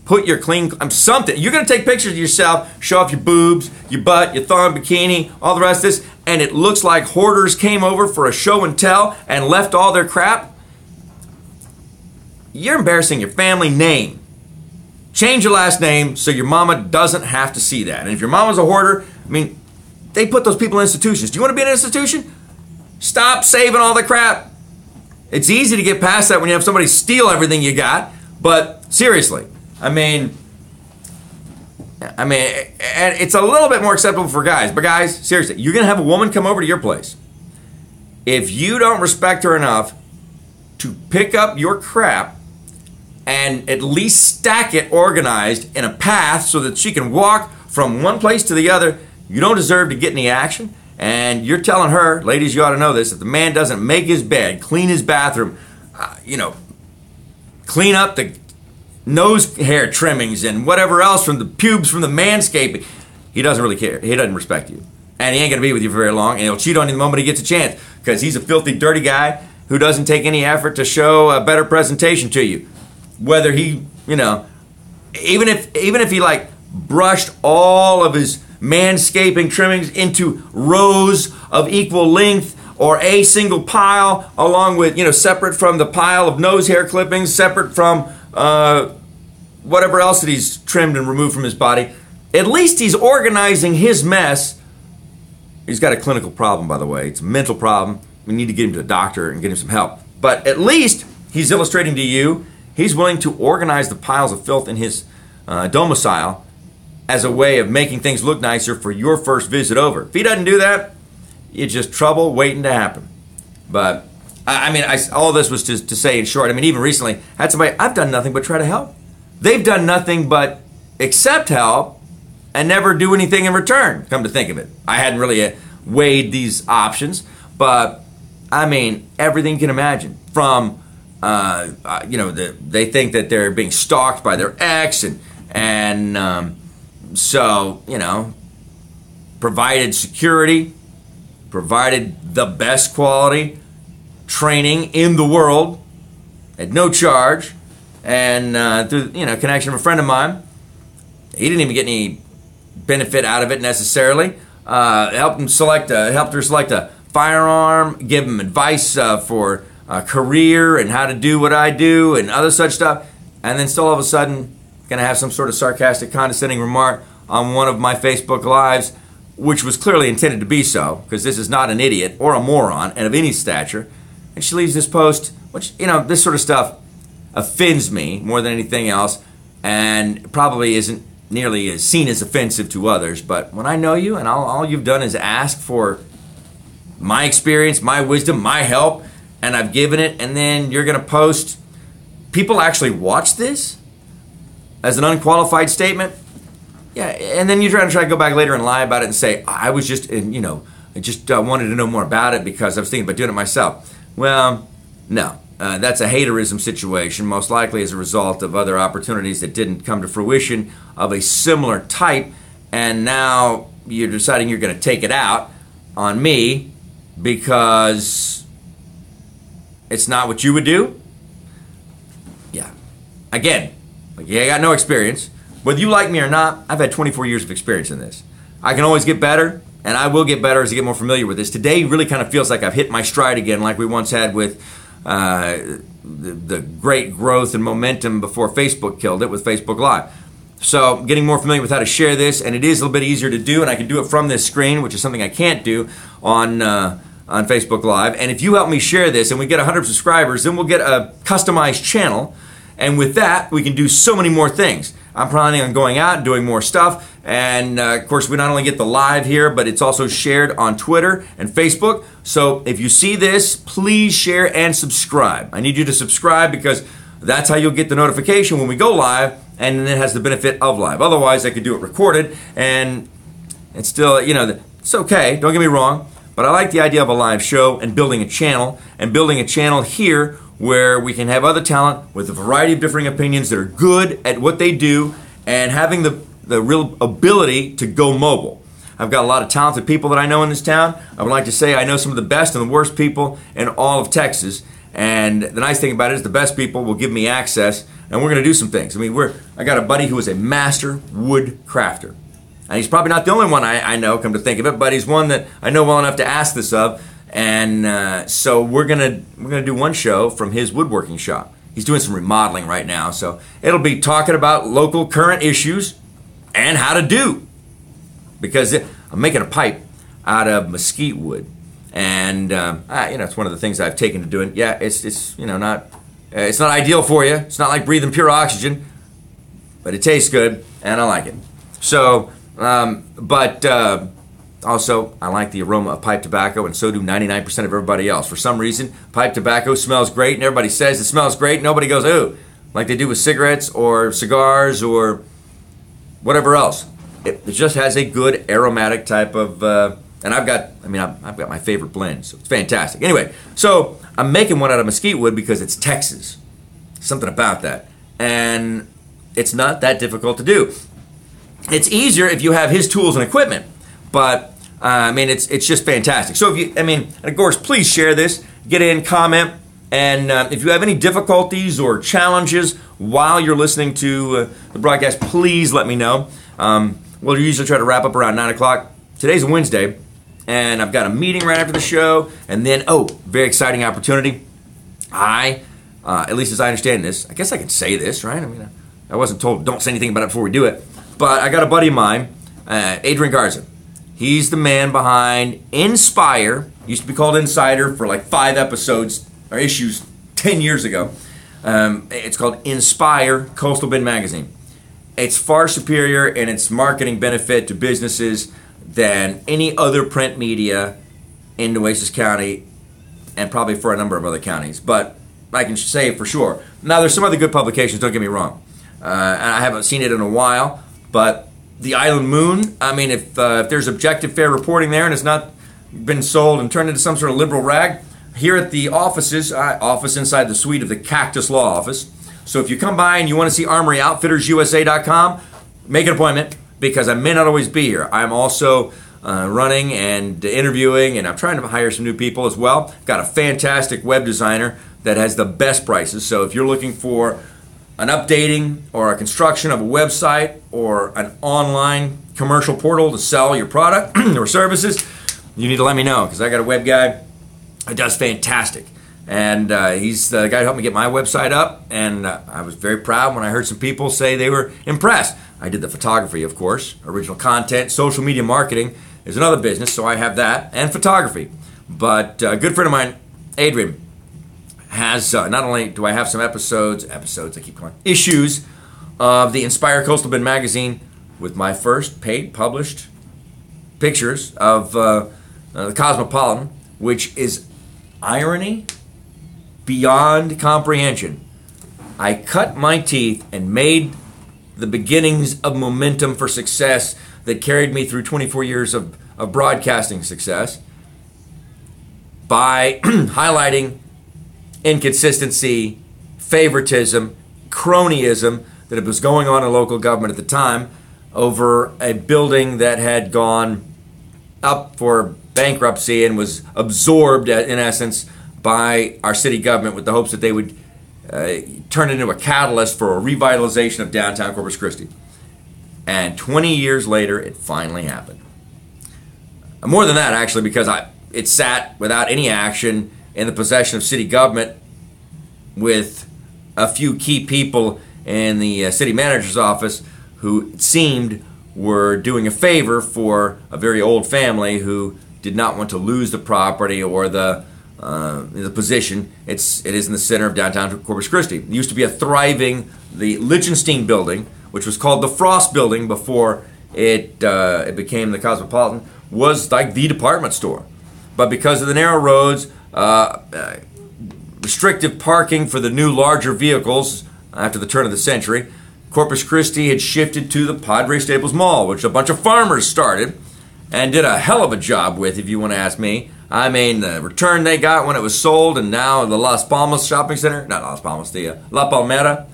Put your something. You're gonna take pictures of yourself, show off your boobs, your butt, your thong, bikini, all the rest of this, and it looks like hoarders came over for a show and tell and left all their crap. You're embarrassing your family name. Change your last name so your mama doesn't have to see that. And if your mama's a hoarder, I mean, they put those people in institutions. Do you want to be in an institution? Stop saving all the crap. It's easy to get past that when you have somebody steal everything you got, but seriously, I mean, and it's a little bit more acceptable for guys, but guys, seriously, you're going to have a woman come over to your place. If you don't respect her enough to pick up your crap and at least stack it organized in a path so that she can walk from one place to the other, you don't deserve to get any action. And you're telling her, ladies, you ought to know this, if the man doesn't make his bed, clean his bathroom, clean up the nose hair trimmings and whatever else from the pubes from the manscaping, he doesn't really care. He doesn't respect you. And he ain't going to be with you for very long, and he'll cheat on you the moment he gets a chance because he's a filthy, dirty guy who doesn't take any effort to show a better presentation to you. Whether he, even if he like brushed all of his manscaping trimmings into rows of equal length or a single pile along with, separate from the pile of nose hair clippings, separate from whatever else that he's trimmed and removed from his body. At least he's organizing his mess. He's got a clinical problem, by the way. It's a mental problem. We need to get him to a doctor and get him some help. But at least he's illustrating to you he's willing to organize the piles of filth in his domicile as a way of making things look nicer for your first visit over. If he doesn't do that, it's just trouble waiting to happen. But, all this was to say in short, even recently, I had somebody, I've done nothing but try to help. They've done nothing but accept help and never do anything in return, come to think of it. I hadn't really weighed these options, but, everything you can imagine. From, they think that they're being stalked by their ex, so, provided security, provided the best quality training in the world at no charge, and through, connection of a friend of mine. He didn't even get any benefit out of it necessarily. Helped her select a firearm, give him advice for a career and how to do what I do and other such stuff, and then still all of a sudden going to have some sort of sarcastic, condescending remark on one of my Facebook Lives, which was clearly intended to be so, because this is not an idiot or a moron and of any stature. And she leaves this post, which, this sort of stuff offends me more than anything else, and probably isn't nearly as seen as offensive to others. But when I know you and all you've done is ask for my experience, my wisdom, my help, and I've given it, and then you're going to post, people actually watch this as an unqualified statement? Yeah, and then you're trying to go back later and lie about it and say, I was just, I just wanted to know more about it because I was thinking about doing it myself. Well, no. That's a haterism situation, most likely as a result of other opportunities that didn't come to fruition of a similar type, and now you're deciding you're going to take it out on me because it's not what you would do? Yeah. Again, I got no experience. Whether you like me or not, I've had 24 years of experience in this. I can always get better, and I will get better as I get more familiar with this. Today really kind of feels like I've hit my stride again, like we once had with the great growth and momentum before Facebook killed it with Facebook Live. So getting more familiar with how to share this, and it is a little bit easier to do, and I can do it from this screen, which is something I can't do on Facebook Live. And if you help me share this and we get 100 subscribers, then we'll get a customized channel, and with that we can do so many more things. I'm planning on going out and doing more stuff, and of course we not only get the live here, but it's also shared on Twitter and Facebook. So if you see this, please share and subscribe. I need you to subscribe because that's how you'll get the notification when we go live, and then it has the benefit of live. Otherwise, I could do it recorded, and it's still, you know, it's okay, don't get me wrong, but I like the idea of a live show and building a channel here where we can have other talent with a variety of differing opinions that are good at what they do and having the real ability to go mobile. I've got a lot of talented people that I know in this town. I would like to say I know some of the best and the worst people in all of Texas. And the nice thing about it is the best people will give me access, and we're going to do some things. I mean, I got a buddy who is a master wood crafter. And he's probably not the only one I know, come to think of it, but he's one that I know well enough to ask this of. And so we're gonna do one show from his woodworking shop. He's doing some remodeling right now, so it'll be talking about local current issues and how to do. Because I'm making a pipe out of mesquite wood. And you know, it's one of the things I've taken to doing. Yeah, it's you know, it's not ideal for you. It's not like breathing pure oxygen, but it tastes good and I like it. So, also I like the aroma of pipe tobacco, and so do 99% of everybody else. For some reason, pipe tobacco smells great, and everybody says it smells great. Nobody goes, ooh, like they do with cigarettes or cigars or whatever else. It just has a good aromatic type of. And I've got my favorite blend, so it's fantastic. Anyway, so I'm making one out of mesquite wood because it's Texas. Something about that. And it's not that difficult to do. It's easier if you have his tools and equipment, but I mean, it's just fantastic. So if you, and of course, please share this, get in, comment, and if you have any difficulties or challenges while you're listening to the broadcast, please let me know. We'll usually try to wrap up around 9 o'clock. Today's a Wednesday. And I've got a meeting right after the show, and then, very exciting opportunity. At least as I understand this, I guess I can say this, right? I mean, I wasn't told don't say anything about it before we do it, but I got a buddy of mine, Adrian Garza. He's the man behind Inspire. Used to be called Insider for like 5 episodes or issues 10 years ago. It's called Inspire Coastal Bend Magazine. It's far superior in its marketing benefit to businesses than any other print media in Nueces County, and probably for a number of other counties. But I can say for sure. Now, there's some other good publications, don't get me wrong. And I haven't seen it in a while, but the Island Moon, I mean, if there's objective, fair reporting there and it's not been sold and turned into some sort of liberal rag, here at the offices, office inside the suite of the Cactus Law Office. So if you come by and you want to see ArmoryOutfittersUSA.com, make an appointment, because I may not always be here. I'm also running and interviewing, and I'm trying to hire some new people as well. Got a fantastic web designer that has the best prices. So if you're looking for an updating or a construction of a website or an online commercial portal to sell your product or services, you need to let me know, because I got a web guy that does fantastic. And he's the guy who helped me get my website up, and I was very proud when I heard some people say they were impressed. I did the photography, of course, original content, social media marketing is another business, so I have that, and photography. But a good friend of mine, Adrian, has, not only do I have some issues of the Inspire Coastal Bend magazine with my first paid published pictures of the Cosmopolitan, which is irony beyond comprehension. I cut my teeth and made the beginnings of momentum for success that carried me through 24 years of broadcasting success by highlighting inconsistency, favoritism, cronyism that was going on in local government at the time over a building that had gone up for bankruptcy and was absorbed, in essence, by our city government with the hopes that they would turn it into a catalyst for a revitalization of downtown Corpus Christi. And 20 years later, it finally happened. More than that, actually, because it sat without any action in the possession of city government, with a few key people in the city manager's office who it seemed were doing a favor for a very old family who did not want to lose the property or the position. It is in the center of downtown Corpus Christi. It used to be the Lichtenstein building, which was called the Frost building before it became the Cosmopolitan, was like the department store. But because of the narrow roads, restrictive parking for the new larger vehicles after the turn of the century, Corpus Christi had shifted to the Padre Staples Mall, which a bunch of farmers started and did a hell of a job with, if you want to ask me. I mean, the return they got when it was sold, and now the Las Palmas shopping center, not Las Palmas, the La Palmera,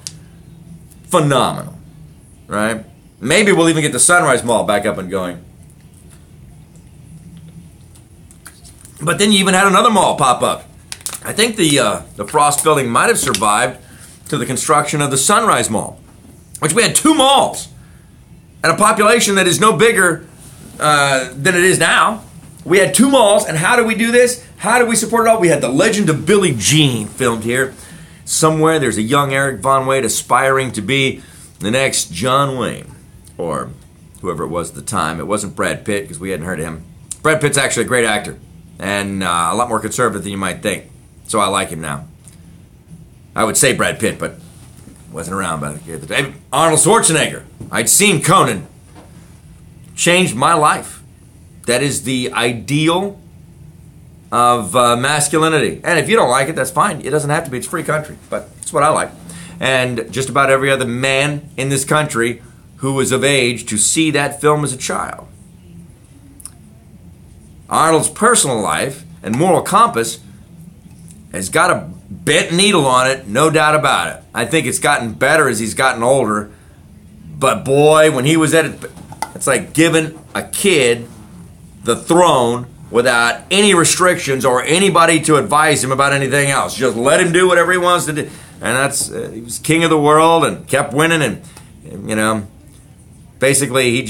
phenomenal, right? Maybe we'll even get the Sunrise Mall back up and going. But then you even had another mall pop up. I think the Frost building might have survived to the construction of the Sunrise Mall, which we had 2 malls and a population that is no bigger than it is now. We had 2 malls, and how do we do this? How do we support it all? We had The Legend of Billie Jean filmed here. Somewhere there's a young Eric Von Wade aspiring to be the next John Wayne, or whoever it was at the time. It wasn't Brad Pitt, because we hadn't heard of him. Brad Pitt's actually a great actor, and a lot more conservative than you might think. So I like him now. I would say Brad Pitt, but wasn't around by the day. Arnold Schwarzenegger. I'd seen Conan. Changed my life. That is the ideal of masculinity. And if you don't like it, that's fine. It doesn't have to be. It's a free country. But it's what I like. And just about every other man in this country who was of age to see that film as a child. Arnold's personal life and moral compass has got a bent needle on it, no doubt about it. I think it's gotten better as he's gotten older. But boy, when he was at it, it's like giving a kid the throne without any restrictions or anybody to advise him about anything else. Just let him do whatever he wants to do. And that's, he was king of the world and kept winning, and you know, basically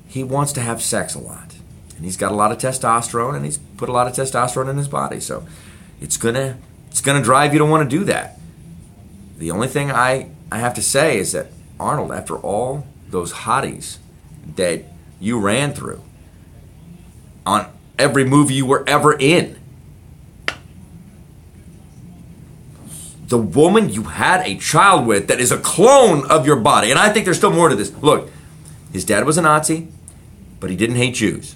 he wants to have sex a lot. And he's got a lot of testosterone, and he's put a lot of testosterone in his body. So it's gonna drive you to want to do that. The only thing I have to say is that Arnold, after all those hotties that you ran through on every movie you were ever in, the woman you had a child with that is a clone of your body, and I think there's still more to this. Look, his dad was a Nazi, but he didn't hate Jews.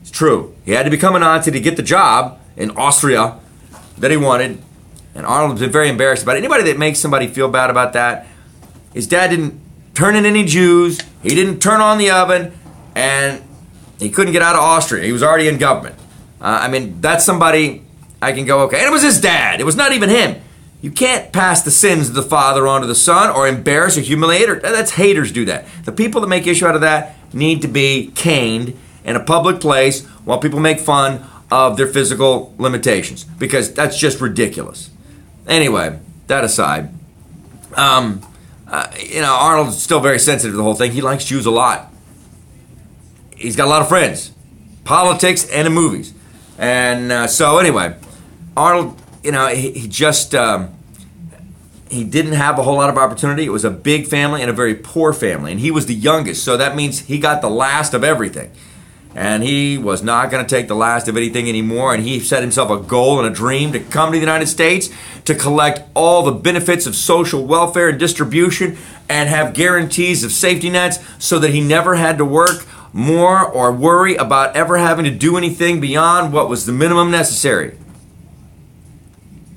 It's true. He had to become a Nazi to get the job in Austria that he wanted, and Arnold's been very embarrassed about it. Anybody that makes somebody feel bad about that, his dad didn't turn in any Jews, he didn't turn on the oven, and he couldn't get out of Austria. He was already in government. I mean, that's somebody I can go, okay. And it was his dad. It was not even him. You can't pass the sins of the father onto the son or embarrass or humiliate her. That's haters do that. The people that make issue out of that need to be caned in a public place while people make fun of their physical limitations, because that's just ridiculous. Anyway, that aside, you know, Arnold's still very sensitive to the whole thing. He likes Jews a lot. He's got a lot of friends, politics and in movies. And so anyway, Arnold, you know, he just, he didn't have a whole lot of opportunity. It was a big family and a very poor family. And he was the youngest, so that means he got the last of everything. And he was not going to take the last of anything anymore. And he set himself a goal and a dream to come to the United States to collect all the benefits of social welfare and distribution and have guarantees of safety nets so that he never had to work more or worry about ever having to do anything beyond what was the minimum necessary.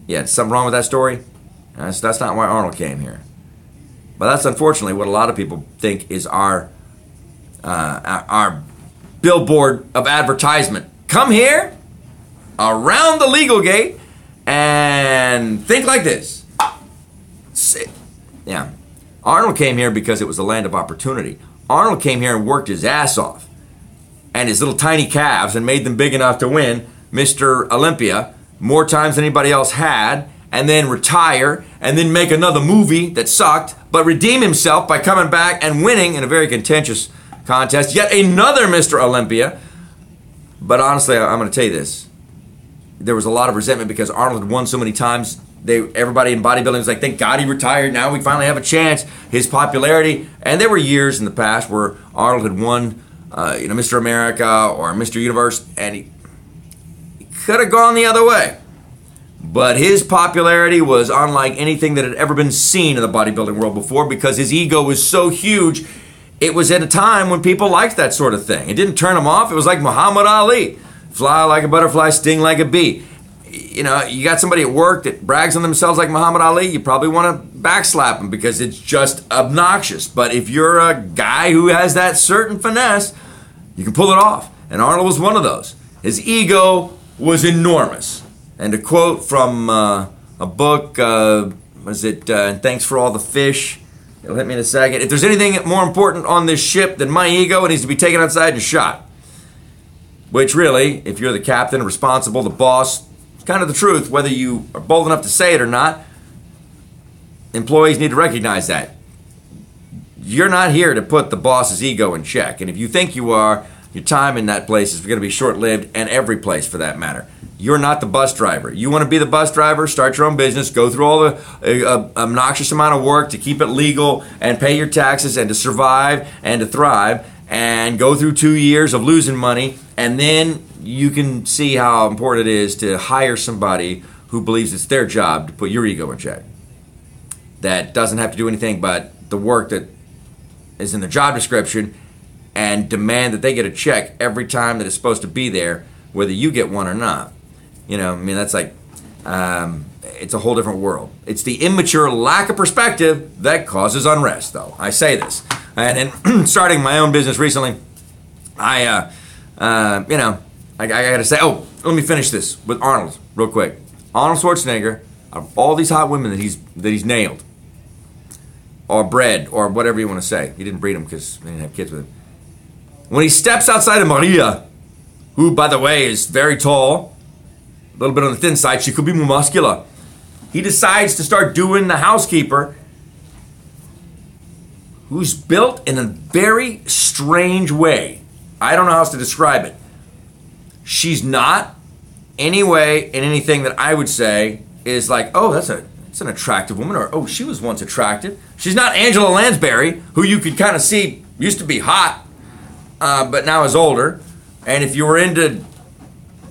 Yeah, something wrong with that story? That's not why Arnold came here. But that's unfortunately what a lot of people think is our billboard of advertisement. Come here, around the legal gate, and think like this. Yeah. Arnold came here because it was the land of opportunity. Arnold came here and worked his ass off. And his little tiny calves and made them big enough to win Mr. Olympia more times than anybody else had, and then retire, and then make another movie that sucked, but redeem himself by coming back and winning in a very contentious contest yet another Mr. Olympia, But honestly, I'm going to tell you this. There was a lot of resentment because Arnold had won so many times. Everybody in bodybuilding was like, thank God he retired. Now we finally have a chance. His popularity. And there were years in the past where Arnold had won, Mr. America or Mr. Universe, and he could have gone the other way. But his popularity was unlike anything that had ever been seen in the bodybuilding world before because his ego was so huge. It was at a time when people liked that sort of thing. It didn't turn them off. It was like Muhammad Ali. Fly like a butterfly, sting like a bee. You know, you got somebody at work that brags on themselves like Muhammad Ali, you probably want to backslap them because it's just obnoxious. But if you're a guy who has that certain finesse, you can pull it off. And Arnold was one of those. His ego was enormous. And to quote from a book, Thanks for All the Fish? It'll hit me in a second. If there's anything more important on this ship than my ego, it needs to be taken outside and shot. Which really, if you're the captain, responsible, the boss, it's kind of the truth, whether you are bold enough to say it or not. Employees need to recognize that. You're not here to put the boss's ego in check. And if you think you are, your time in that place is going to be short-lived, and every place for that matter. You're not the bus driver. You want to be the bus driver, start your own business, go through all the obnoxious amount of work to keep it legal and pay your taxes and to survive and to thrive, and go through 2 years of losing money, and then you can see how important it is to hire somebody who believes it's their job to put your ego in check. That doesn't have to do anything but the work that is in the job description and demand that they get a check every time that it's supposed to be there, whether you get one or not. You know, I mean, that's like, it's a whole different world. It's the immature lack of perspective that causes unrest, though. I say this. And in starting my own business recently, I got to say, let me finish this with Arnold real quick. Arnold Schwarzenegger, out of all these hot women that he's nailed, or bred, or whatever you want to say. He didn't breed them because they didn't have kids with him. When he steps outside of Maria, who, by the way, is very tall, a little bit on the thin side, she could be more muscular. He decides to start doing the housekeeper, who's built in a very strange way. I don't know how else to describe it. She's not any way in anything that I would say is like, oh, that's an attractive woman, or oh, she was once attractive. She's not Angela Lansbury, who you could kind of see used to be hot, but now is older. And if you were into,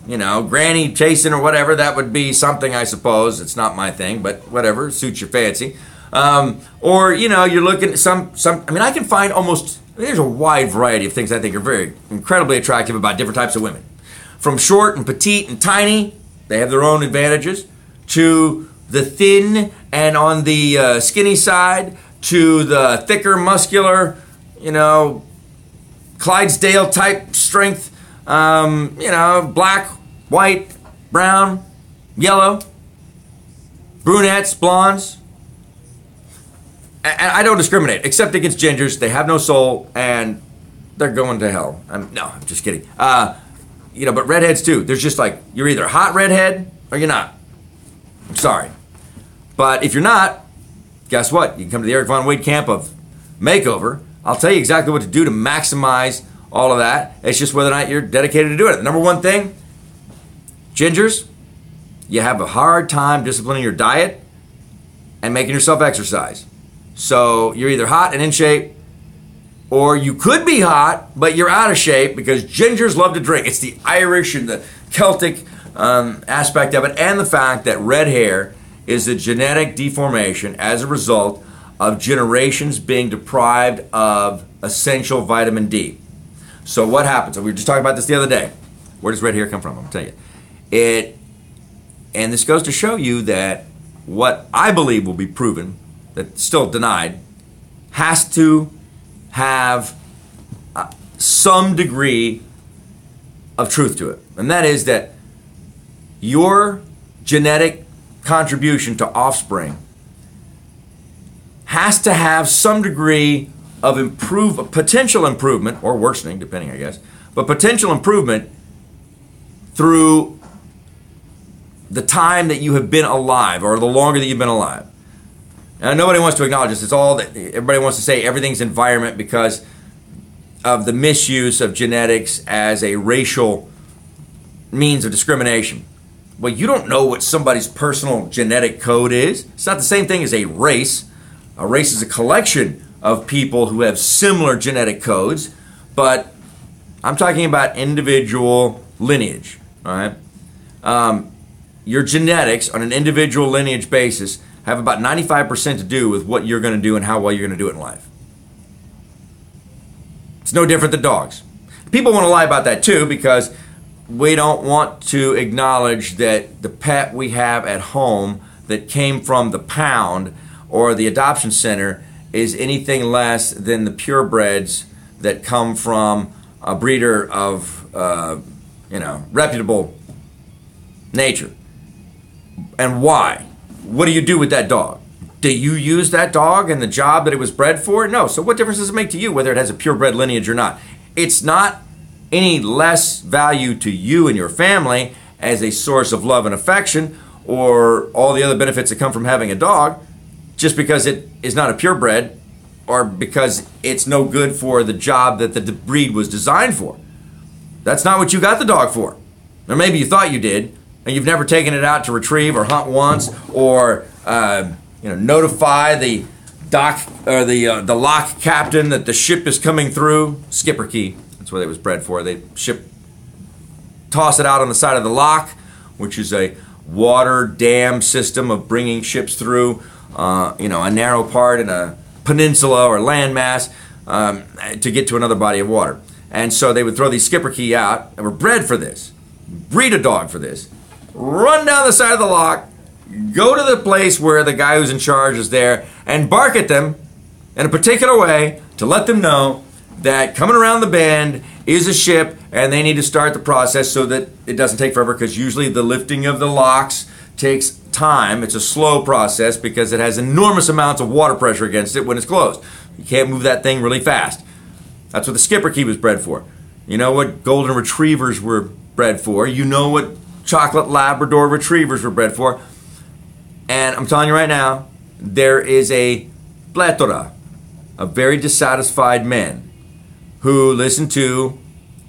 granny chasing or whatever, that would be something, I suppose. It's not my thing, but whatever, suits your fancy. Or, you're looking at I can find there's a wide variety of things I think are very incredibly attractive about different types of women. From short and petite and tiny, they have their own advantages, to the thin and on the skinny side, to the thicker, muscular, Clydesdale type strength, black, white, brown, yellow, brunettes, blondes. And I don't discriminate, except against gingers. They have no soul, and they're going to hell. I'm just kidding. But redheads too. There's just like, you're either a hot redhead or you're not. I'm sorry. But if you're not, guess what? You can come to the Eric Von Wade camp of makeover. I'll tell you exactly what to do to maximize all of that. It's just whether or not you're dedicated to doing it. The number one thing, gingers, you have a hard time disciplining your diet and making yourself exercise. So you're either hot and in shape, or you could be hot, but you're out of shape because gingers love to drink. It's the Irish and the Celtic aspect of it, and the fact that red hair is a genetic deformation as a result of generations being deprived of essential vitamin D. So what happens? We were just talking about this the other day. Where does red hair come from? I'm going to tell you. And this goes to show you that what I believe will be proven, that's still denied, has to have some degree of truth to it. And that is that your genetic contribution to offspring has to have some degree of potential improvement, or worsening, depending, I guess, but potential improvement through the time that you have been alive, or the longer that you've been alive. And nobody wants to acknowledge this. It's all that everybody wants to say everything's environment because of the misuse of genetics as a racial means of discrimination. Well, you don't know what somebody's personal genetic code is. It's not the same thing as a race. A race is a collection of people who have similar genetic codes, but I'm talking about individual lineage, all right? Your genetics on an individual lineage basis have about 95% to do with what you're going to do and how well you're going to do it in life. It's no different than dogs. People want to lie about that too, because we don't want to acknowledge that the pet we have at home that came from the pound or the adoption center is anything less than the purebreds that come from a breeder of, reputable nature. And why? What do you do with that dog? Do you use that dog in the job that it was bred for? No. So what difference does it make to you whether it has a purebred lineage or not? It's not any less value to you and your family as a source of love and affection or all the other benefits that come from having a dog just because it is not a purebred or because it's no good for the job that the breed was designed for. That's not what you got the dog for. Or maybe you thought you did, and you've never taken it out to retrieve or hunt once or notify the dock or the lock captain that the ship is coming through. Skipper key. That's what it was bred for. They toss it out on the side of the lock, which is a water dam system of bringing ships through, a narrow part in a peninsula or landmass to get to another body of water. And so they would throw these skipper key out, and were bred for this. Breed a dog for this. Run down the side of the lock, go to the place where the guy who's in charge is there, and bark at them in a particular way to let them know that coming around the bend is a ship and they need to start the process so that it doesn't take forever, because usually the lifting of the locks takes time. It's a slow process because it has enormous amounts of water pressure against it when it's closed. You can't move that thing really fast. That's what the skipper key was bred for. You know what golden retrievers were bred for. You know what chocolate Labrador retrievers were bred for. And I'm telling you right now, there is a plethora of very dissatisfied men who listen to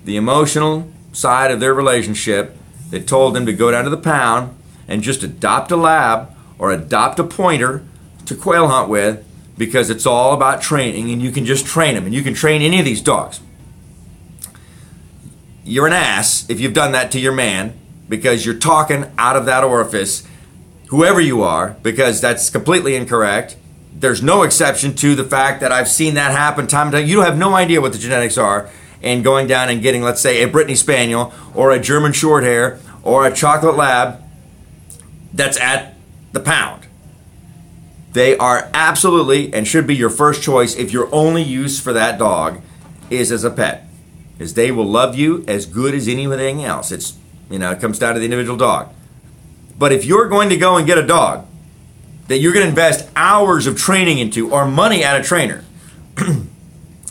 the emotional side of their relationship that told them to go down to the pound and just adopt a lab or adopt a pointer to quail hunt with, because it's all about training and you can just train them, and you can train any of these dogs. You're an ass if you've done that to your man, because you're talking out of that orifice, whoever you are, because that's completely incorrect. There's no exception to the fact that I've seen that happen time and time. You have no idea what the genetics are in going down and getting, let's say, a Brittany Spaniel or a German Shorthair or a chocolate lab that's at the pound. They are absolutely and should be your first choice if your only use for that dog is as a pet. Is they will love you as good as anything else. It comes down to the individual dog. But if you're going to go and get a dog that you're going to invest hours of training into or money at a trainer,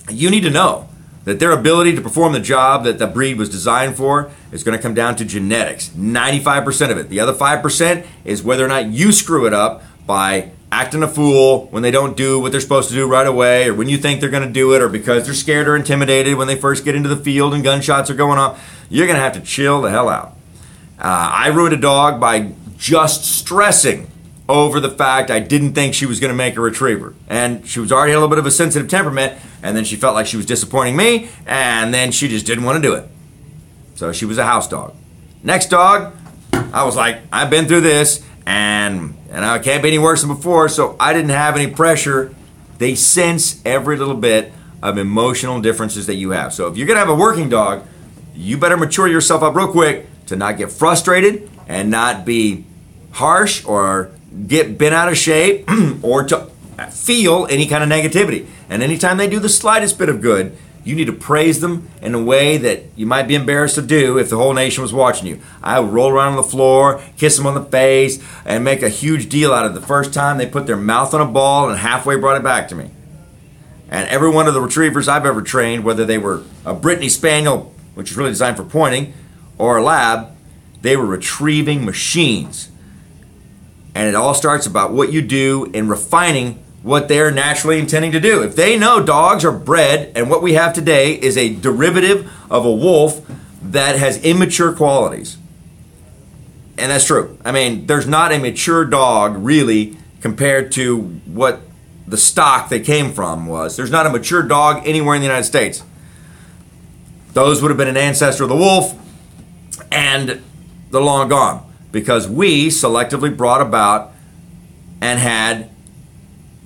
you need to know that their ability to perform the job that the breed was designed for is going to come down to genetics. 95% of it. The other 5% is whether or not you screw it up by acting a fool when they don't do what they're supposed to do right away, or when you think they're going to do it, or because they're scared or intimidated when they first get into the field and gunshots are going off. You're going to have to chill the hell out. I ruined a dog by just stressing over the fact I didn't think she was going to make a retriever. And she was already a little bit of a sensitive temperament, and then she felt like she was disappointing me, and then she just didn't want to do it. So she was a house dog. Next dog, I was like, I've been through this, and I can't be any worse than before, so I didn't have any pressure. They sense every little bit of emotional differences that you have. So if you're going to have a working dog, you better mature yourself up real quick to not get frustrated and not be harsh or get bent out of shape or to feel any kind of negativity. And anytime they do the slightest bit of good, you need to praise them in a way that you might be embarrassed to do if the whole nation was watching you. I would roll around on the floor, kiss them on the face, and make a huge deal out of it the first time they put their mouth on a ball and halfway brought it back to me. And every one of the retrievers I've ever trained, whether they were a Brittany Spaniel, which is really designed for pointing, or a lab, they were retrieving machines. And it all starts about what you do in refining what they're naturally intending to do. If they know dogs are bred and what we have today is a derivative of a wolf, that has immature qualities. And that's true. I mean, there's not a mature dog really compared to what the stock they came from was. There's not a mature dog anywhere in the United States. Those would have been an ancestor of the wolf, and they're long gone because we selectively brought about and had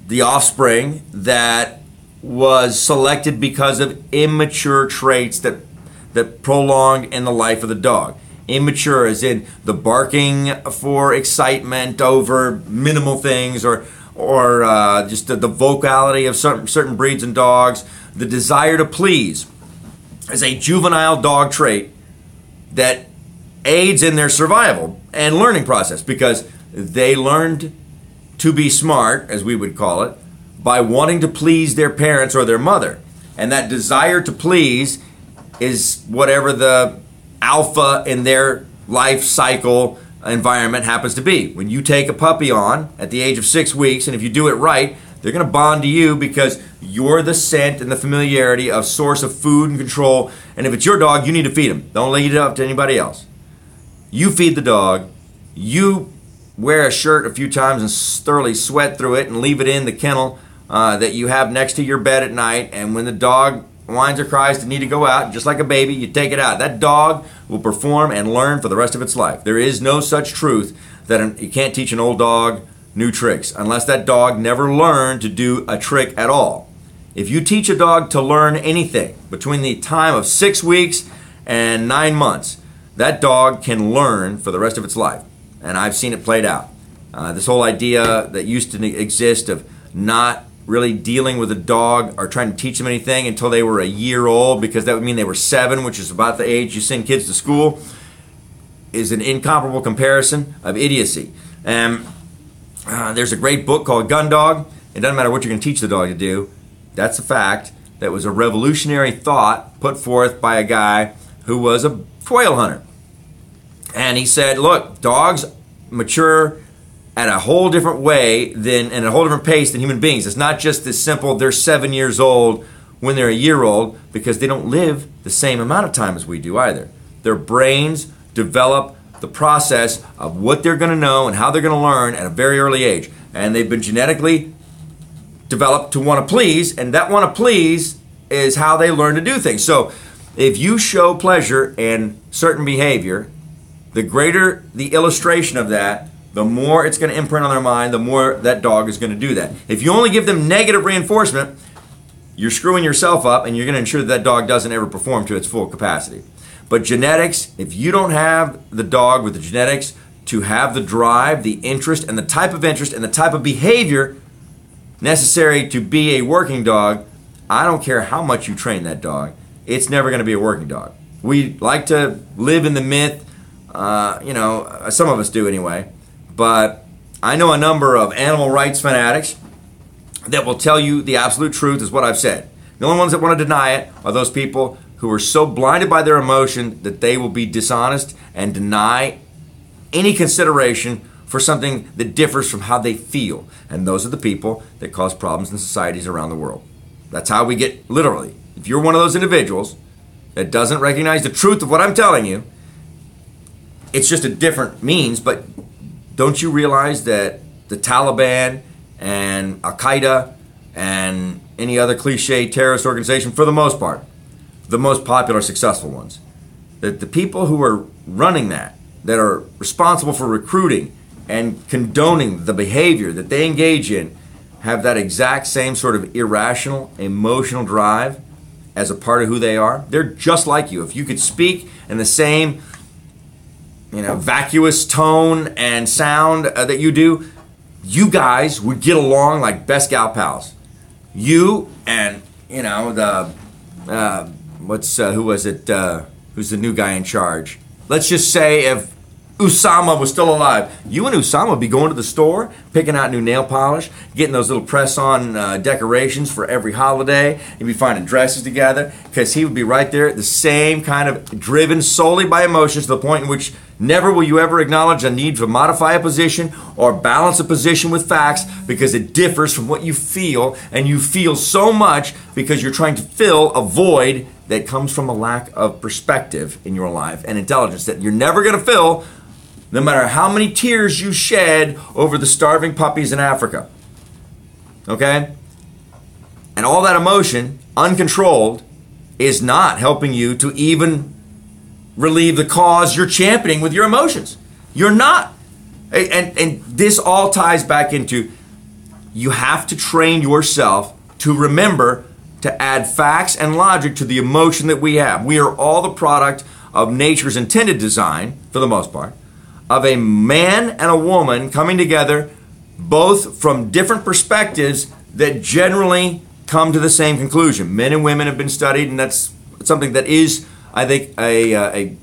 the offspring that was selected because of immature traits that prolonged in the life of the dog. Immature as in the barking for excitement over minimal things, or just the vocality of certain breeds and dogs. The desire to please is a juvenile dog trait that aids in their survival and learning process because they learned to be smart, as we would call it, by wanting to please their parents or their mother. And that desire to please is whatever the alpha in their life cycle environment happens to be. When you take a puppy on at the age of 6 weeks, and if you do it right, they're going to bond to you because you're the scent and the familiarity of source of food and control. And if it's your dog, you need to feed him. Don't leave it up to anybody else. You feed the dog. You wear a shirt a few times and thoroughly sweat through it and leave it in the kennel that you have next to your bed at night. And when the dog whines or cries to need to go out, just like a baby, you take it out. That dog will perform and learn for the rest of its life. There is no such truth that you can't teach an old dog new tricks unless that dog never learned to do a trick at all. If you teach a dog to learn anything between the time of 6 weeks and 9 months, that dog can learn for the rest of its life. And I've seen it played out. This whole idea that used to exist of not really dealing with a dog or trying to teach them anything until they were a year old, because that would mean they were 7, which is about the age you send kids to school, is an incomparable comparison of idiocy. And there's a great book called Gun Dog. It doesn't matter what you're going to teach the dog to do. That's a fact. That was a revolutionary thought put forth by a guy who was a quail hunter. And he said, look, dogs mature at a whole different way and a whole different pace than human beings. It's not just this simple, they're 7 years old when they're a year old, because they don't live the same amount of time as we do either. Their brains develop the process of what they're going to know and how they're going to learn at a very early age. And they've been genetically developed to want to please, and that want to please is how they learn to do things. So if you show pleasure in certain behavior, the greater the illustration of that, the more it's going to imprint on their mind, the more that dog is going to do that. If you only give them negative reinforcement, you're screwing yourself up, and you're going to ensure that that dog doesn't ever perform to its full capacity. But genetics, if you don't have the dog with the genetics to have the drive, the interest, and the type of interest and the type of behavior necessary to be a working dog, I don't care how much you train that dog, it's never going to be a working dog. We like to live in the myth, some of us do anyway, but I know a number of animal rights fanatics that will tell you the absolute truth is what I've said. The only ones that want to deny it are those people who are so blinded by their emotion that they will be dishonest and deny any consideration for something that differs from how they feel. And those are the people that cause problems in societies around the world. That's how we get, literally, if you're one of those individuals that doesn't recognize the truth of what I'm telling you, it's just a different means, but don't you realize that the Taliban and Al-Qaeda and any other cliche terrorist organization, for the most part, the most popular, successful ones, that the people who are running that are responsible for recruiting and condoning the behavior that they engage in, have that exact same sort of irrational, emotional drive as a part of who they are? They're just like you. If you could speak in the same vacuous tone and sound that you do, you guys would get along like best gal pals. You and, who's the new guy in charge? Let's just say if Usama was still alive, you and Usama would be going to the store, picking out new nail polish, getting those little press-on decorations for every holiday. You'd be finding dresses together, because he would be right there, the same kind of driven solely by emotions, to the point in which never will you ever acknowledge a need to modify a position or balance a position with facts, because it differs from what you feel, and you feel so much because you're trying to fill a void that comes from a lack of perspective in your life and intelligence that you're never going to fill, no matter how many tears you shed over the starving puppies in Africa. Okay? And all that emotion, uncontrolled, is not helping you to even relieve the cause you're championing with your emotions. You're not. And this all ties back into, you have to train yourself to remember to add facts and logic to the emotion that we have. We are all the product of nature's intended design, for the most part, of a man and a woman coming together, both from different perspectives that generally come to the same conclusion. Men and women have been studied, and that's something that is, I think, a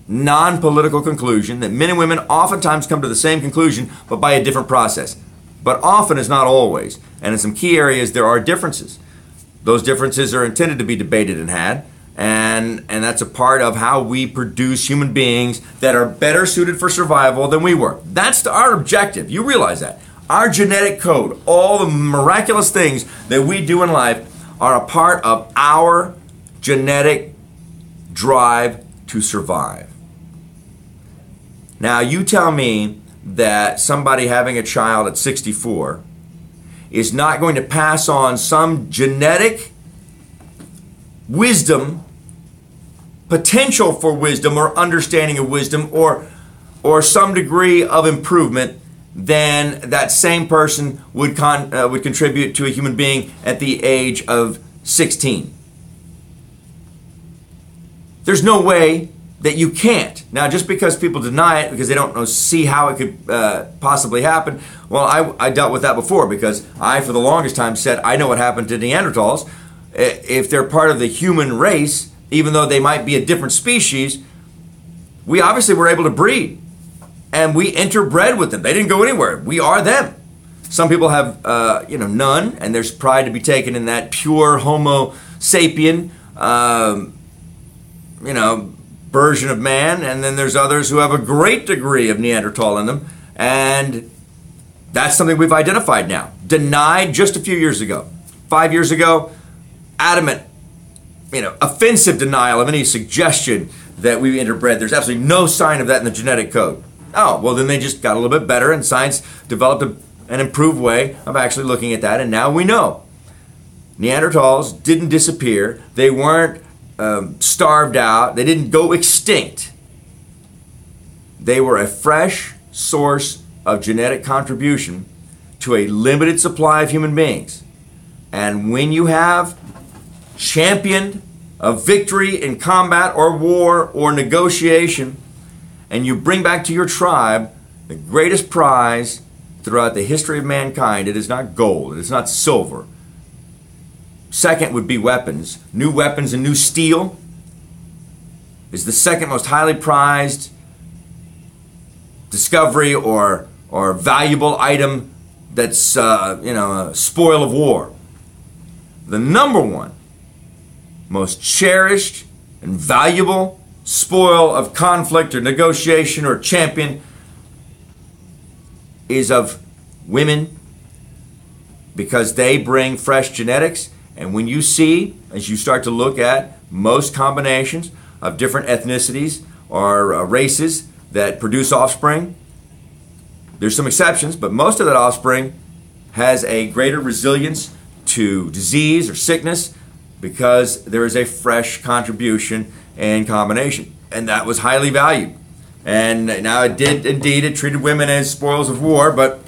non-political conclusion, that men and women oftentimes come to the same conclusion, but by a different process. But often is not always. And in some key areas, there are differences. Those differences are intended to be debated and had, and that's a part of how we produce human beings that are better suited for survival than we were. That's our objective. You realize that. Our genetic code, all the miraculous things that we do in life are a part of our genetic drive to survive. Now, you tell me that somebody having a child at 64 is not going to pass on some genetic wisdom, potential for wisdom or understanding of wisdom, or some degree of improvement than that same person would contribute to a human being at the age of 16. There's no way that you can't. Now, just because people deny it because they don't see how it could possibly happen, well, I dealt with that before, because I, for the longest time, said I know what happened to Neanderthals. If they're part of the human race, even though they might be a different species, we obviously were able to breed. And we interbred with them. They didn't go anywhere. We are them. Some people have, none, and there's pride to be taken in that pure Homo sapien, version of man. And then there's others who have a great degree of Neanderthal in them. And that's something we've identified now. Denied just a few years ago. 5 years ago, adamant, offensive denial of any suggestion that we interbred. There's absolutely no sign of that in the genetic code. Oh, well, then they just got a little bit better, and science developed an improved way of actually looking at that, and now we know. Neanderthals didn't disappear. They weren't starved out. They didn't go extinct. They were a fresh source of genetic contribution to a limited supply of human beings. And when you have championed a victory in combat or war or negotiation, and you bring back to your tribe the greatest prize throughout the history of mankind, it is not gold, it is not silver. Second would be weapons. New weapons and new steel is the second most highly prized discovery or valuable item that's a spoil of war. The number one most cherished and valuable spoil of conflict or negotiation or champion is of women, because they bring fresh genetics. And when you see, as you start to look at most combinations of different ethnicities or races that produce offspring, there's some exceptions, but most of that offspring has a greater resilience to disease or sickness because there is a fresh contribution and combination. And that was highly valued. And now it treated women as spoils of war, but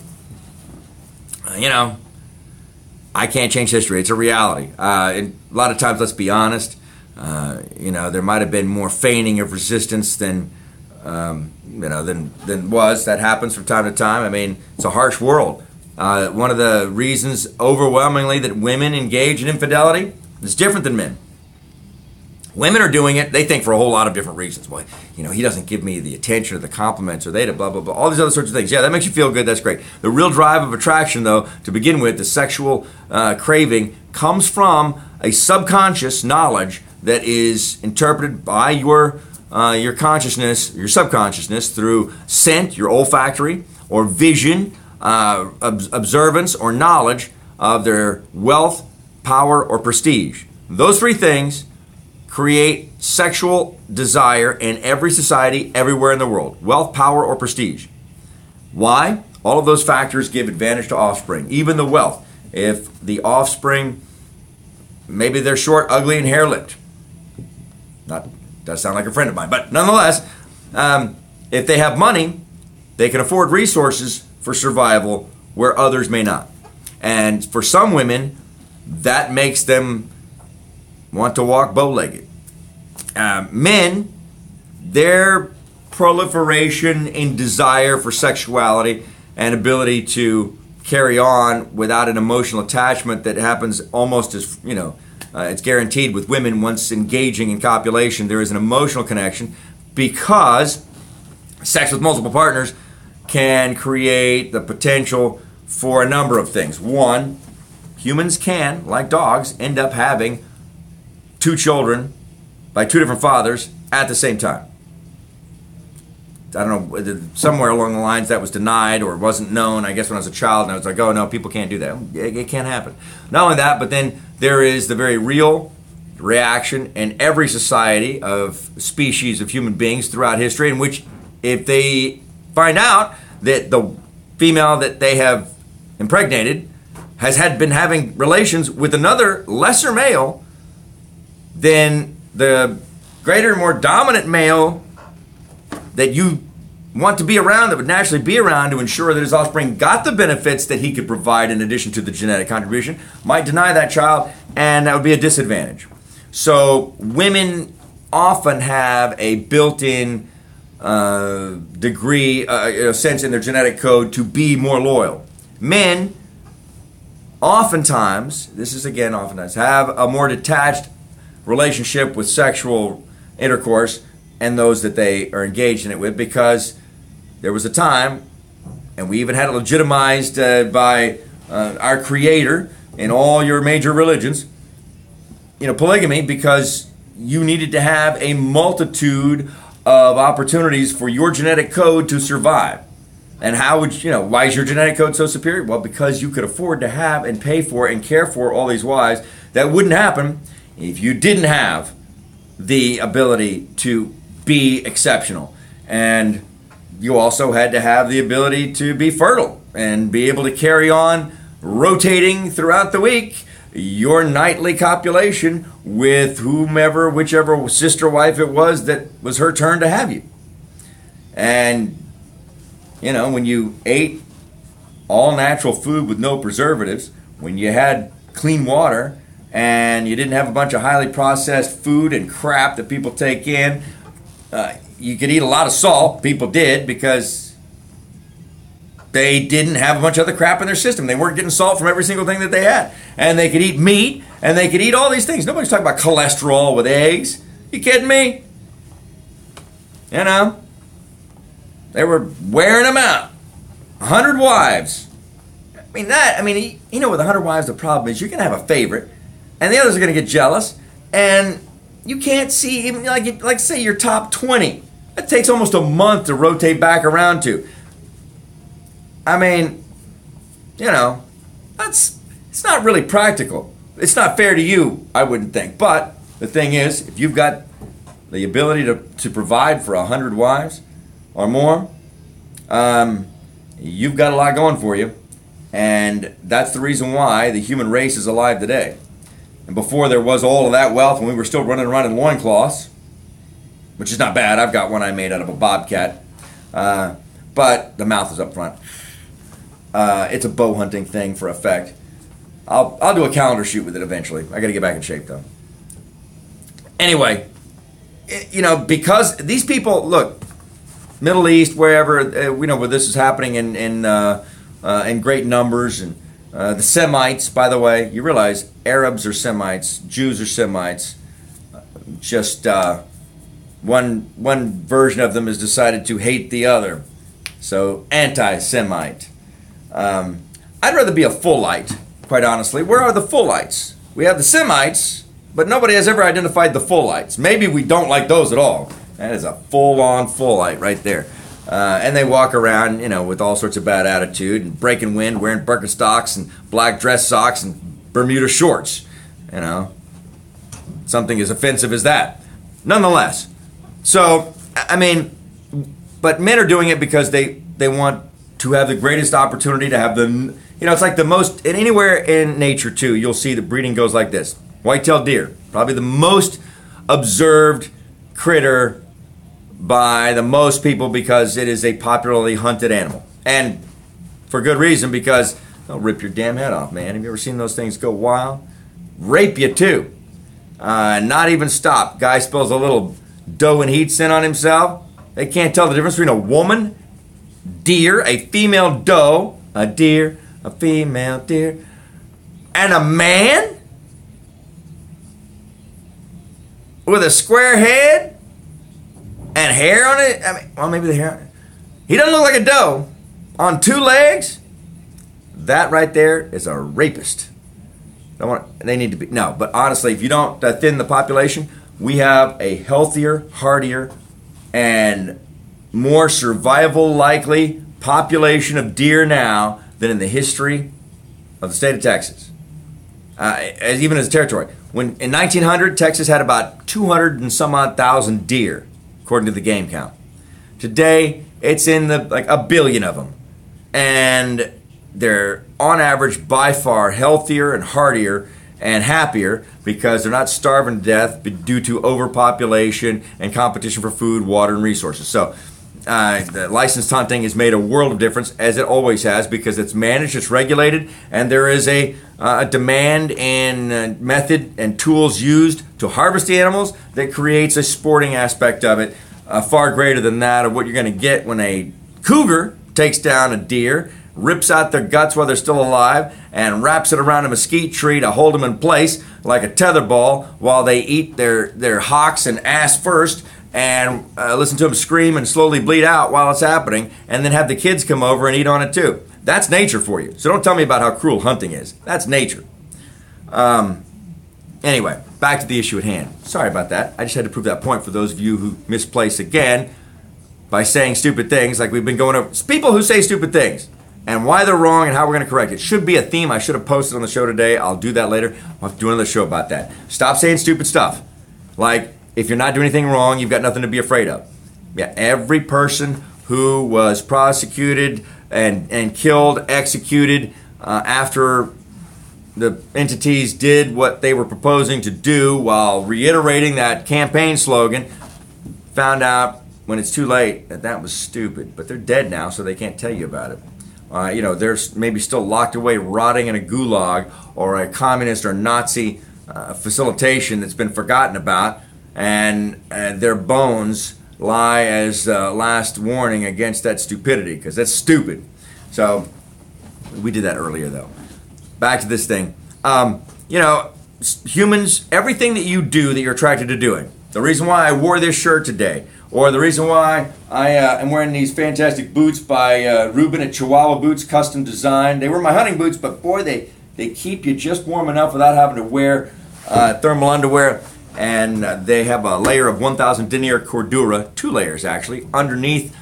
I can't change history. It's a reality. And a lot of times, let's be honest, there might have been more feigning of resistance than was. That happens from time to time. I mean, it's a harsh world. One of the reasons overwhelmingly that women engage in infidelity is different than men. Women are doing it, they think, for a whole lot of different reasons. Well, he doesn't give me the attention or the compliments or they blah, blah, blah. All these other sorts of things. Yeah, that makes you feel good. That's great. The real drive of attraction, though, to begin with, the sexual craving, comes from a subconscious knowledge that is interpreted by your consciousness, your subconsciousness, through scent, your olfactory, or vision, observance, or knowledge of their wealth, power, or prestige. Those three things create sexual desire in every society, everywhere in the world. Wealth, power, or prestige. Why? All of those factors give advantage to offspring. Even the wealth. If the offspring, maybe they're short, ugly, and hair-lipped. Does sound like a friend of mine. But nonetheless, if they have money, they can afford resources for survival where others may not. And for some women, that makes them want to walk bow-legged. Men, their proliferation in desire for sexuality and ability to carry on without an emotional attachment that happens almost as, it's guaranteed with women. Once engaging in copulation, there is an emotional connection because sex with multiple partners can create the potential for a number of things. One, humans can, like dogs, end up having 2 children by 2 different fathers at the same time. I don't know, somewhere along the lines that was denied or wasn't known, I guess, when I was a child, and I was like, oh no, people can't do that. It can't happen. Not only that, but then there is the very real reaction in every society of species of human beings throughout history in which if they find out that the female that they have impregnated has been having relations with another lesser male, then the greater, more dominant male that you want to be around, that would naturally be around to ensure that his offspring got the benefits that he could provide in addition to the genetic contribution, might deny that child, and that would be a disadvantage. So women often have a built-in degree, sense in their genetic code to be more loyal. Men, oftentimes, have a more detached relationship with sexual intercourse and those that they are engaged in it with, because there was a time, and we even had it legitimized by our Creator in all your major religions, polygamy, because you needed to have a multitude of opportunities for your genetic code to survive. And how would why is your genetic code so superior? Well, because you could afford to have and pay for and care for all these wives. That wouldn't happen if you didn't have the ability to be exceptional. And you also had to have the ability to be fertile and be able to carry on rotating throughout the week your nightly copulation with whichever sister wife it was that was her turn to have you. And when you ate all natural food with no preservatives, when you had clean water and you didn't have a bunch of highly processed food and crap that people take in, you could eat a lot of salt. People did, because they didn't have a bunch of other crap in their system. They weren't getting salt from every single thing that they had. And they could eat meat, and they could eat all these things. Nobody's talking about cholesterol with eggs. You kidding me? They were wearing them out. 100 wives. With 100 wives, the problem is you're going to have a favorite, and the others are going to get jealous, and you can't see, even like say your top 20. It takes almost a month to rotate back around to. It's not really practical. It's not fair to you, I wouldn't think. But the thing is, if you've got the ability to provide for 100 wives or more, you've got a lot going for you. And that's the reason why the human race is alive today. And before there was all of that wealth, and we were still running around in loincloths, which is not bad. I've got one I made out of a bobcat. But the mouth is up front. It's a bow hunting thing for effect. I'll do a calendar shoot with it eventually. I got to get back in shape, though. Anyway, because these people, look, Middle East, wherever, where this is happening in great numbers, and the Semites, by the way, you realize Arabs are Semites, Jews are Semites. Just one version of them has decided to hate the other. So anti-Semite. I'd rather be a Fullite, quite honestly. Where are the Fullites? We have the Semites, but nobody has ever identified the Fullites. Maybe we don't like those at all. That is a full-on Fullite right there. And they walk around, with all sorts of bad attitude and breaking wind, wearing Birkenstocks and black dress socks and Bermuda shorts. It's something as offensive as that. Nonetheless, so, I mean, but men are doing it because they want to have the greatest opportunity to have the, you know, it's like the most, and anywhere in nature too, you'll see the breeding goes like this. White-tailed deer, probably the most observed critter by the most people because it is a popularly hunted animal. And for good reason, because they'll rip your damn head off, man. Have you ever seen those things go wild? Rape you too. Not even stop. Guy spills a little dough and heat sin on himself. They can't tell the difference between a woman, deer, a female doe, a deer, a female deer, and a man with a square head and hair on it. I mean, well, maybe the hair. He doesn't look like a doe on two legs. That right there is a rapist. They need to be, no, but honestly, if you don't thin the population, we have a healthier, hardier, and more survival likely population of deer now than in the history of the state of Texas. Even as a territory. When in 1900, Texas had about 200 and some odd thousand deer, according to the game count. Today, it's in the like a billion of them. And they're on average by far healthier and hardier and happier because they're not starving to death due to overpopulation and competition for food, water, and resources. So the licensed hunting has made a world of difference, as it always has, because it's managed, it's regulated, and there is a demand and method and tools used to harvest the animals that creates a sporting aspect of it far greater than that of what you're going to get when a cougar takes down a deer, rips out their guts while they're still alive, and wraps it around a mesquite tree to hold them in place like a tetherball while they eat their hocks and ass first and listen to them scream and slowly bleed out while it's happening, and then have the kids come over and eat on it too. That's nature for you. So don't tell me about how cruel hunting is. That's nature. Anyway, back to the issue at hand. Sorry about that. I just had to prove that point for those of you who misplace again by saying stupid things like we've been going over. It's people who say stupid things and why they're wrong and how we're going to correct it. Should be a theme I should have posted on the show today. I'll do that later. I'll have to do another show about that. Stop saying stupid stuff. Like, if you're not doing anything wrong, you've got nothing to be afraid of. Yeah, every person who was prosecuted and killed, executed after the entities did what they were proposing to do while reiterating that campaign slogan, found out when it's too late that that was stupid. But they're dead now, so they can't tell you about it. You know, they're maybe still locked away rotting in a gulag or a communist or Nazi facilitation that's been forgotten about, and their bones lie as last warning against that stupidity, because that's stupid. So we did that earlier, though. Back to this thing. You know, humans, everything that you do that you're attracted to doing. The reason why I wore this shirt today, or the reason why I am wearing these fantastic boots by Ruben at Chihuahua Boots, custom designed. They were my hunting boots, but boy, they keep you just warm enough without having to wear thermal underwear. And they have a layer of 1000 denier cordura, 2 layers actually, underneath,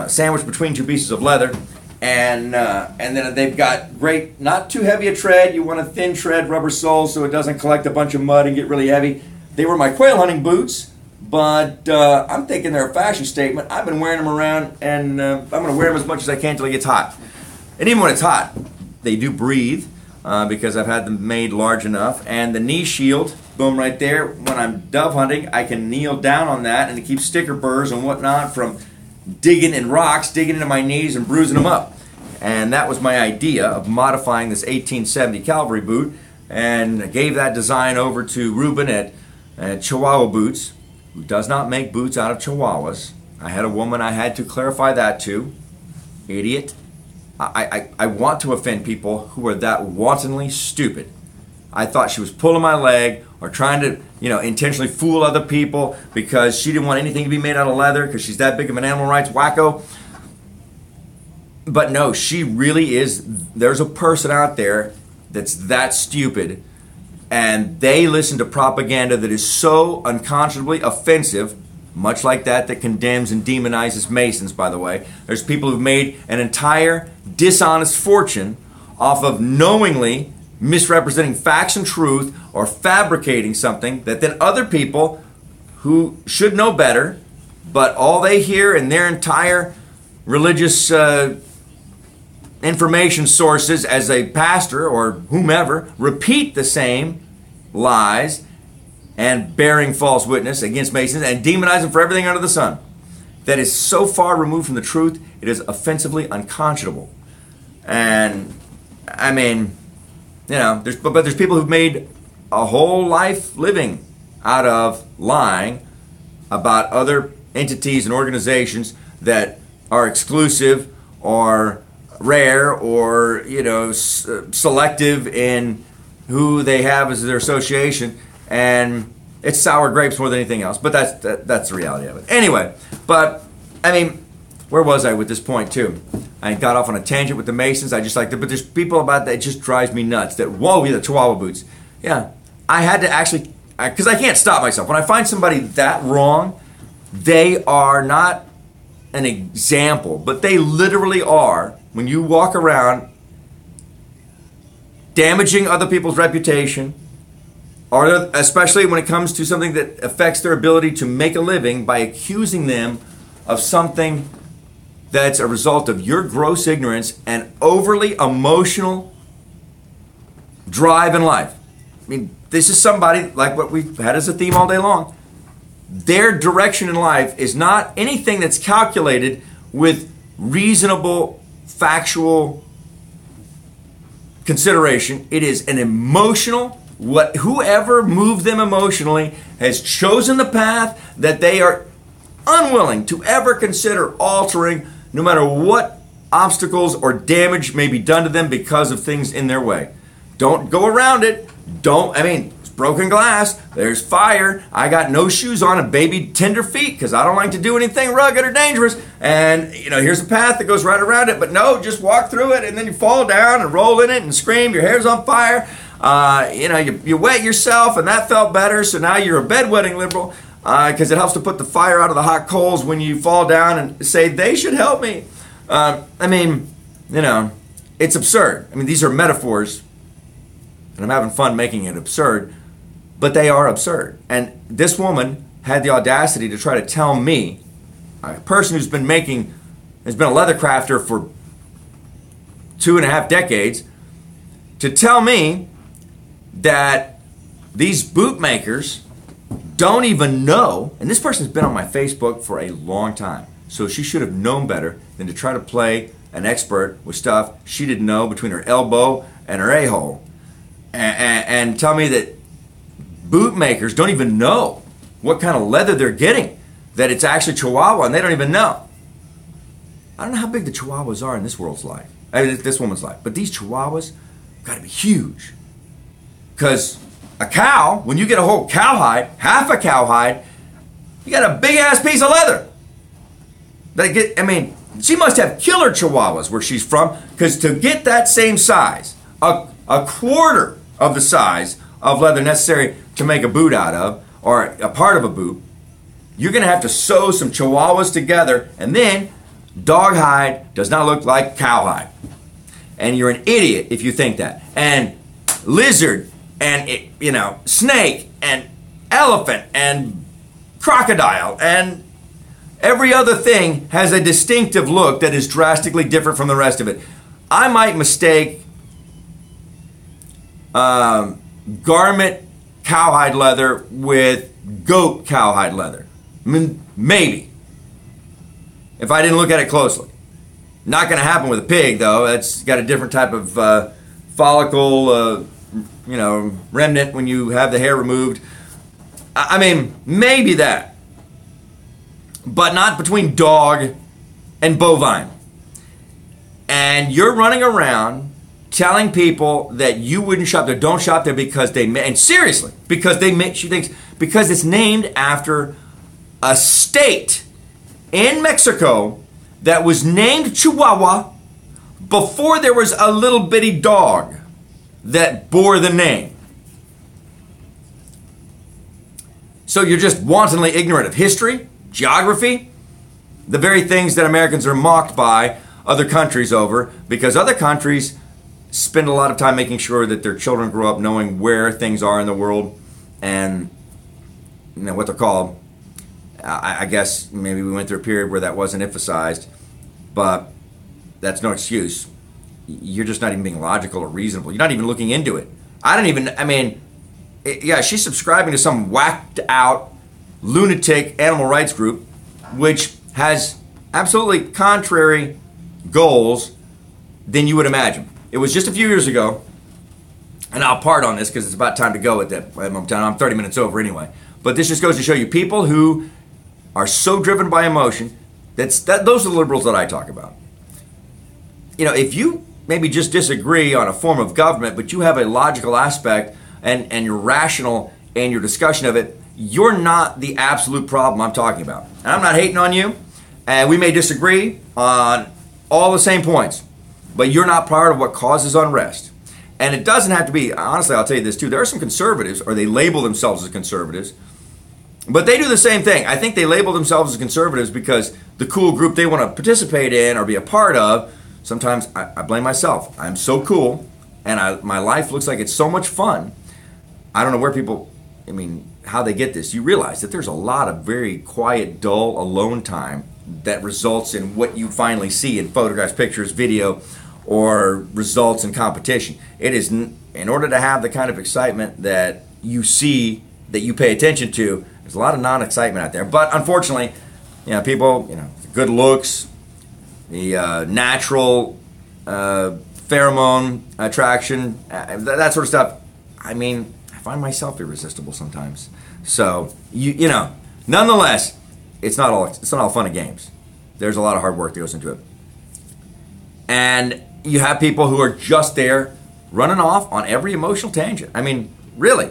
sandwiched between 2 pieces of leather. And then they've got great, not too heavy a tread. You want a thin tread rubber sole so it doesn't collect a bunch of mud and get really heavy. They were my quail hunting boots, but I'm thinking they're a fashion statement. I've been wearing them around, and I'm going to wear them as much as I can until it gets hot. And even when it's hot, they do breathe because I've had them made large enough. And the knee shield, boom, right there. When I'm dove hunting, I can kneel down on that, and it keeps sticker burrs and whatnot from digging in rocks, digging into my knees and bruising them up. And that was my idea of modifying this 1870 cavalry boot, and I gave that design over to Ruben at Chihuahua Boots, who does not make boots out of Chihuahuas. I had a woman I had to clarify that to. Idiot. I want to offend people who are that wantonly stupid. I thought she was pulling my leg or trying to, you know, intentionally fool other people because she didn't want anything to be made out of leather because she's that big of an animal rights wacko. But no, she really is. There's a person out there that's that stupid, and they listen to propaganda that is so unconscionably offensive, much like that condemns and demonizes Masons, by the way. There's people who've made an entire dishonest fortune off of knowingly misrepresenting facts and truth or fabricating something that then other people who should know better, but all they hear in their entire religious information sources as a pastor or whomever repeat the same lies and bearing false witness against Masons and demonize them for everything under the sun. That is so far removed from the truth, it is offensively unconscionable. And I mean, you know, but there's people who've made a whole life living out of lying about other entities and organizations that are exclusive or rare or, you know, selective in who they have as their association, and it's sour grapes more than anything else. But that's the reality of it. Anyway, but I mean, where was I with this point too? I got off on a tangent with the Masons. I just like but there's people about that, it just drives me nuts. That, whoa, yeah, the Chihuahua boots. Yeah, I had to actually, because I can't stop myself. When I find somebody that wrong, they are not an example, but they literally are. When you walk around damaging other people's reputation, or especially when it comes to something that affects their ability to make a living by accusing them of something that's a result of your gross ignorance and overly emotional drive in life. I mean, this is somebody like what we've had as a theme all day long. Their direction in life is not anything that's calculated with reasonable, factual consideration. It is an emotional, whoever moved them emotionally has chosen the path that they are unwilling to ever consider altering, no matter what obstacles or damage may be done to them because of things in their way. Don't go around it. It's broken glass, there's fire, I got no shoes on and baby tender feet because I don't like to do anything rugged or dangerous, and you know, here's a path that goes right around it, but no, just walk through it and then you fall down and roll in it and scream, your hair's on fire, you know, you wet yourself and that felt better, so now you're a bedwetting liberal because it helps to put the fire out of the hot coals when you fall down and say, they should help me. I mean, you know, it's absurd. I mean, these are metaphors, and I'm having fun making it absurd, but they are absurd. And this woman had the audacity to try to tell me, a person has been a leather crafter for 2.5 decades, to tell me that these boot makers don't even know, and this person's been on my Facebook for a long time, so she should have known better than to try to play an expert with stuff she didn't know between her elbow and her a-hole, and tell me that boot makers don't even know what kind of leather they're getting, that it's actually Chihuahua, and they don't even know. I don't know how big the Chihuahuas are in this world's life, this woman's life, but these Chihuahuas got to be huge. Because a cow, when you get a whole cowhide, half a cowhide, you got a big ass piece of leather. She must have killer Chihuahuas where she's from, because to get that same size, a quarter of the size of leather necessary to make a boot out of, or a part of a boot, you're going to have to sew some Chihuahuas together, and then dog hide does not look like cowhide. And you're an idiot if you think that. And lizard, and snake, and elephant, and crocodile, and every other thing has a distinctive look that is drastically different from the rest of it. I might mistake garment cowhide leather with goat cowhide leather. I mean, maybe, if I didn't look at it closely. Not going to happen with a pig, though. That's got a different type of follicle, remnant when you have the hair removed. I mean, maybe that. But not between dog and bovine. And you're running around telling people that you wouldn't shop there, don't shop there because and seriously, because she thinks, because it's named after a state in Mexico that was named Chihuahua before there was a little bitty dog that bore the name. So you're just wantonly ignorant of history, geography, the very things that Americans are mocked by other countries over, because other countries spend a lot of time making sure that their children grow up knowing where things are in the world and what they're called. I guess maybe we went through a period where that wasn't emphasized, but that's no excuse. You're just not even being logical or reasonable. You're not even looking into it. She's subscribing to some whacked out lunatic animal rights group, which has absolutely contrary goals than you would imagine. It was just a few years ago, and I'll part on this because it's about time to go with that. I'm 30 minutes over anyway. But this just goes to show you people who are so driven by emotion, those are the liberals that I talk about. If you maybe just disagree on a form of government, but you have a logical aspect and you're rational in your discussion of it, you're not the absolute problem I'm talking about. And I'm not hating on you, and we may disagree on all the same points, but you're not part of what causes unrest. And it doesn't have to be, honestly, I'll tell you this too, there are some conservatives, or they label themselves as conservatives, but they do the same thing. I think they label themselves as conservatives because the cool group they want to participate in or be a part of, sometimes I blame myself. I'm so cool, and my life looks like it's so much fun. I don't know where people, how they get this. You realize that there's a lot of very quiet, dull, alone time that results in what you finally see in photographs, pictures, video, or results in competition. It is, in order to have the kind of excitement that you see, that you pay attention to, there's a lot of non-excitement out there. But unfortunately, people, good looks, the natural pheromone attraction, that sort of stuff. I find myself irresistible sometimes. So nonetheless, it's not all fun and games. There's a lot of hard work that goes into it, and you have people who are just there, running off on every emotional tangent. Really,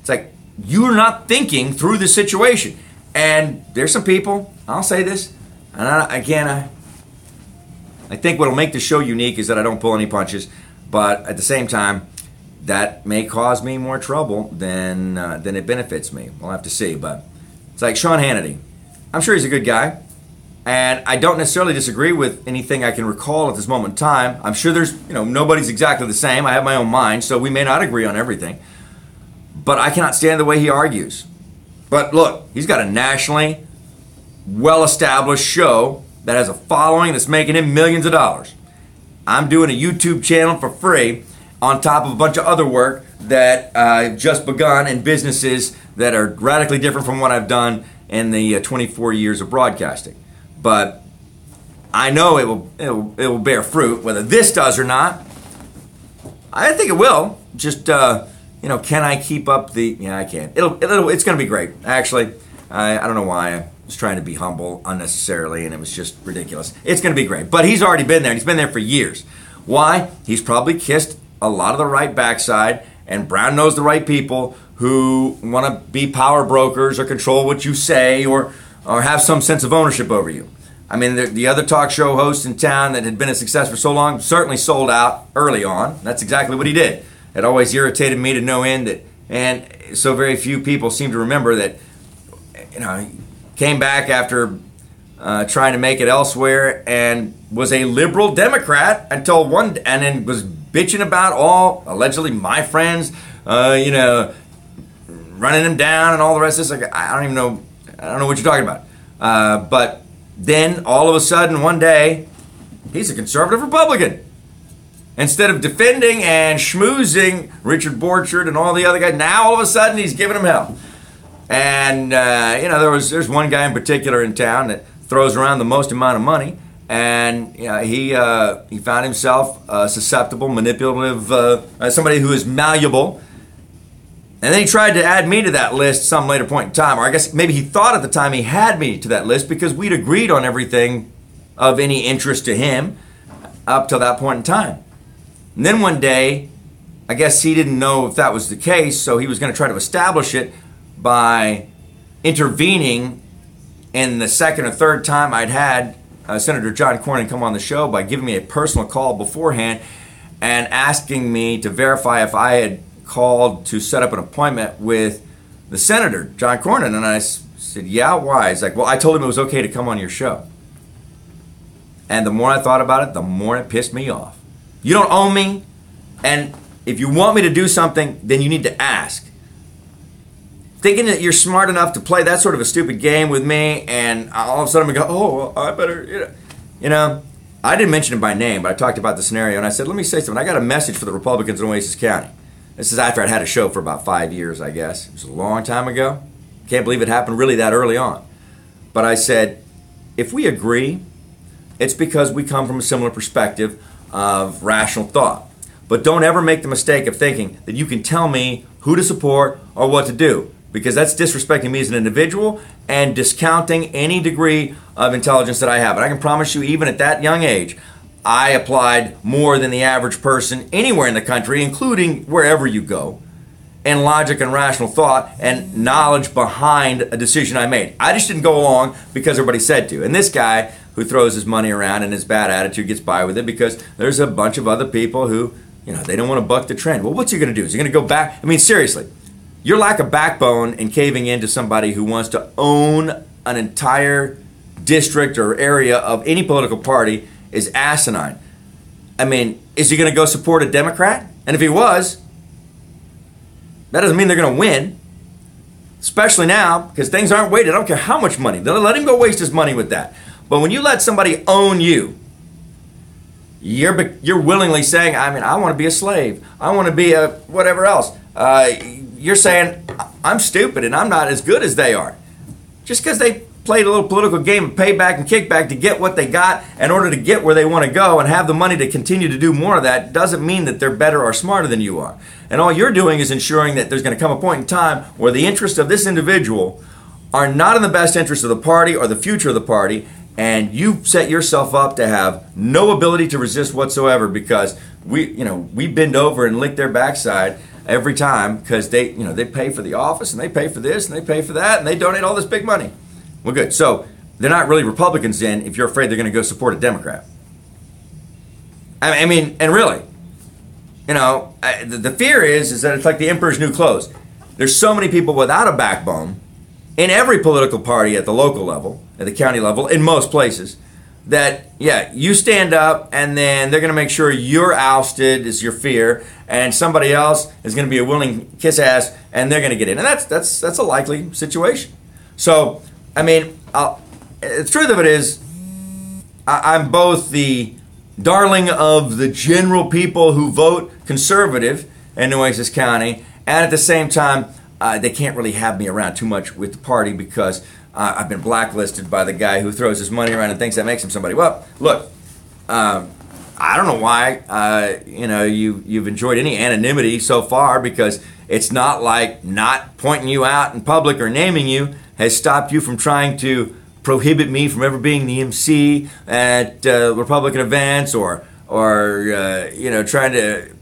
it's like you're not thinking through the situation. And there's some people, I'll say this, and I think what'll make the show unique is that I don't pull any punches, but at the same time, that may cause me more trouble than it benefits me. We'll have to see, but it's like Sean Hannity. I'm sure he's a good guy, and I don't necessarily disagree with anything I can recall at this moment in time. I'm sure there's, nobody's exactly the same. I have my own mind, so we may not agree on everything, but I cannot stand the way he argues. But look, he's got a nationally well-established show that has a following that's making him millions of dollars. I'm doing a YouTube channel for free on top of a bunch of other work that I've just begun in businesses that are radically different from what I've done in the 24 years of broadcasting. But I know it will bear fruit. Whether this does or not, I think it will. Just can I keep up the? Yeah, I can. It's going to be great. Actually, I don't know why I was trying to be humble unnecessarily, and it was just ridiculous. It's going to be great. But he's already been there. And he's been there for years. Why? He's probably kissed a lot of the right backside, and Brown knows the right people who want to be power brokers or control what you say or have some sense of ownership over you. The other talk show host in town that had been a success for so long certainly sold out early on. That's exactly what he did. It always irritated me to no end and so very few people seem to remember that, he came back after trying to make it elsewhere and was a liberal Democrat and then was bitching about all allegedly my friends, running him down and all the rest of this. I don't know what you're talking about. But then all of a sudden one day, he's a conservative Republican. Instead of defending and schmoozing Richard Borchard and all the other guys, now all of a sudden he's giving them hell. And there's one guy in particular in town that throws around the most amount of money. And he found himself susceptible, manipulative, somebody who is malleable. And then he tried to add me to that list some later point in time. Or I guess maybe he thought at the time he had me to that list because we'd agreed on everything of any interest to him up till that point in time. And then one day, I guess he didn't know if that was the case, so he was going to try to establish it by intervening in the second or third time I'd had Senator John Cornyn come on the show by giving me a personal call beforehand and asking me to verify if I had called to set up an appointment with the Senator, John Cornyn. And I said, yeah, why? He's like, well, I told him it was okay to come on your show. And the more I thought about it, the more it pissed me off. You don't owe me And if you want me to do something, then you need to ask. Thinking that you're smart enough to play that sort of a stupid game with me, and all of a sudden I'm going to go, oh, well, I better, you know. I didn't mention it by name, but I talked about the scenario, and I said, let me say something. I got a message for the Republicans in Oasis County. This is after I'd had a show for about 5 years, I guess. It was a long time ago. Can't believe it happened really that early on. But I said, if we agree, it's because we come from a similar perspective of rational thought. But don't ever make the mistake of thinking that you can tell me who to support or what to do, because that's disrespecting me as an individual and discounting any degree of intelligence that I have. And I can promise you, even at that young age, I applied more than the average person anywhere in the country, including wherever you go, and logic and rational thought and knowledge behind a decision I made. I just didn't go along because everybody said to. And this guy who throws his money around and his bad attitude gets by with it because there's a bunch of other people who, they don't want to buck the trend. Well, what's he going to do? Is he going to go back? I mean, seriously, your lack of backbone in caving into somebody who wants to own an entire district or area of any political party is asinine. I mean, is he going to go support a Democrat? And if he was, that doesn't mean they're going to win, especially now, because things aren't weighted. I don't care how much money. Let him go waste his money with that. But when you let somebody own you, you're willingly saying, I want to be a slave. I want to be a whatever else. You're saying, I'm stupid and I'm not as good as they are. Just because they played a little political game of payback and kickback to get what they got in order to get where they want to go and have the money to continue to do more of that doesn't mean that they're better or smarter than you are. And all you're doing is ensuring that there's going to come a point in time where the interests of this individual are not in the best interest of the party or the future of the party, and you set yourself up to have no ability to resist whatsoever because we bend over and lick their backside every time because they pay for the office and they pay for this and they pay for that and they donate all this big money. Well, good. So they're not really Republicans then if you're afraid they're going to go support a Democrat. I mean, and really, the fear is that it's like the emperor's new clothes. There's so many people without a backbone in every political party at the local level, at the county level, in most places, that, you stand up and then they're going to make sure you're ousted is your fear, and somebody else is going to be a willing kiss ass and they're going to get in. And that's a likely situation. So, I mean, the truth of it is, I'm both the darling of the general people who vote conservative in Oasis County, and at the same time, they can't really have me around too much with the party because I've been blacklisted by the guy who throws his money around and thinks that makes him somebody. Well, look, I don't know why you've enjoyed any anonymity so far, because it's not like not pointing you out in public or naming you has stopped you from trying to prohibit me from ever being the MC at Republican events or trying to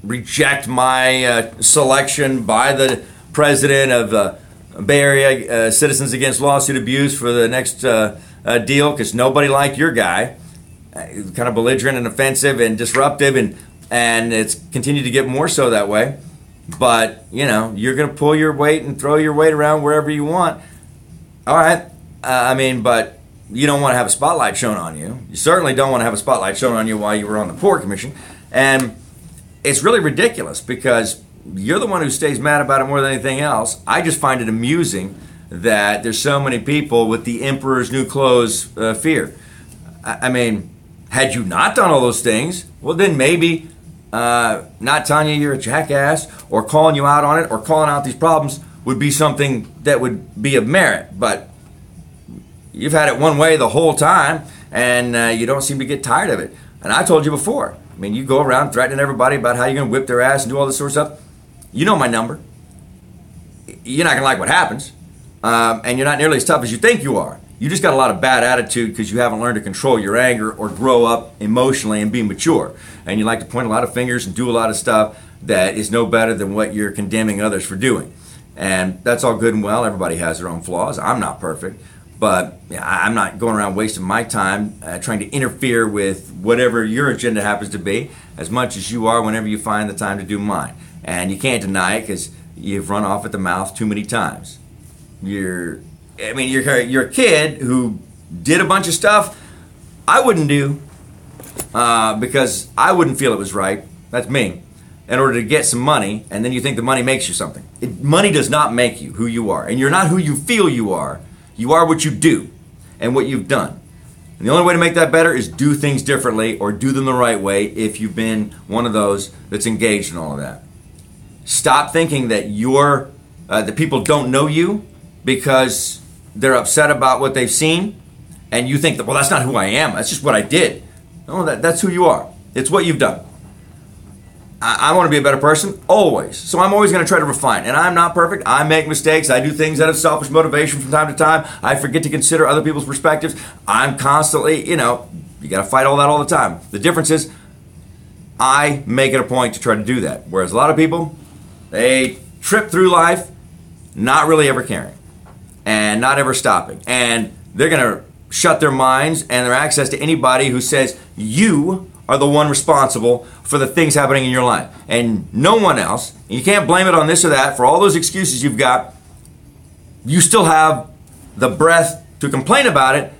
reject my selection by the president of Bay Area Citizens Against Lawsuit Abuse for the next deal, because nobody liked your guy. Kind of belligerent and offensive and disruptive, and it's continued to get more so that way. But, you're going to pull your weight and throw your weight around wherever you want. All right. But you don't want to have a spotlight shown on you. You certainly don't want to have a spotlight shown on you while you were on the Poor Commission. And it's really ridiculous because you're the one who stays mad about it more than anything else. I just find it amusing that there's so many people with the emperor's new clothes fear. Had you not done all those things, well, then maybe not telling you you're a jackass or calling you out on it or calling out these problems would be something that would be of merit. But you've had it one way the whole time, and you don't seem to get tired of it. And I told you before, you go around threatening everybody about how you're going to whip their ass and do all this sort of stuff. You know my number. You're not going to like what happens, and you're not nearly as tough as you think you are. You just got a lot of bad attitude because you haven't learned to control your anger or grow up emotionally and be mature. And you like to point a lot of fingers and do a lot of stuff that is no better than what you're condemning others for doing. And that's all good and well. Everybody has their own flaws. I'm not perfect. But I'm not going around wasting my time trying to interfere with whatever your agenda happens to be as much as you are whenever you find the time to do mine. And you can't deny it because you've run off at the mouth too many times. You're a kid who did a bunch of stuff I wouldn't do because I wouldn't feel it was right. that's me, in order to get some money, and then you think the money makes you something. Money does not make you who you are, and you're not who you feel you are. You are what you do and what you've done. And the only way to make that better is do things differently or do them the right way if you've been one of those that's engaged in all of that. Stop thinking that that people don't know you because they're upset about what they've seen, and you think that, well, that's not who I am. That's just what I did. No, that's who you are. It's what you've done. I want to be a better person, always. So I'm always going to try to refine. And I'm not perfect. I make mistakes. I do things out of selfish motivation from time to time. I forget to consider other people's perspectives. I'm constantly, you got to fight all that all the time. The difference is I make it a point to try to do that. Whereas a lot of people, they trip through life not really ever caring and not ever stopping. And they're going to shut their minds and their access to anybody who says you are the one responsible for the things happening in your life and no one else. And you can't blame it on this or that. For all those excuses you've got, you still have the breath to complain about it.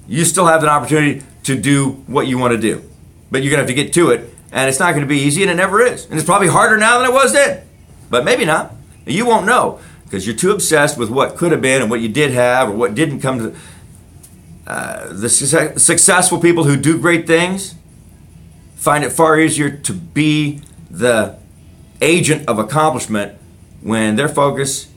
You still have an opportunity to do what you want to do. But you're going to have to get to it, and it's not going to be easy, and it never is. And it's probably harder now than it was then. But maybe not. You won't know because you're too obsessed with what could have been and what you did have or what didn't come to. The successful people who do great things find it far easier to be the agent of accomplishment when their focus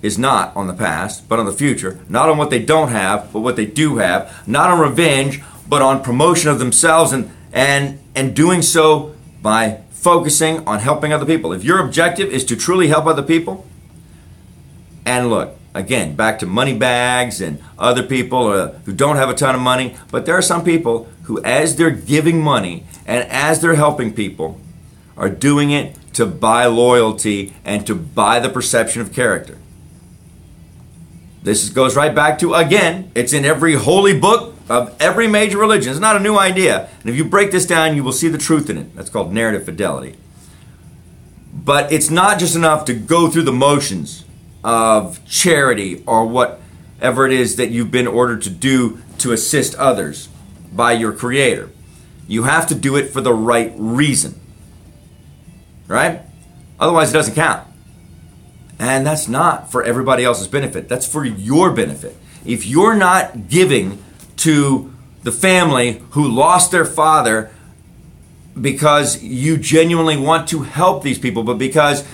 is not on the past, but on the future, not on what they don't have, but what they do have, not on revenge, but on promotion of themselves and doing so by focusing on helping other people. If your objective is to truly help other people, and look, again, back to money bags and other people who don't have a ton of money, but there are some people who, as they're giving money and as they're helping people, are doing it to buy loyalty and to buy the perception of character. This goes right back to, again, it's in every holy book of every major religion. It's not a new idea. And if you break this down, you will see the truth in it. That's called narrative fidelity. But it's not just enough to go through the motions of charity or whatever it is that you've been ordered to do to assist others by your Creator. You have to do it for the right reason. Right? Otherwise, it doesn't count. And that's not for everybody else's benefit. That's for your benefit. If you're not giving to the family who lost their father because you genuinely want to help these people, but because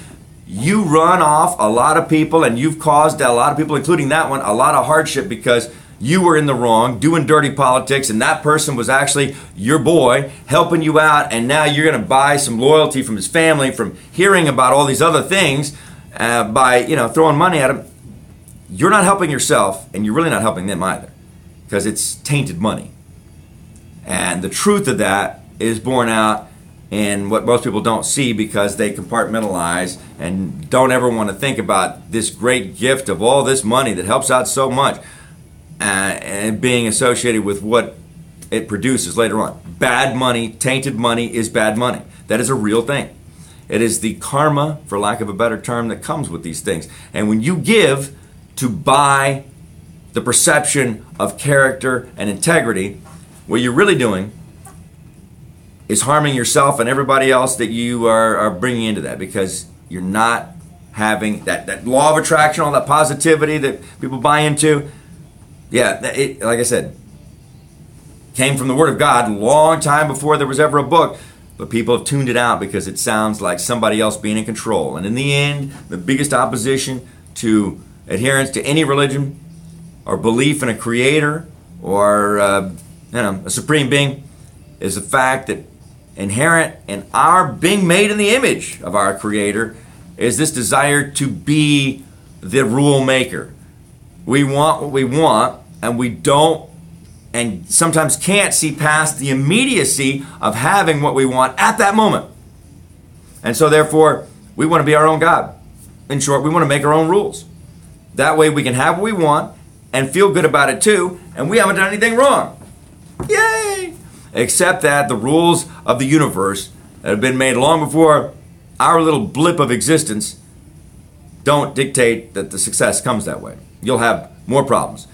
you run off a lot of people and you've caused a lot of people, including that one, a lot of hardship because you were in the wrong, doing dirty politics, and that person was actually your boy helping you out, and now you're going to buy some loyalty from his family from hearing about all these other things by throwing money at him. You're not helping yourself, and you're really not helping them either, because it's tainted money. And the truth of that is borne out in what most people don't see because they compartmentalize and don't ever want to think about this great gift of all this money that helps out so much and being associated with what it produces later on. Bad money, tainted money is bad money. That is a real thing. It is the karma, for lack of a better term, that comes with these things. And when you give to buy the perception of character and integrity, what you're really doing is harming yourself and everybody else that you are bringing into that, because you're not having that law of attraction, all that positivity that people buy into. Yeah, it, like I said, came from the Word of God a long time before there was ever a book, but people have tuned it out because it sounds like somebody else being in control. And in the end, the biggest opposition to adherence to any religion or belief in a creator or a supreme being is the fact that inherent in our being made in the image of our Creator is this desire to be the rule maker. We want what we want, and we don't and sometimes can't see past the immediacy of having what we want at that moment. And so therefore, we want to be our own God. In short, we want to make our own rules. That way we can have what we want and feel good about it too, and we haven't done anything wrong. Yay! Except that the rules of the universe that have been made long before our little blip of existence don't dictate that the success comes that way. You'll have more problems.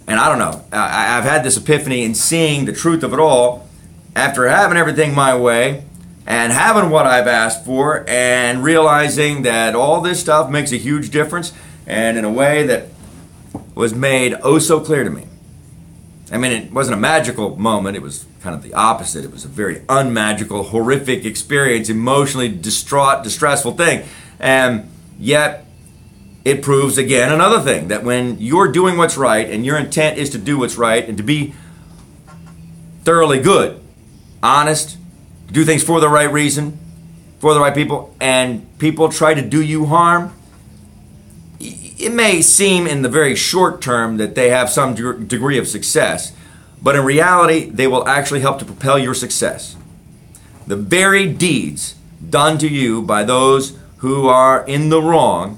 And I don't know, I've had this epiphany in seeing the truth of it all after having everything my way and having what I've asked for and realizing that all this stuff makes a huge difference, and in a way that was made oh so clear to me. I mean, it wasn't a magical moment. It was kind of the opposite. It was a very unmagical, horrific experience, emotionally distraught, distressful thing. And yet, it proves again another thing, that when you're doing what's right and your intent is to do what's right and to be thoroughly good, honest, do things for the right reason, for the right people, and people try to do you harm, it may seem in the very short term that they have some degree of success, but in reality, they will actually help to propel your success. The very deeds done to you by those who are in the wrong,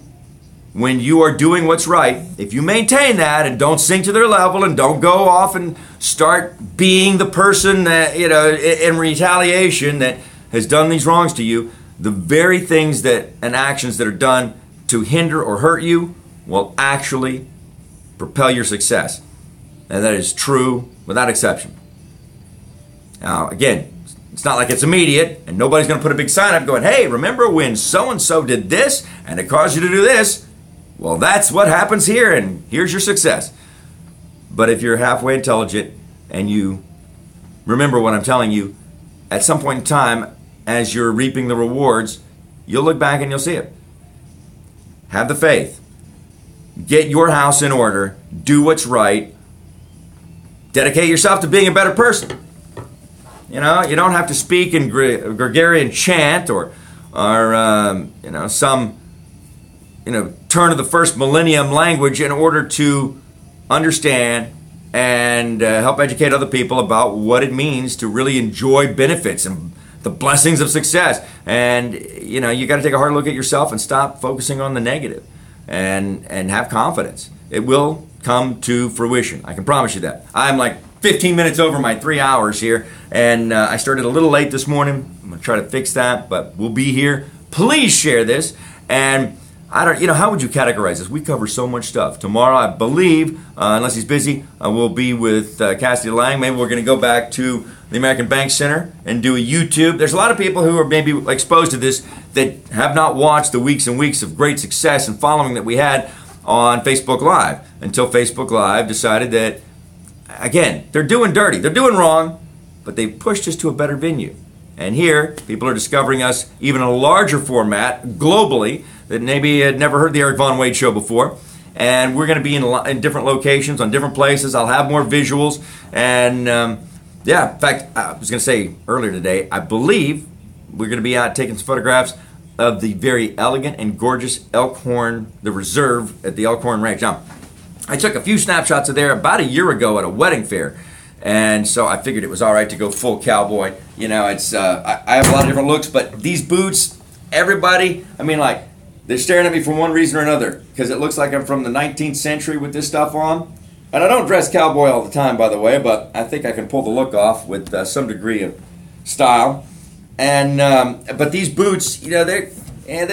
when you are doing what's right, if you maintain that and don't sink to their level and don't go off and start being the person that, in retaliation that has done these wrongs to you, the very things that and actions that are done to hinder or hurt you will actually propel your success. And that is true without exception. Now, again, it's not like it's immediate, and nobody's going to put a big sign up going, hey, remember when so-and-so did this, and it caused you to do this? Well, that's what happens here, and here's your success. But if you're halfway intelligent, and you remember what I'm telling you, at some point in time, as you're reaping the rewards, you'll look back and you'll see it. Have the faith. Get your house in order. Do what's right. Dedicate yourself to being a better person. You don't have to speak in Gregorian chant or some turn of the first millennium language in order to understand and help educate other people about what it means to really enjoy benefits and the blessings of success. And you got to take a hard look at yourself and stop focusing on the negative, and have confidence. It will come to fruition. I can promise you that. I'm like 15 minutes over my 3 hours here, and I started a little late this morning. I'm gonna try to fix that, but we'll be here. Please share this. And how would you categorize this? We cover so much stuff. Tomorrow, I believe, unless he's busy, we'll be with Cassidy Lang. Maybe we're going to go back to the American Bank Center and do a YouTube. There's a lot of people who are maybe exposed to this that have not watched the weeks and weeks of great success and following that we had on Facebook Live, until Facebook Live decided that, again, they're doing dirty. They're doing wrong, but they pushed us to a better venue. And here, people are discovering us even in a larger format, globally, that maybe had never heard the Eric Von Wade Show before. And we're going to be in different locations, on different places. I'll have more visuals. And in fact, I was going to say earlier today, I believe we're going to be out taking some photographs of the very elegant and gorgeous Elkhorn, the reserve at the Elkhorn Ranch. Now, I took a few snapshots of there about a year ago at a wedding fair. And so I figured it was all right to go full cowboy. It's I have a lot of different looks, but these boots, everybody, they're staring at me for one reason or another, because it looks like I'm from the 19th century with this stuff on. And I don't dress cowboy all the time, by the way, but I think I can pull the look off with some degree of style. And but these boots, they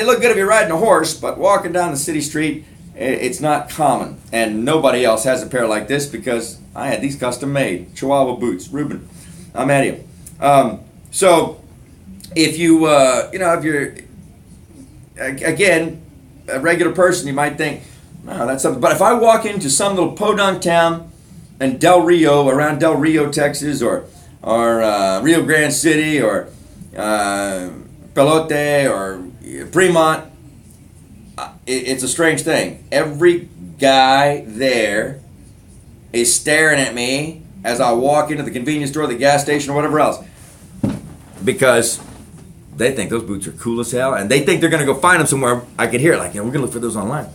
look good if you're riding a horse, but walking down the city street, it's not common. And nobody else has a pair like this, because I had these custom made Chihuahua boots. Ruben, I'm at you. So if you, if you're, again, a regular person, you might think, no, that's something. But if I walk into some little podunk town in Del Rio, around Del Rio, Texas, or Rio Grande City, or Pelote, or Fremont, it's a strange thing. Every guy there is staring at me as I walk into the convenience store, the gas station, or whatever else, because they think those boots are cool as hell, and they think they're going to go find them somewhere. I can hear it, we're going to look for those online.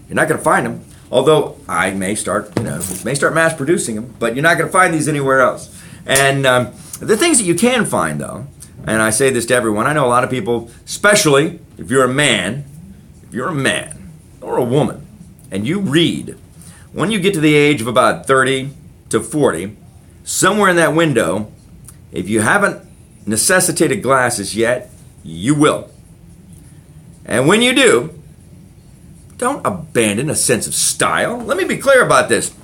You're not going to find them, although I may start mass producing them, but you're not going to find these anywhere else. And the things that you can find, though, and I say this to everyone, I know a lot of people, especially if you're a man or a woman, and you read, when you get to the age of about 30 to 40, somewhere in that window, if you haven't necessitated glasses yet, you will. And when you do, don't abandon a sense of style. Let me be clear about this.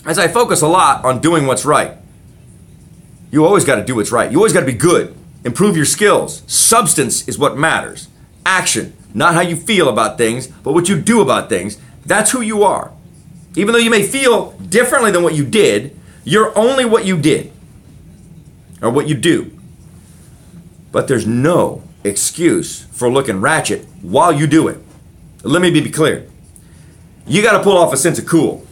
As I focus a lot on doing what's right, you always got to do what's right. You always got to be good. Improve your skills. Substance is what matters. Action, not how you feel about things, but what you do about things. That's who you are. Even though you may feel differently than what you did, you're only what you did or what you do. But there's no excuse for looking ratchet while you do it. Let me be clear. You got to pull off a sense of cool.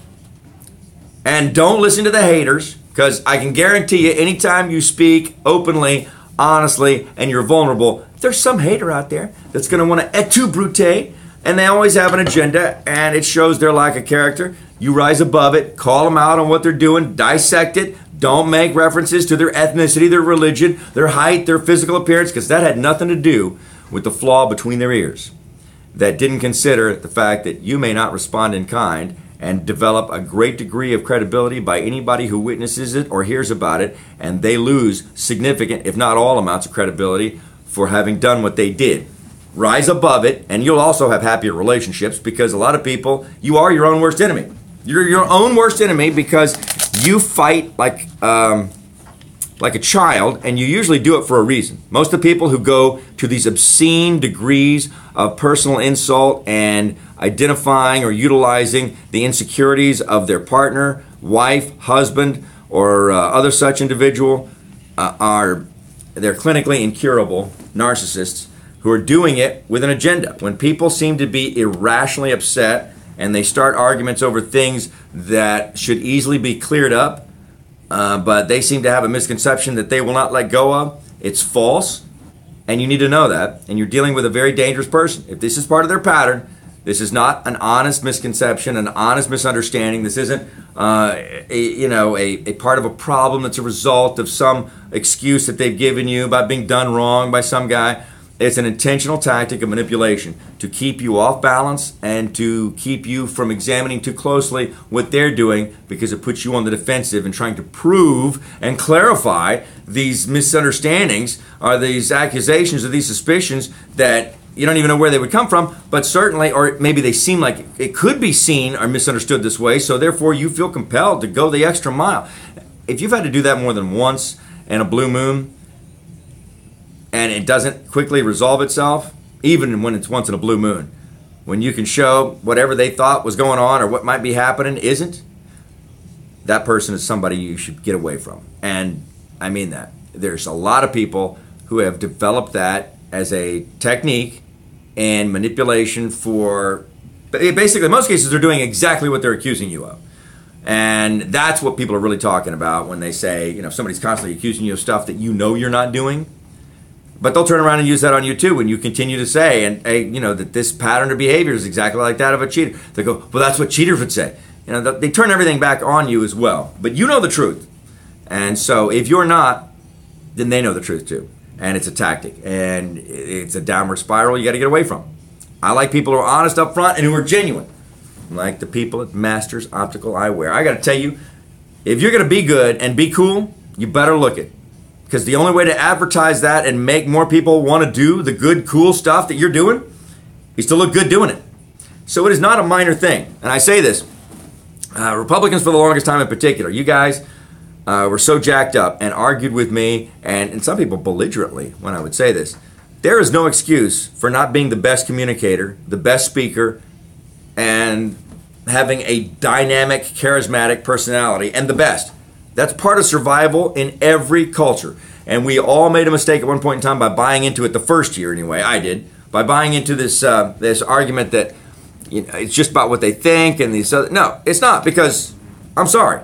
And don't listen to the haters, because I can guarantee you anytime you speak openly, honestly, and you're vulnerable, there's some hater out there that's going to want to et tu brute, and they always have an agenda, and it shows their lack of character. You rise above it, call them out on what they're doing, dissect it. Don't make references to their ethnicity, their religion, their height, their physical appearance, because that had nothing to do with the flaw between their ears. That didn't consider the fact that you may not respond in kind and develop a great degree of credibility by anybody who witnesses it or hears about it, and they lose significant, if not all amounts of credibility for having done what they did. Rise above it, and you'll also have happier relationships, because a lot of people, you are your own worst enemy. You're your own worst enemy because you fight like a child, and you usually do it for a reason. Most of the people who go to these obscene degrees of personal insult and identifying or utilizing the insecurities of their partner, wife, husband, or other such individual they're clinically incurable narcissists who are doing it with an agenda. When people seem to be irrationally upset and they start arguments over things that should easily be cleared up, but they seem to have a misconception that they will not let go of, it's false, and you need to know that, and you're dealing with a very dangerous person. If this is part of their pattern, this is not an honest misconception, an honest misunderstanding. This isn't a part of a problem that's a result of some excuse that they've given you about being done wrong by some guy. It's an intentional tactic of manipulation to keep you off balance and to keep you from examining too closely what they're doing, because it puts you on the defensive and trying to prove and clarify these misunderstandings or these accusations or these suspicions that you don't even know where they would come from, but certainly, or maybe they seem like it could be seen or misunderstood this way, so therefore you feel compelled to go the extra mile. If you've had to do that more than once in a blue moon, and it doesn't quickly resolve itself, even when it's once in a blue moon, when you can show whatever they thought was going on or what might be happening isn't, that person is somebody you should get away from. And I mean that. There's a lot of people who have developed that as a technique and manipulation for, basically in most cases they're doing exactly what they're accusing you of. And that's what people are really talking about when they say, if somebody's constantly accusing you of stuff that you know you're not doing. But they'll turn around and use that on you too when you continue to say, that this pattern of behavior is exactly like that of a cheater. They go, well, that's what cheaters would say. They turn everything back on you as well. But you know the truth. And so if you're not, then they know the truth too. And it's a tactic. And it's a downward spiral you got to get away from. I like people who are honest up front and who are genuine. Like the people at Masters Optical Eyewear. I got to tell you, if you're going to be good and be cool, you better look it. Because the only way to advertise that and make more people want to do the good, cool stuff that you're doing is to look good doing it. So it is not a minor thing. And I say this, Republicans for the longest time in particular, you guys were so jacked up and argued with me, and some people belligerently when I would say this. There is no excuse for not being the best communicator, the best speaker, and having a dynamic, charismatic personality, and the best. That's part of survival in every culture. And we all made a mistake at one point in time by buying into it the first year anyway. I did. By buying into this argument that it's just about what they think and these other. No, it's not, because I'm sorry.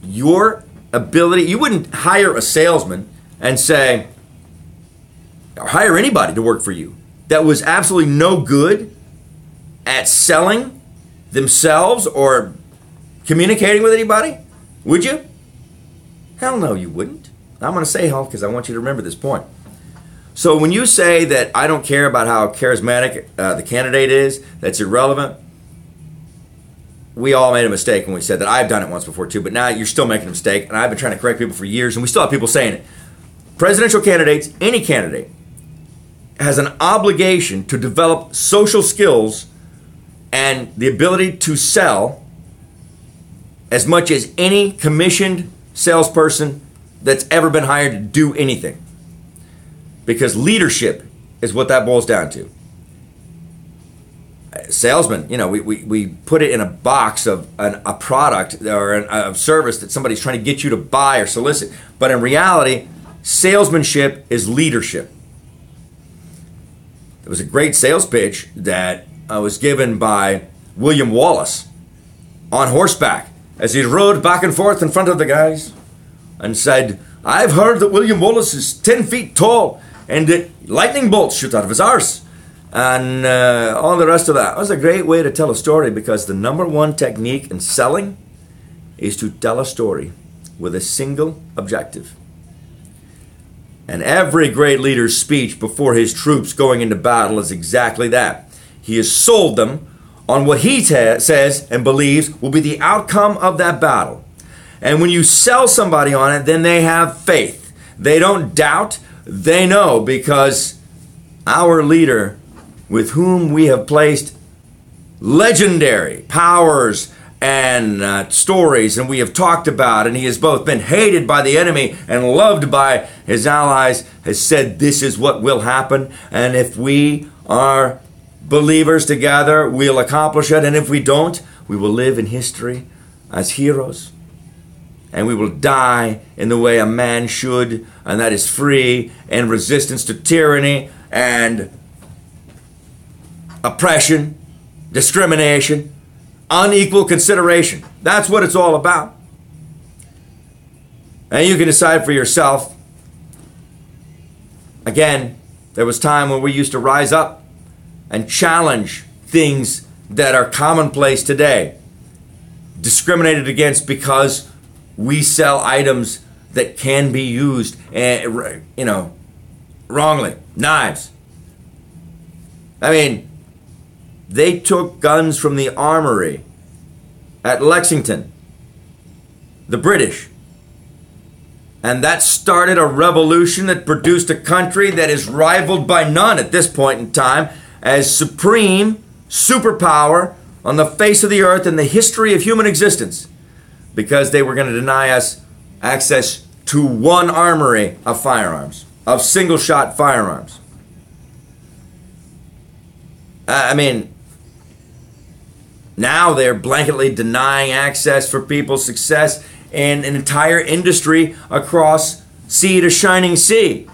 Your ability, you wouldn't hire a salesman and say, or hire anybody to work for you that was absolutely no good at selling themselves or communicating with anybody. Would you? Hell no, you wouldn't. I'm going to say hell because I want you to remember this point. So when you say that I don't care about how charismatic the candidate is, that's irrelevant, we all made a mistake when we said that. I've done it once before too, but now you're still making a mistake, and I've been trying to correct people for years, and we still have people saying it. Presidential candidates, any candidate, has an obligation to develop social skills and the ability to sell as much as any commissioned salesperson that's ever been hired to do anything. because leadership is what that boils down to. Salesman, we put it in a box of a product or a service that somebody's trying to get you to buy or solicit. But in reality, salesmanship is leadership. There was a great sales pitch that was given by William Wallace on horseback as he rode back and forth in front of the guys and said, "I've heard that William Wallace is 10 feet tall and that lightning bolts shoot out of his arse." And all the rest of that. It was a great way to tell a story, because the number one technique in selling is to tell a story with a single objective. And every great leader's speech before his troops going into battle is exactly that. He has sold them on what he says and believes will be the outcome of that battle. And when you sell somebody on it, then they have faith. They don't doubt, they know, because our leader, with whom we have placed legendary powers and stories, and we have talked about, and he has both been hated by the enemy and loved by his allies, has said this is what will happen, and if we are believers together, we'll accomplish it, and if we don't, we will live in history as heroes, and we will die in the way a man should, and that is free and resistance to tyranny and oppression, discrimination, unequal consideration. That's what it's all about. And you can decide for yourself. Again, there was time when we used to rise up and challenge things that are commonplace today, discriminated against because we sell items that can be used, wrongly. Knives. I mean, they took guns from the armory at Lexington, the British. And that started a revolution that produced a country that is rivaled by none at this point in time as supreme superpower on the face of the earth in the history of human existence, because they were going to deny us access to one armory of firearms, of single-shot firearms. Now they're blanketly denying access for people's success in an entire industry across sea to shining sea.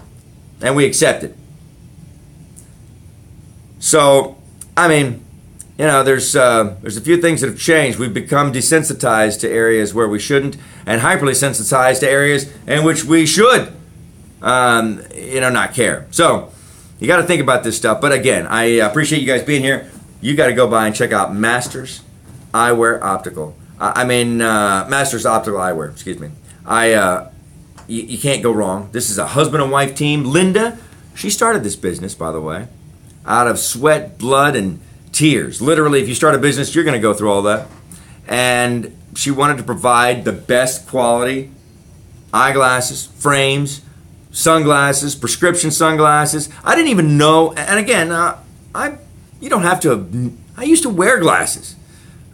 And we accept it. So, there's a few things that have changed. We've become desensitized to areas where we shouldn't, and hyperly sensitized to areas in which we should, not care. So, you got to think about this stuff. But again, I appreciate you guys being here. You got to go by and check out Masters Eyewear Optical. Masters Optical Eyewear, excuse me. You can't go wrong. This is a husband and wife team. Linda, she started this business, by the way, out of sweat, blood, and tears. Literally, if you start a business, you're going to go through all that. And she wanted to provide the best quality eyeglasses, frames, sunglasses, prescription sunglasses. I didn't even know, and again, you don't have to, I used to wear glasses,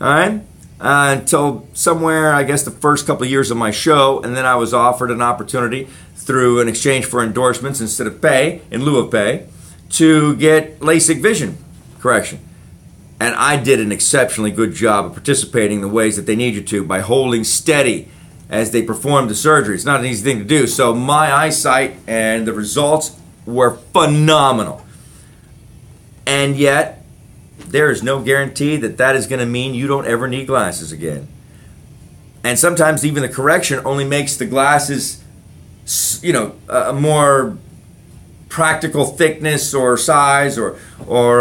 all right? Until somewhere, I guess the first couple of years of my show, and then I was offered an opportunity through an exchange for endorsements instead of pay, in lieu of pay, to get LASIK vision correction. And I did an exceptionally good job of participating in the ways that they need you to by holding steady as they performed the surgery. It's not an easy thing to do. So my eyesight and the results were phenomenal. And yet, there is no guarantee that that is going to mean you don't ever need glasses again. And sometimes even the correction only makes the glasses, a more practical thickness or size or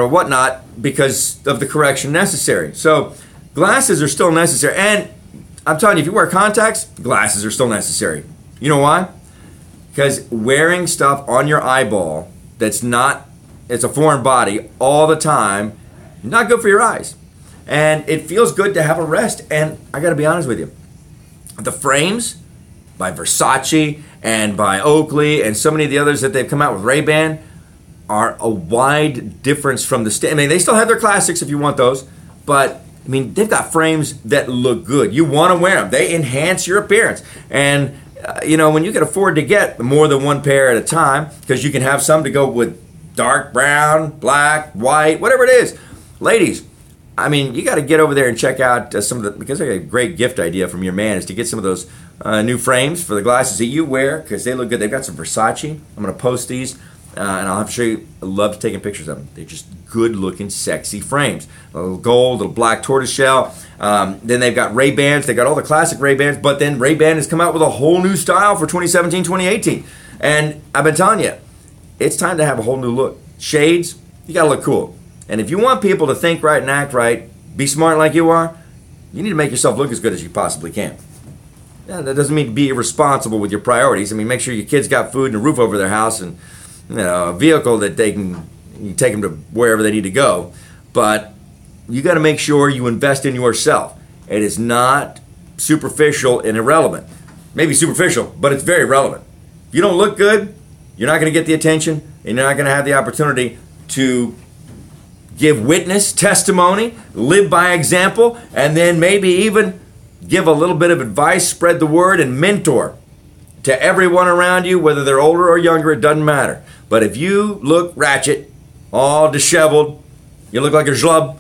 whatnot because of the correction necessary. So glasses are still necessary. And I'm telling you, if you wear contacts, glasses are still necessary. You know why? Because wearing stuff on your eyeball it's a foreign body all the time, not good for your eyes. And it feels good to have a rest. And I got to be honest with you, the frames by Versace and by Oakley and so many of the others that they've come out with, Ray-Ban, are a wide difference from the they still have their classics if you want those, but they've got frames that look good. You want to wear them. They enhance your appearance. And when you can afford to get more than one pair at a time, because you can have some to go with dark brown, black, white, whatever it is. Ladies, I mean, you got to get over there and check out some of the, because I got a great gift idea from your man is to get some of those new frames for the glasses that you wear, because they look good. They've got some Versace. I'm going to post these, and I'll have to show you. I love taking pictures of them. They're just good-looking, sexy frames. A little gold, a little black tortoiseshell. Then they've got Ray-Bans. They've got all the classic Ray-Bans, but then Ray-Ban has come out with a whole new style for 2017, 2018. And I've been telling you, it's time to have a whole new look. Shades, you got to look cool. And if you want people to think right and act right, be smart like you are, you need to make yourself look as good as you possibly can. Yeah, that doesn't mean be irresponsible with your priorities. I mean, make sure your kids got food and a roof over their house and a vehicle that you can take them to wherever they need to go. But you got to make sure you invest in yourself. It is not superficial and irrelevant. Maybe superficial, but it's very relevant. If you don't look good, you're not going to get the attention, and you're not going to have the opportunity to give witness, testimony, live by example, and then maybe even give a little bit of advice, spread the word, and mentor to everyone around you, whether they're older or younger, it doesn't matter. But if you look ratchet, all disheveled, you look like a schlub,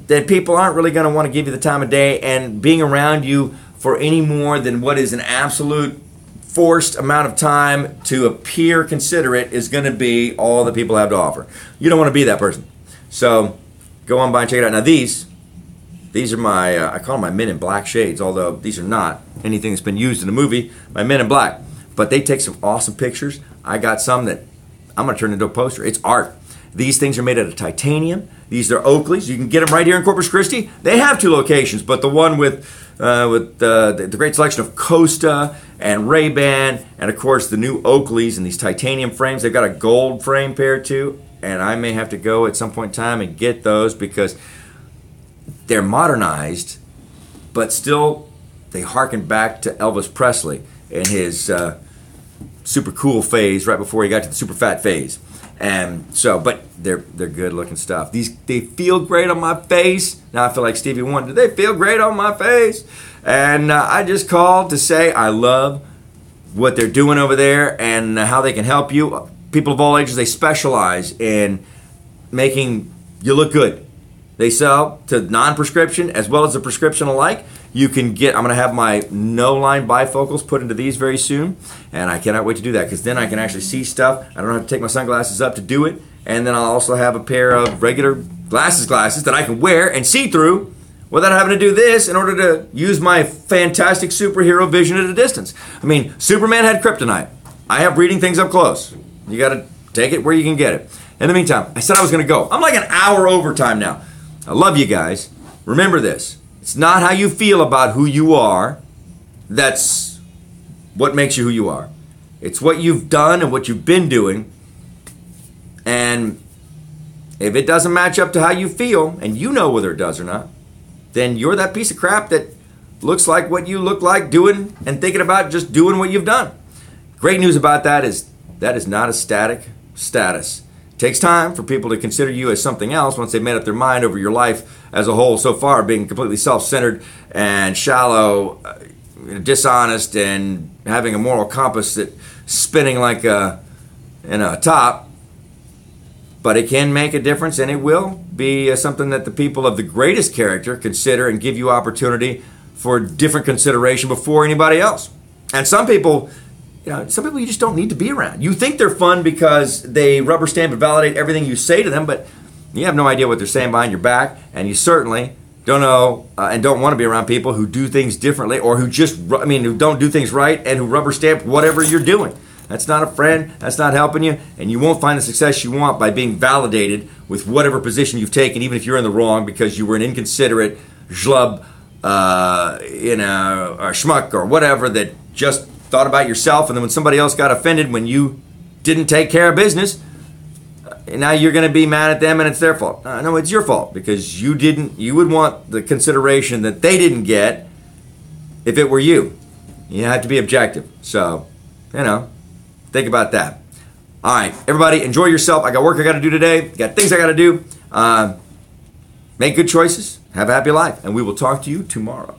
then people aren't really going to want to give you the time of day, and being around you for any more than what is an absolute forced amount of time to appear considerate is going to be all that people have to offer. You don't want to be that person. So go on by and check it out. Now these are my, I call them my Men in Black shades, although these are not anything that's been used in a movie, my Men in Black. But they take some awesome pictures. I got some that I'm going to turn into a poster. It's art. These things are made out of titanium. These are Oakleys. You can get them right here in Corpus Christi. They have 2 locations, but the one with the great selection of Costa and Ray-Ban, and of course the new Oakleys and these titanium frames. They've got a gold frame pair too, and I may have to go at some point in time and get those because they're modernized, but still they harken back to Elvis Presley in his super cool phase right before he got to the super fat phase. And so, but they're good looking stuff. They feel great on my face. Now I feel like Stevie Wonder. They feel great on my face. And I just called to say I love what they're doing over there and how they can help you. People of all ages, they specialize in making you look good. They sell to non-prescription as well as the prescription alike. You can get, I'm going to have my no-line bifocals put into these very soon, and I cannot wait to do that because then I can actually see stuff. I don't have to take my sunglasses up to do it, and then I'll also have a pair of regular glasses that I can wear and see through without having to do this in order to use my fantastic superhero vision at a distance. I mean, Superman had kryptonite. I have reading things up close. You got to take it where you can get it. In the meantime, I said I was going to go. I'm like an hour overtime now. I love you guys. Remember this. It's not how you feel about who you are that's what makes you who you are. It's what you've done and what you've been doing. And if it doesn't match up to how you feel, and you know whether it does or not, then you're that piece of crap that looks like what you look like doing and thinking about just doing what you've done. Great news about that is not a static status. It takes time for people to consider you as something else once they've made up their mind over your life as a whole so far, being completely self-centered and shallow, dishonest, and having a moral compass that's spinning like a top. But it can make a difference, and it will be something that the people of the greatest character consider and give you opportunity for different consideration before anybody else. And some people you just don't need to be around. You think they're fun because they rubber stamp and validate everything you say to them, but you have no idea what they're saying behind your back, and you certainly don't know and don't want to be around people who do things differently or who who don't do things right and who rubber stamp whatever you're doing. That's not a friend. That's not helping you, and you won't find the success you want by being validated with whatever position you've taken, even if you're in the wrong because you were an inconsiderate schlub, or schmuck or whatever that just thought about yourself, and then when somebody else got offended when you didn't take care of business, now you're going to be mad at them and it's their fault. No, it's your fault because you would want the consideration that they didn't get if it were you. You have to be objective. So, think about that. All right, everybody, enjoy yourself. I got work I got to do today. Got things I got to do. Make good choices. Have a happy life, and we will talk to you tomorrow.